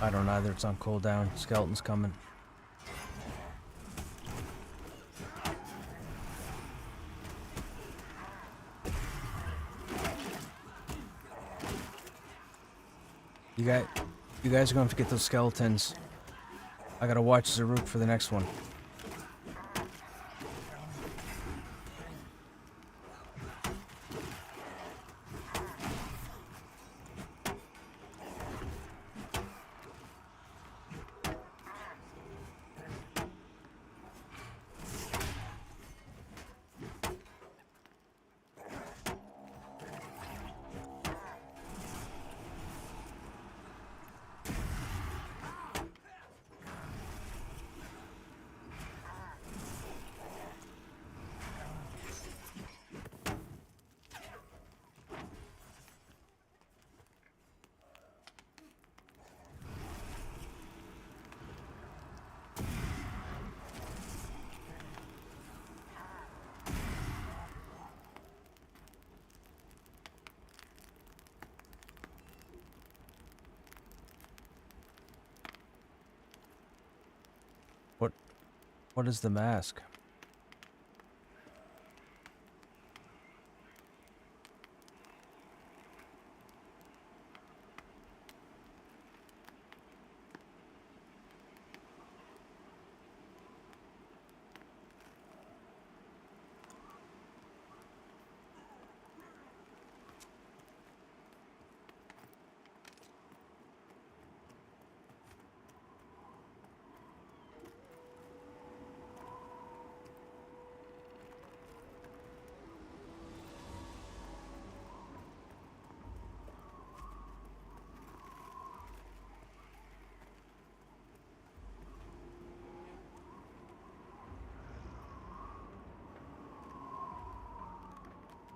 Speaker 1: I don't either. It's on cooldown. Skeleton's coming. You guys are going to have to get those skeletons. I gotta watch Zaruk for the next one. What is the mask?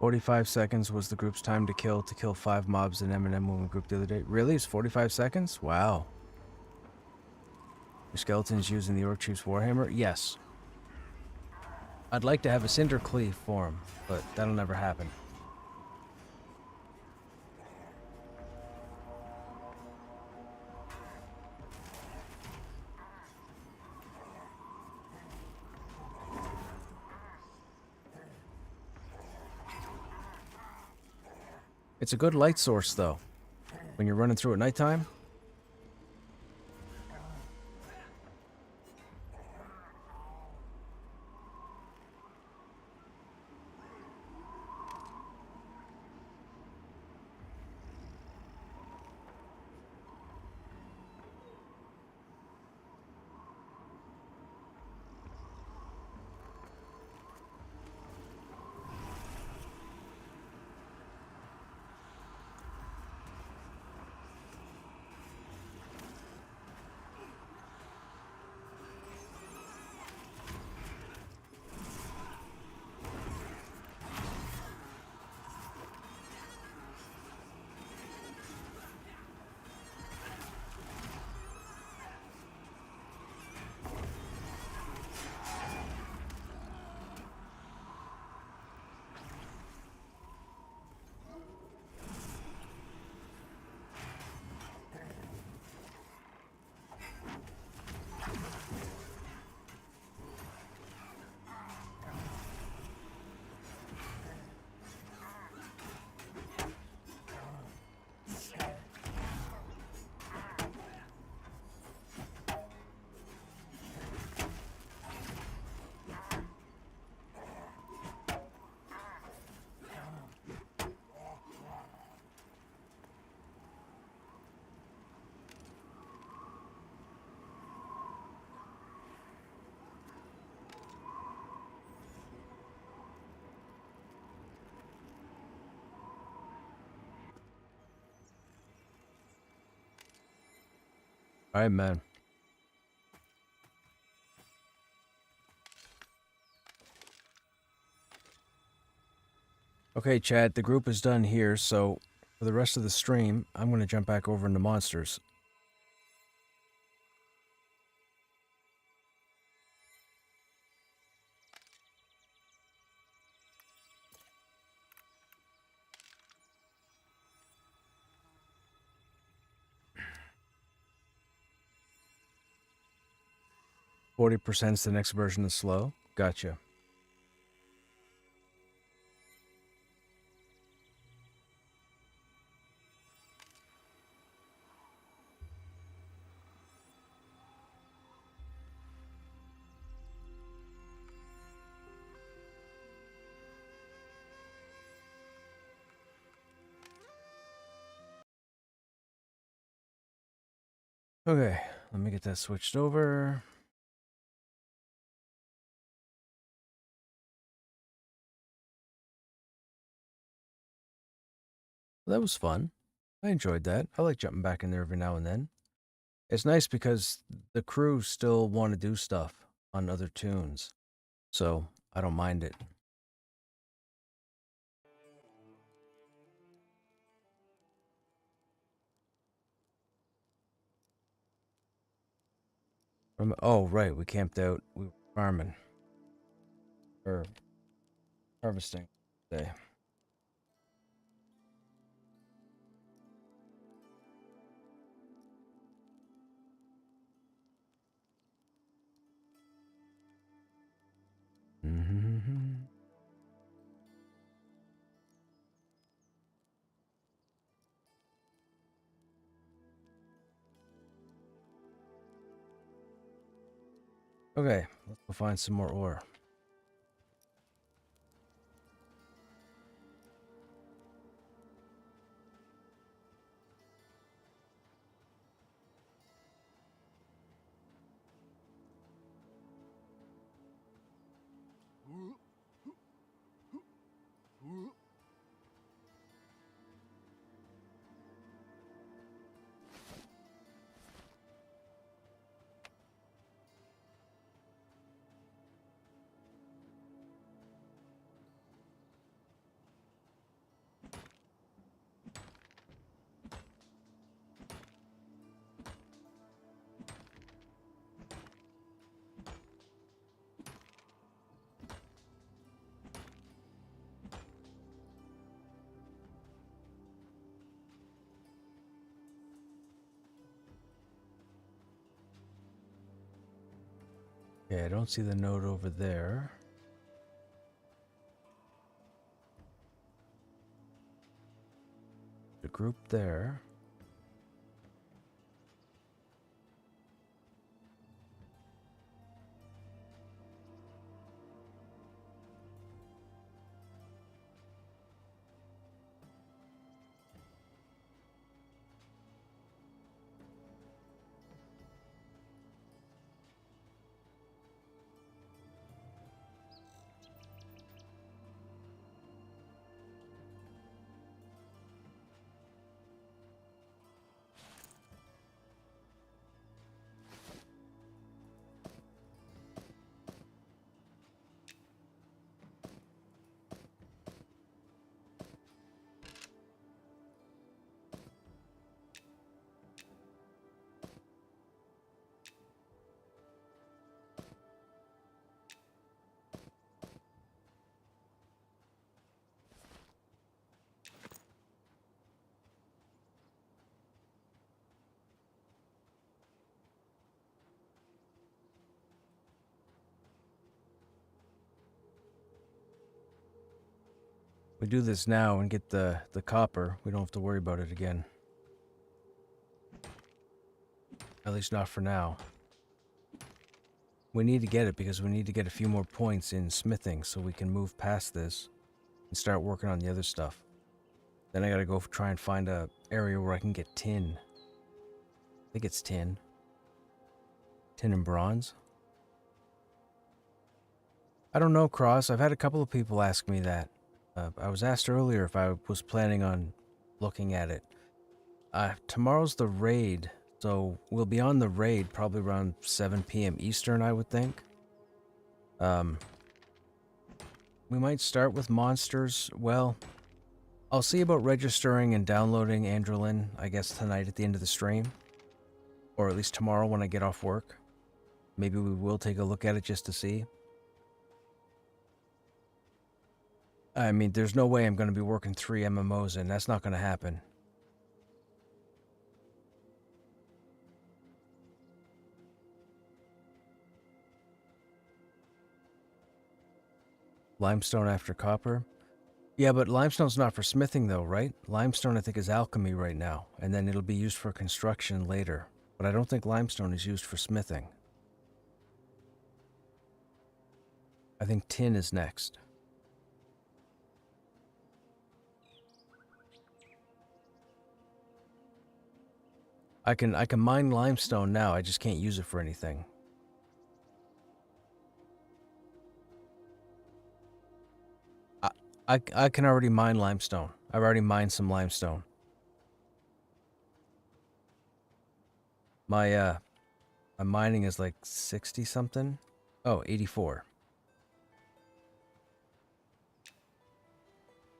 Speaker 1: "45 seconds was the group's time to kill 5 mobs in M&M movement group the other day." Really? It's 45 seconds? Wow. Your skeletons using the Orc Chief's Warhammer? Yes. I'd like to have a Cinder Cleave for him, but that'll never happen. It's a good light source, though. When you're running through at nighttime. Alright, man. Okay, Chad, the group is done here, so for the rest of the stream, I'm going to jump back over into monsters. "40%'s the next version of slow." Gotcha. Okay, let me get that switched over. That was fun. I enjoyed that. I like jumping back in there every now and then. It's nice because the crew still want to do stuff on other tunes, so I don't mind it. Oh, right, we camped out. We were farming. Or harvesting today. Okay, let's go find some more ore. Okay, I don't see the node over there. The group there. We do this now and get the copper. We don't have to worry about it again. At least not for now. We need to get it because we need to get a few more points in smithing so we can move past this and start working on the other stuff. Then I gotta go try and find a area where I can get tin. I think it's tin. Tin and bronze. I don't know, Cross. I've had a couple of people ask me that. I was asked earlier if I was planning on looking at it. Tomorrow's the raid, so we'll be on the raid probably around 7 p.m. Eastern, I would think. We might start with monsters. Well, I'll see about registering and downloading Androlin, I guess, tonight at the end of the stream. Or at least tomorrow when I get off work. Maybe we will take a look at it just to see. I mean, there's no way I'm going to be working 3 MMOs in. That's not going to happen. Limestone after copper? Yeah, but limestone's not for smithing though, right? Limestone I think is alchemy right now, and then it'll be used for construction later. But I don't think limestone is used for smithing. I think tin is next. I can mine limestone now, I just can't use it for anything. I can already mine limestone. I've already mined some limestone. My mining is like 60 something. Oh, 84.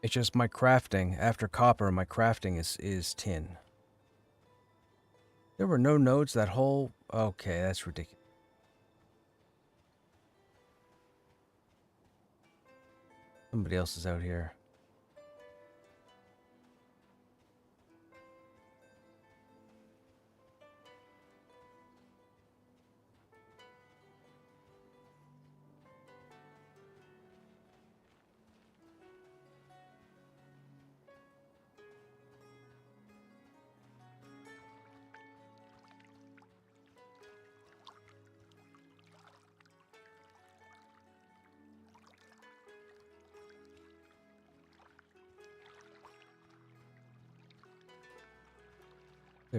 Speaker 1: It's just my crafting, after copper, my crafting is tin. There were no nodes that whole... Okay, that's ridiculous. Somebody else is out here.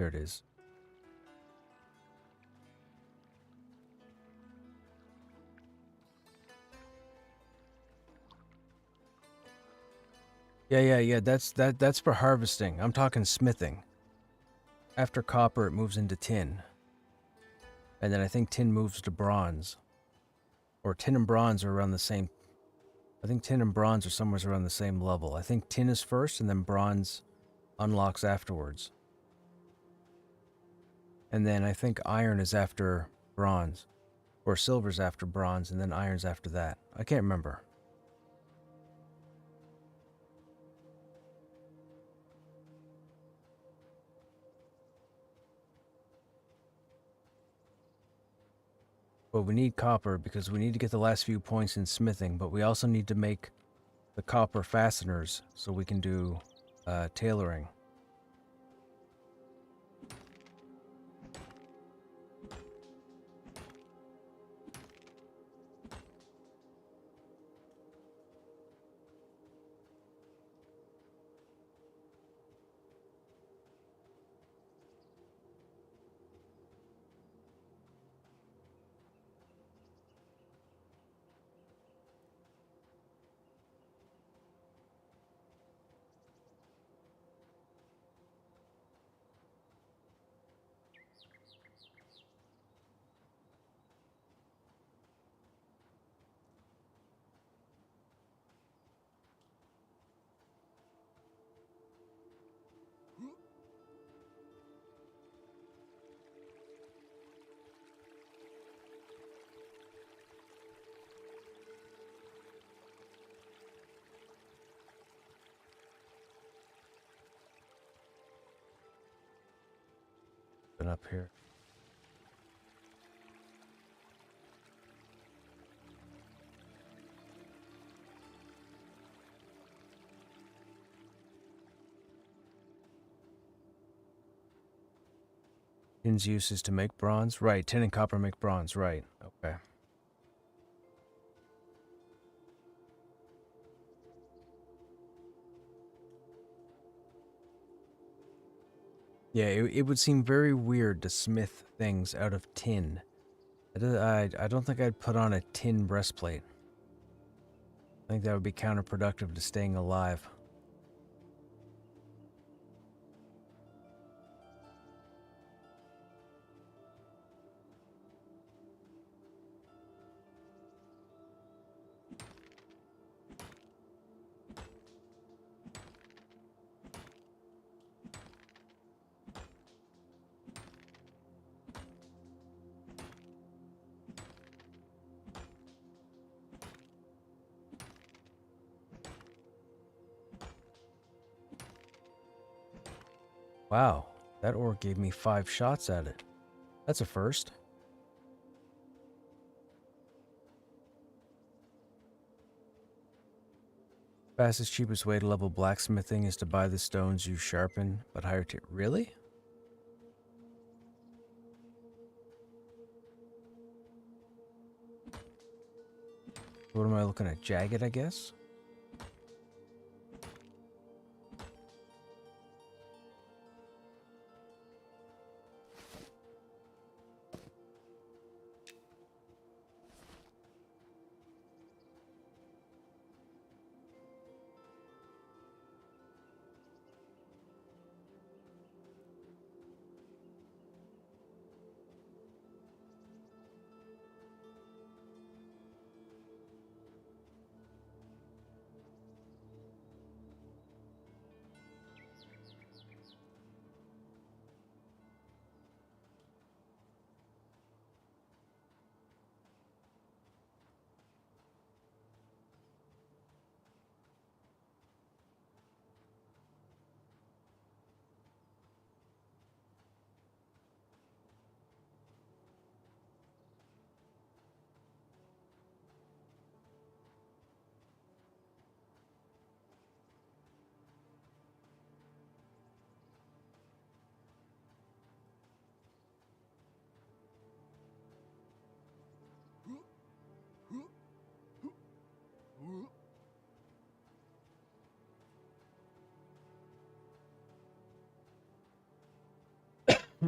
Speaker 1: There it is. Yeah. That's for harvesting. I'm talking smithing. After copper, it moves into tin. And then I think tin moves to bronze. Or tin and bronze are around the same. I think tin and bronze are somewhere around the same level. I think tin is first and then bronze unlocks afterwards. And then I think iron is after bronze. Or silver's after bronze and then iron's after that. I can't remember. But we need copper because we need to get the last few points in smithing, but we also need to make the copper fasteners so we can do tailoring. Been up here. Tin's use is to make bronze? Right, tin and copper make bronze, right. Okay. Yeah, it would seem very weird to smith things out of tin. I don't think I'd put on a tin breastplate. I think that would be counterproductive to staying alive. Wow, that orc gave me 5 shots at it. That's a first. Fastest, cheapest way to level blacksmithing is to buy the stones you sharpen, but higher tier. Really? What am I looking at? Jagged, I guess?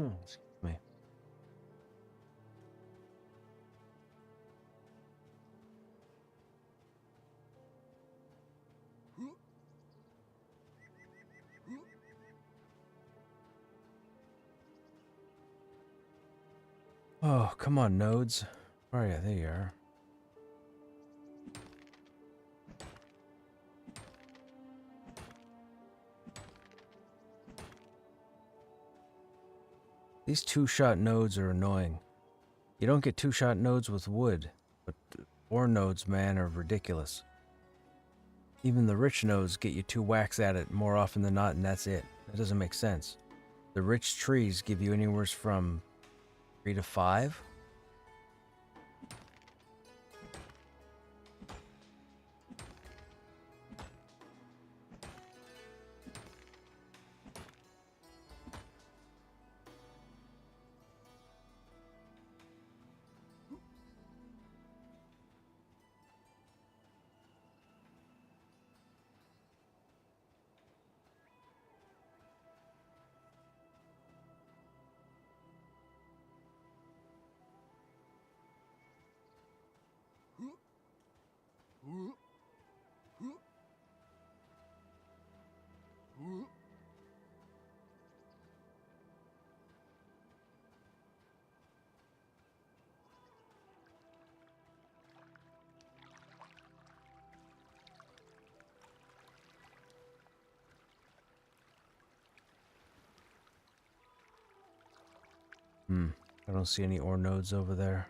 Speaker 1: Excuse me. Oh, come on, nodes. Where are you? There you are. These two-shot nodes are annoying. You don't get two-shot nodes with wood, but ore nodes, man, are ridiculous. Even the rich nodes get you 2 whacks at it more often than not, and that's it. That doesn't make sense. The rich trees give you anywhere from 3 to 5. I don't see any ore nodes over there.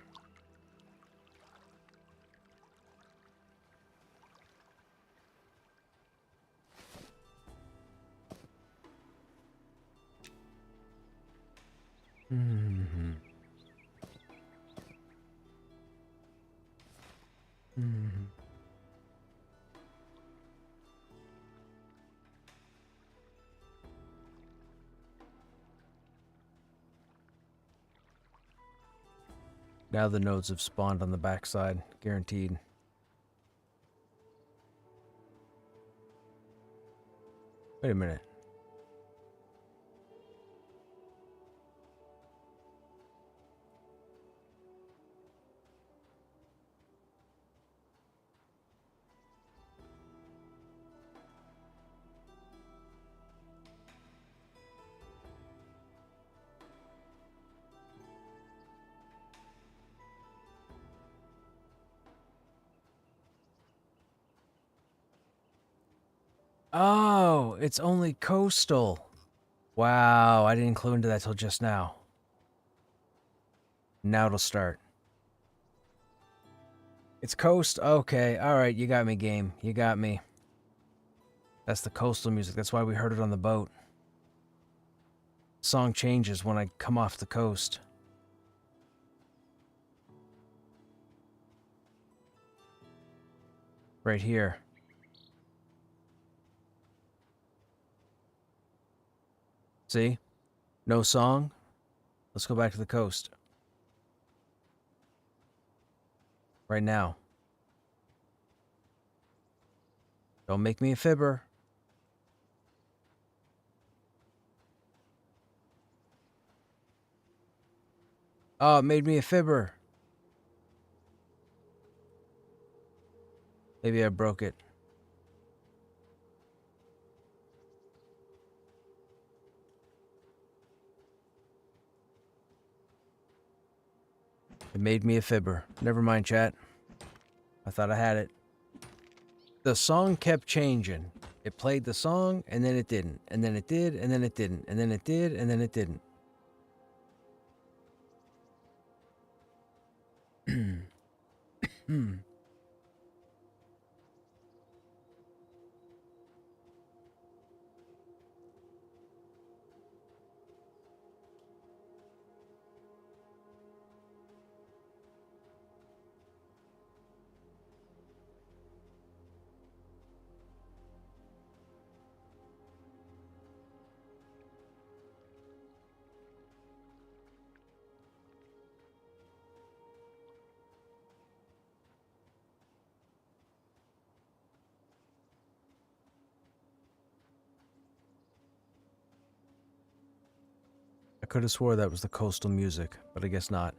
Speaker 1: Now the nodes have spawned on the backside, guaranteed. Wait a minute. Oh, it's only coastal. Wow, I didn't clue into that till just now. Now it'll start. It's coast? Okay, alright, you got me, game. You got me. That's the coastal music. That's why we heard it on the boat. The song changes when I come off the coast. Right here. See? No song? Let's go back to the coast. Right now. Don't make me a fibber. Oh, it made me a fibber. Maybe I broke it. It made me a fibber. Never mind, chat. I thought I had it. The song kept changing. It played the song, and then it didn't. And then it did, and then it didn't. And then it did, and then it didn't. could have swore that was the coastal music, but I guess not.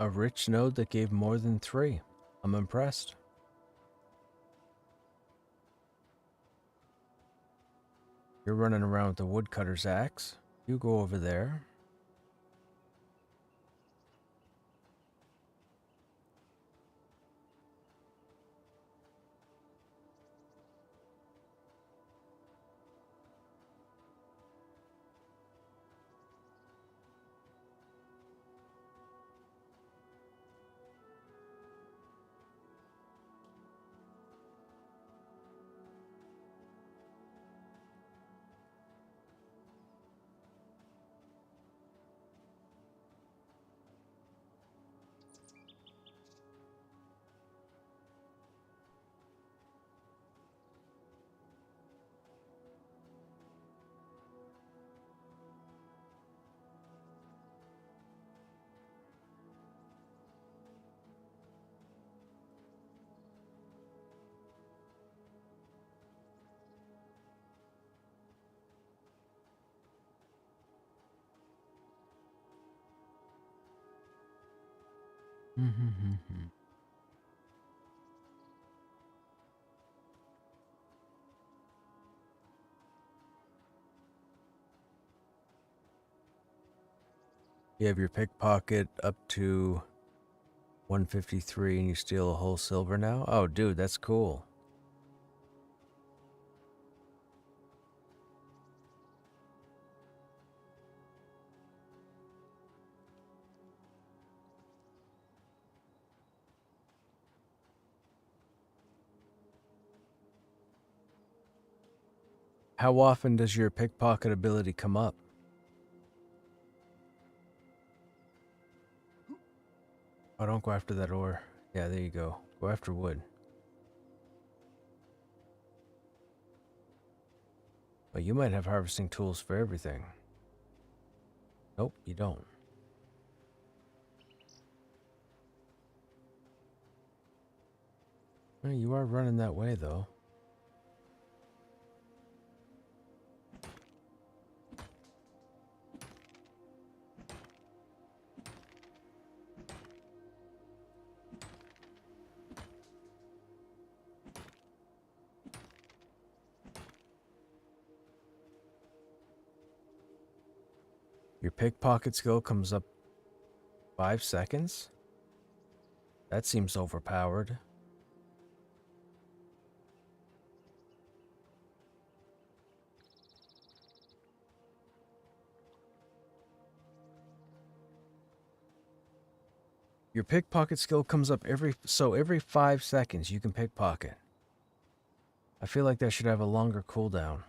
Speaker 1: A rich node that gave more than 3. I'm impressed. You're running around with the woodcutter's axe. You go over there. You have your pickpocket up to 153 and you steal a whole silver now? Oh, dude, that's cool. How often does your pickpocket ability come up? Oh, don't go after that ore. Yeah, there you go. Go after wood. Oh, you might have harvesting tools for everything. Nope, you don't. Well, you are running that way, though. Your pickpocket skill comes up 5 seconds? That seems overpowered. Your pickpocket skill comes up every 5 seconds you can pickpocket. I feel like that should have a longer cooldown.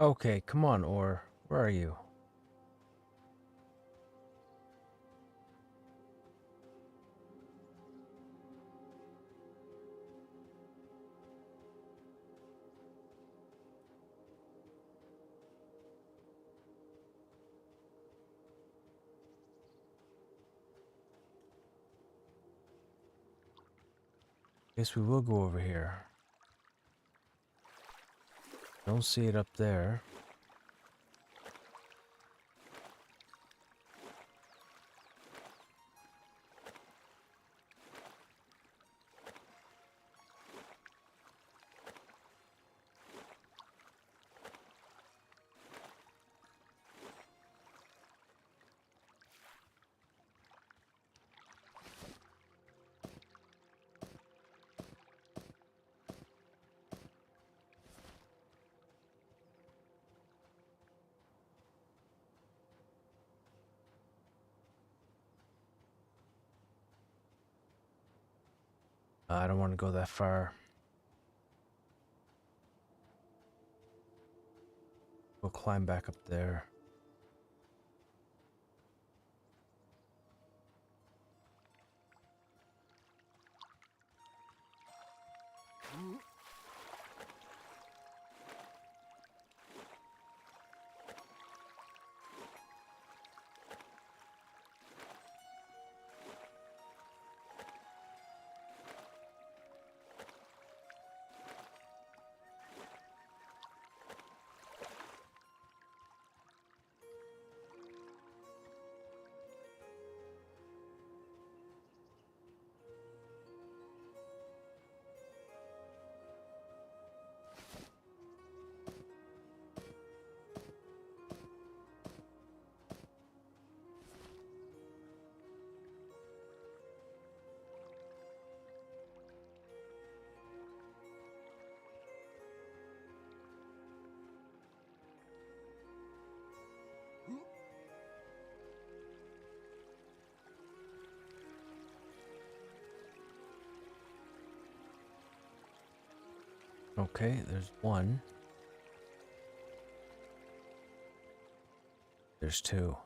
Speaker 1: Okay, come on, Or. Where are you? Guess we will go over here. Don't see it up there. I don't want to go that far. We'll climb back up there. Okay, there's one. There's two.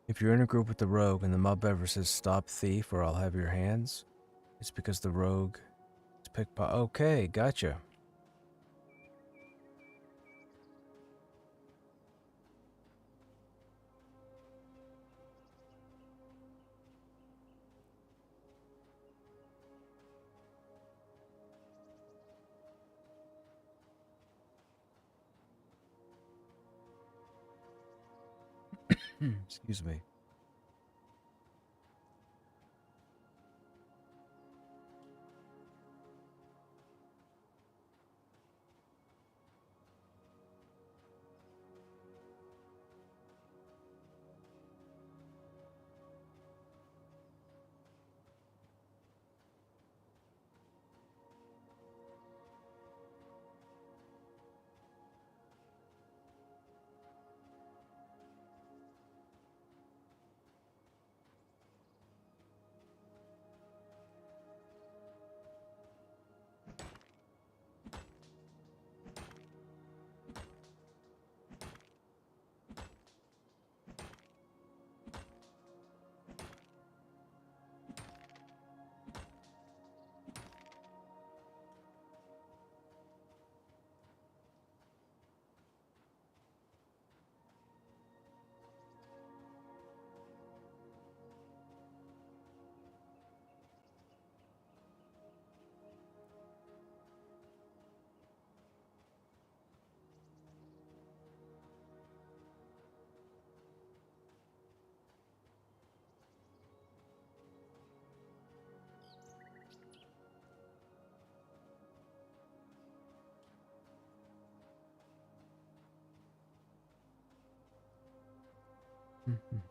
Speaker 1: If you're in a group with the rogue and the mob ever says stop thief or I'll have your hands, it's because the rogue is pickpocket. Okay, gotcha. Excuse me. Mhm.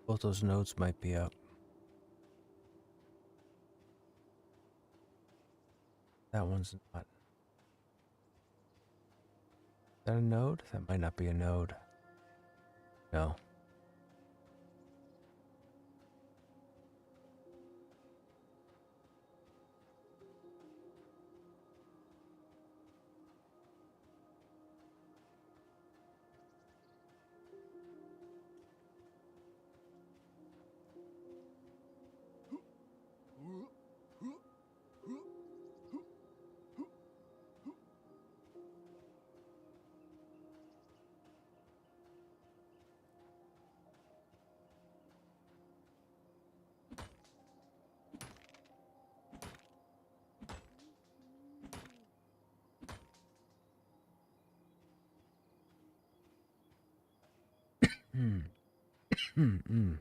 Speaker 1: Both those nodes might be up. That one's not. Is that a node? That might not be a node. No. Hmm. Hmm.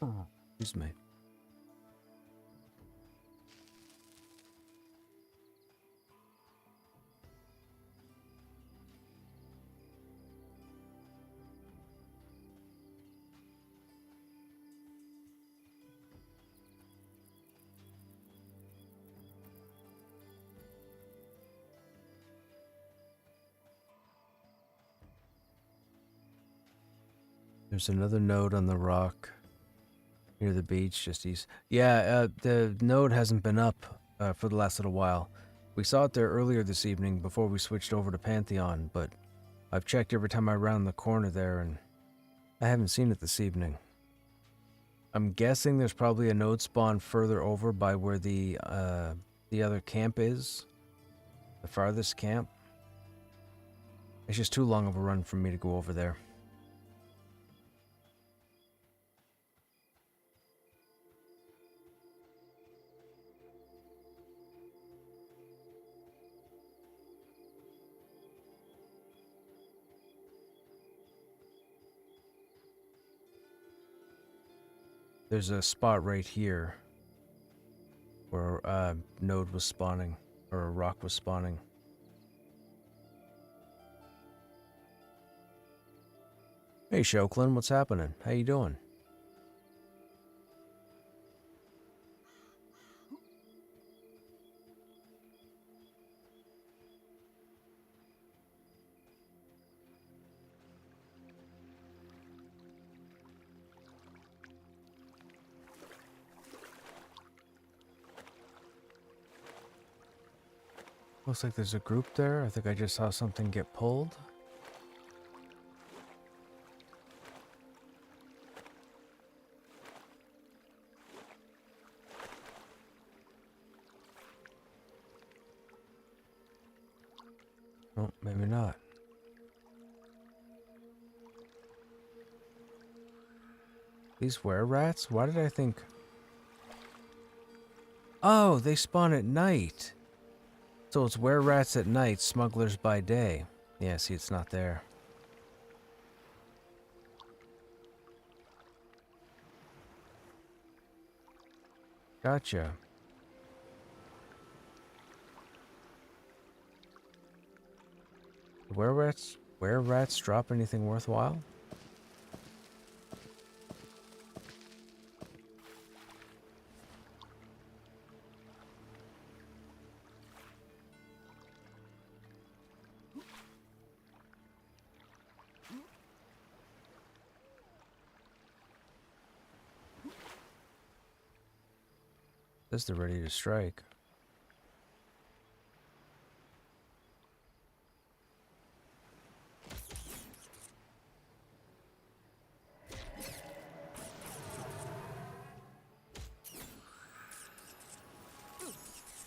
Speaker 1: Oh, excuse me. There's another node on the rock near the beach, just east. Yeah, the node hasn't been up for the last little while. We saw it there earlier this evening before we switched over to Pantheon, but I've checked every time I round the corner there, and I haven't seen it this evening. I'm guessing there's probably a node spawn further over by where the other camp is, the farthest camp. It's just too long of a run for me to go over there. There's a spot right here where a node was spawning, or a rock was spawning. Hey, Shoklin, what's happening? How you doing? Looks like there's a group there. I think I just saw something get pulled. Oh, maybe not. These were-rats? Why did I think... Oh, they spawn at night. So it's were-rats at night, smugglers by day. Yeah, see, it's not there. Gotcha. Were-rats drop anything worthwhile? Says they're ready to strike.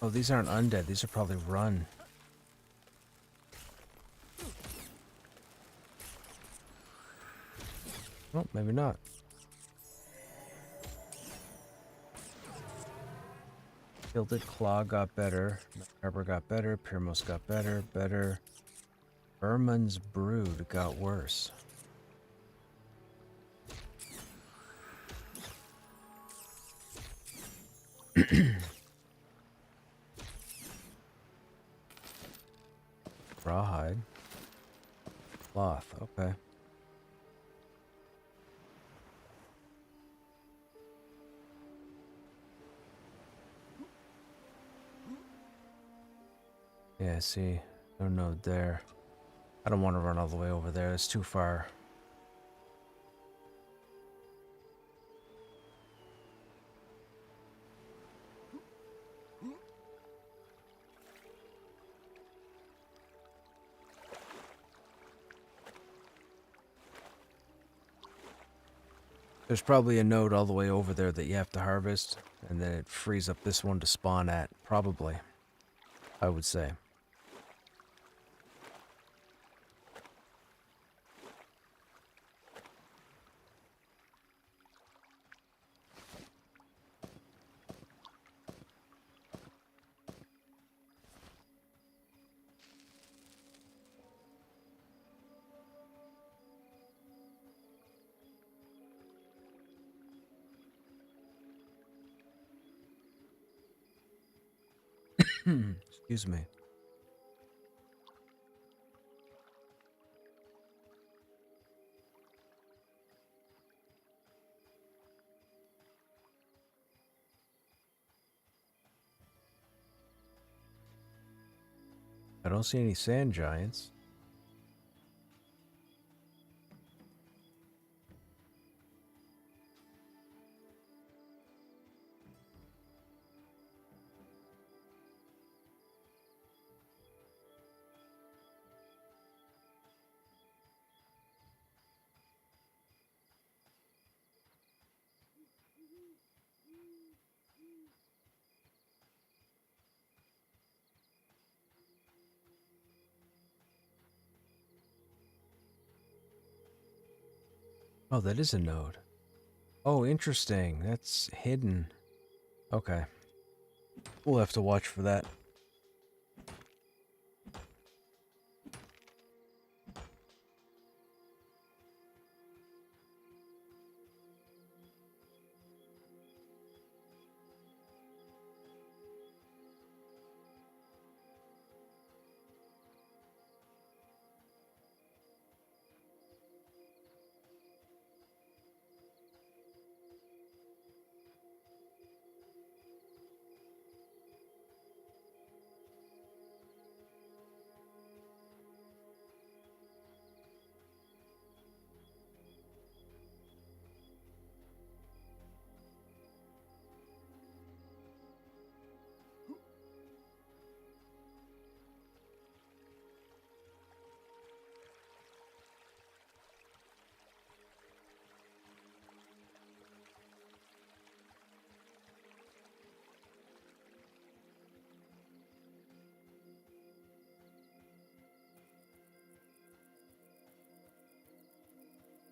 Speaker 1: Oh, these aren't undead. These are probably run. Well, maybe not. Gilded Claw got better. Harbor got better. Pyrmos got better. Ermin's Brood got worse. Rawhide. Cloth, okay. Yeah, see, no node there. I don't want to run all the way over there, it's too far. There's probably a node all the way over there that you have to harvest, and then it frees up this one to spawn at, probably, I would say. Excuse me. I don't see any sand giants. Oh, that is a node. Oh, interesting. That's hidden. Okay. We'll have to watch for that.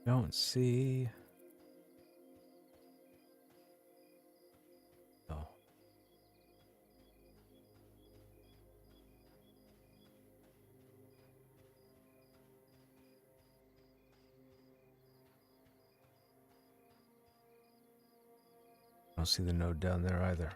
Speaker 1: Don't see. Oh. Don't see the node down there either.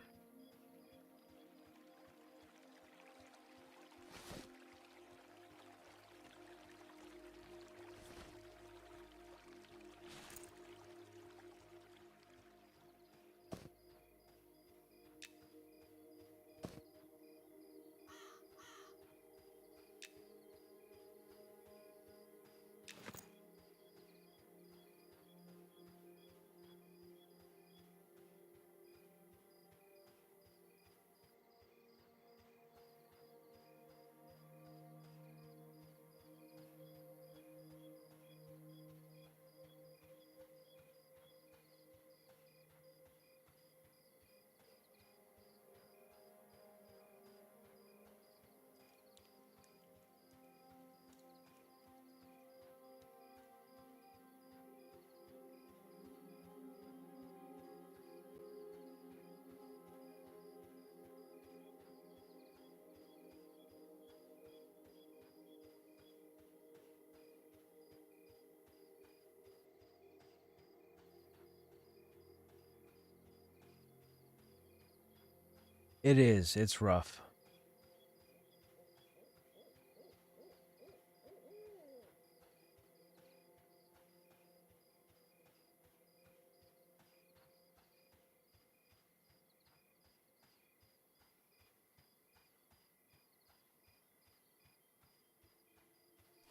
Speaker 1: It is. It's rough.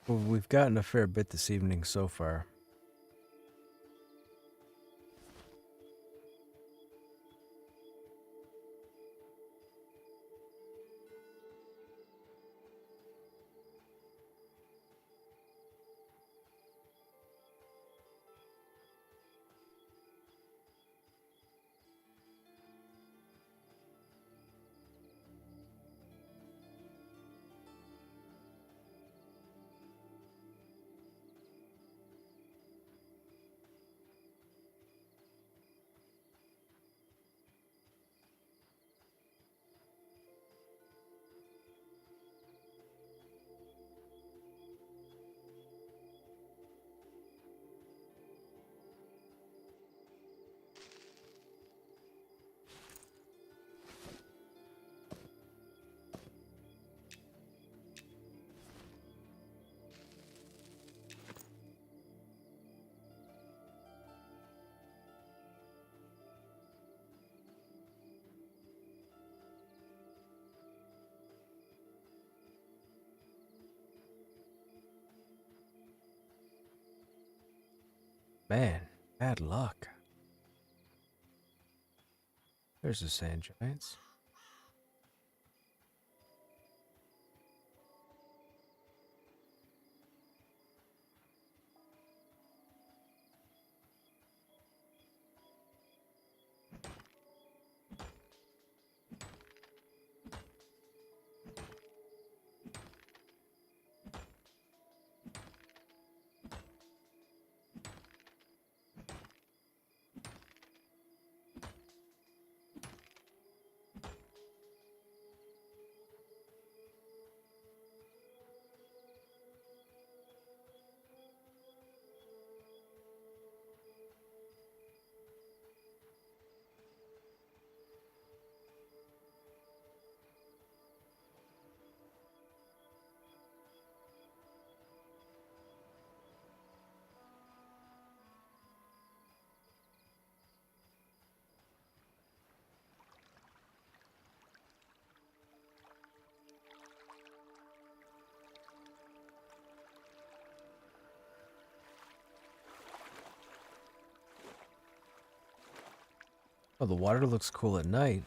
Speaker 1: Well, we've gotten a fair bit this evening so far. Man, bad luck. There's the sand giants. Oh, the water looks cool at night.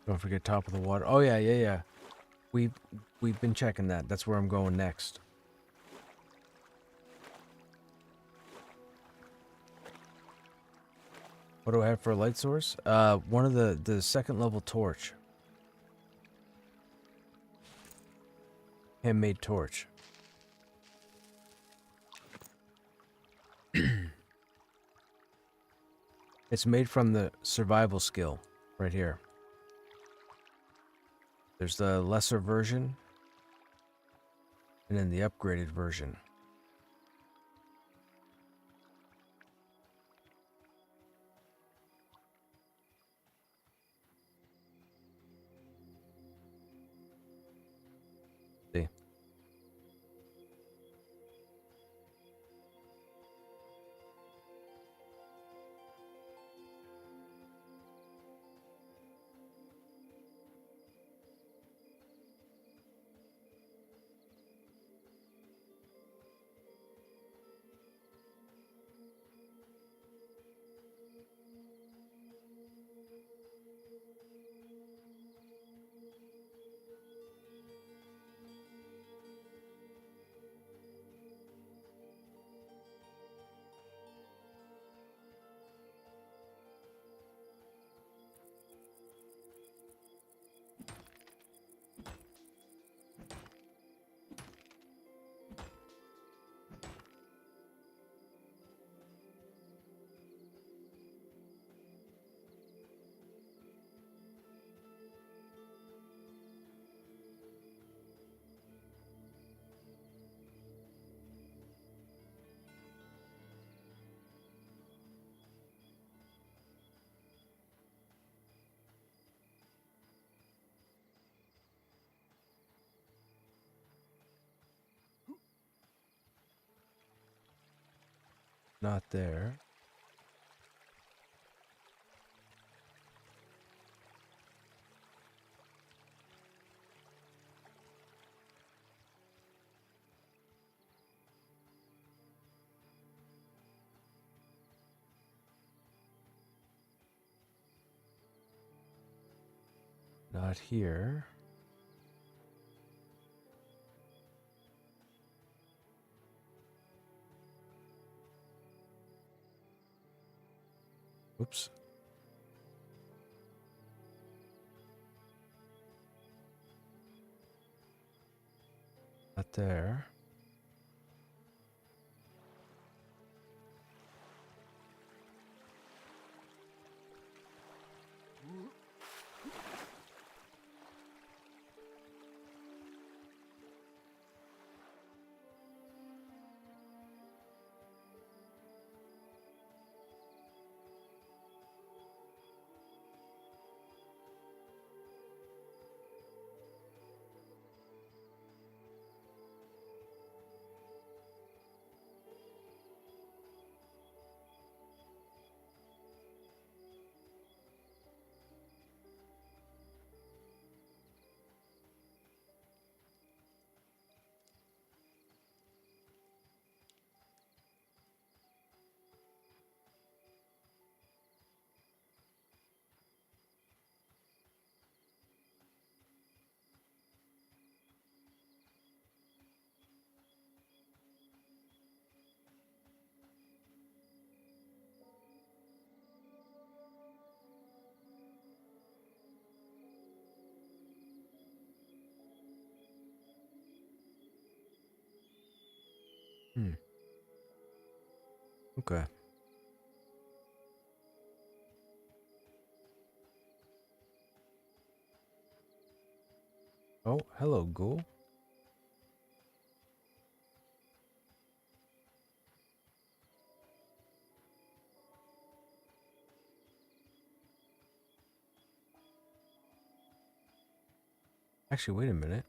Speaker 1: Don't forget top of the water. Oh yeah, yeah, yeah. We've been checking that. That's where I'm going next. What do I have for a light source? One of the second level torch. Handmade torch. It's made from the survival skill right here. There's the lesser version and then the upgraded version. See? Not there. Not here. Oops. Not there. Hmm. Okay. Oh, hello, ghoul. Actually, wait a minute.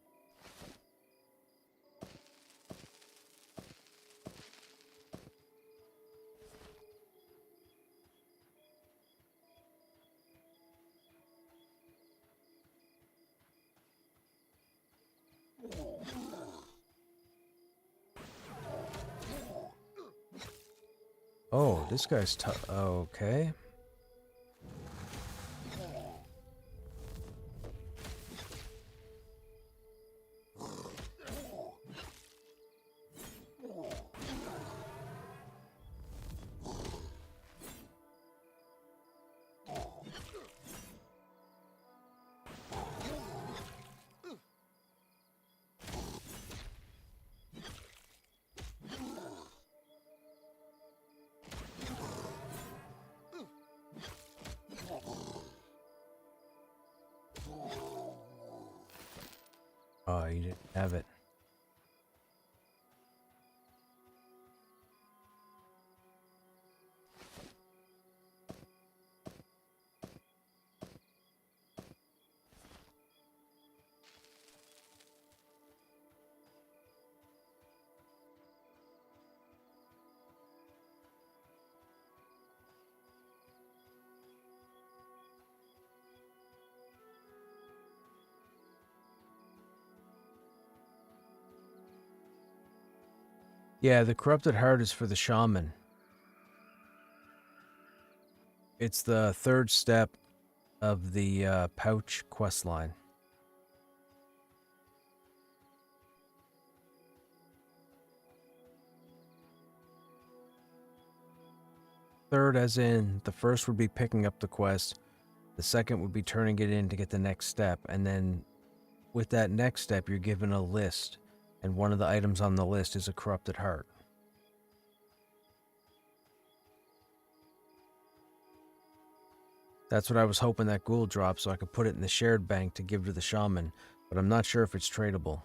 Speaker 1: Oh, this guy's tough. Okay. Oh, you didn't have it. Yeah, the corrupted heart is for the shaman. It's the third step of the pouch quest line. Third, as in, the first would be picking up the quest, the second would be turning it in to get the next step, and then with that next step, you're given a list, and one of the items on the list is a corrupted heart. That's what I was hoping that ghoul dropped so I could put it in the shared bank to give to the shaman, but I'm not sure if it's tradable.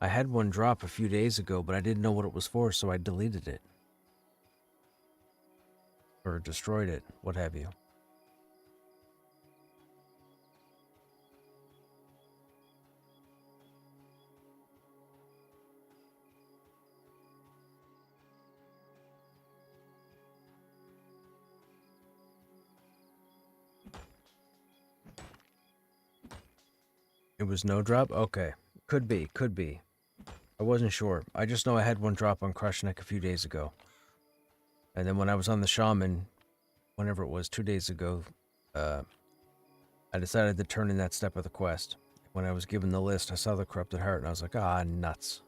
Speaker 1: I had one drop a few days ago, but I didn't know what it was for, so I deleted it. Or destroyed it, what have you. It was no drop? Okay. Could be, could be. I wasn't sure. I just know I had one drop on Krushnek a few days ago. And then when I was on the shaman, whenever it was, 2 days ago, I decided to turn in that step of the quest. When I was given the list, I saw the corrupted heart, and I was like, ah, nuts.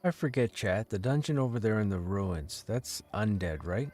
Speaker 1: I forget, chat. The dungeon over there in the ruins. That's undead, right?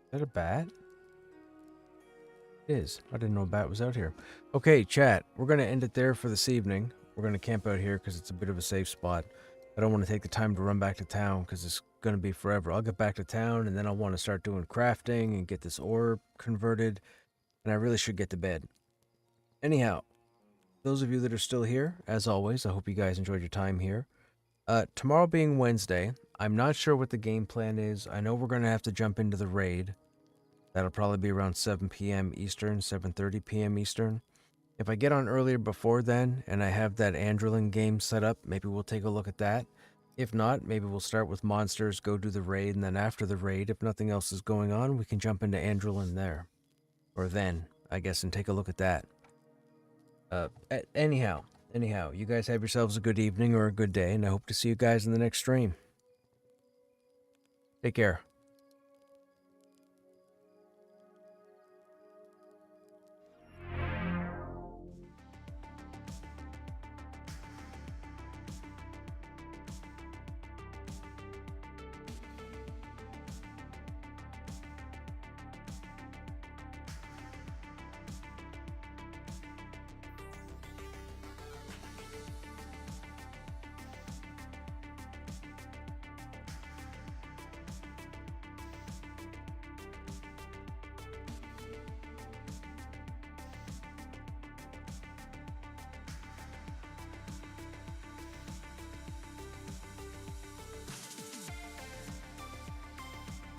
Speaker 1: Is that a bat? It is. I didn't know a bat was out here. Okay, chat. We're going to end it there for this evening. We're going to camp out here because it's a bit of a safe spot. I don't want to take the time to run back to town because it's going to be forever. I'll get back to town and then I'll want to start doing crafting and get this ore converted. And I really should get to bed. Anyhow, those of you that are still here, as always, I hope you guys enjoyed your time here. Tomorrow being Wednesday, I'm not sure what the game plan is. I know we're going to have to jump into the raid. That'll probably be around 7 p.m. Eastern, 7:30 p.m. Eastern. If I get on earlier before then and I have that Androlin game set up, maybe we'll take a look at that. If not, maybe we'll start with monsters, go do the raid, and then after the raid, if nothing else is going on, we can jump into Androlin there. Or then, I guess, and take a look at that. Anyhow, you guys have yourselves a good evening or a good day, and I hope to see you guys in the next stream. Take care.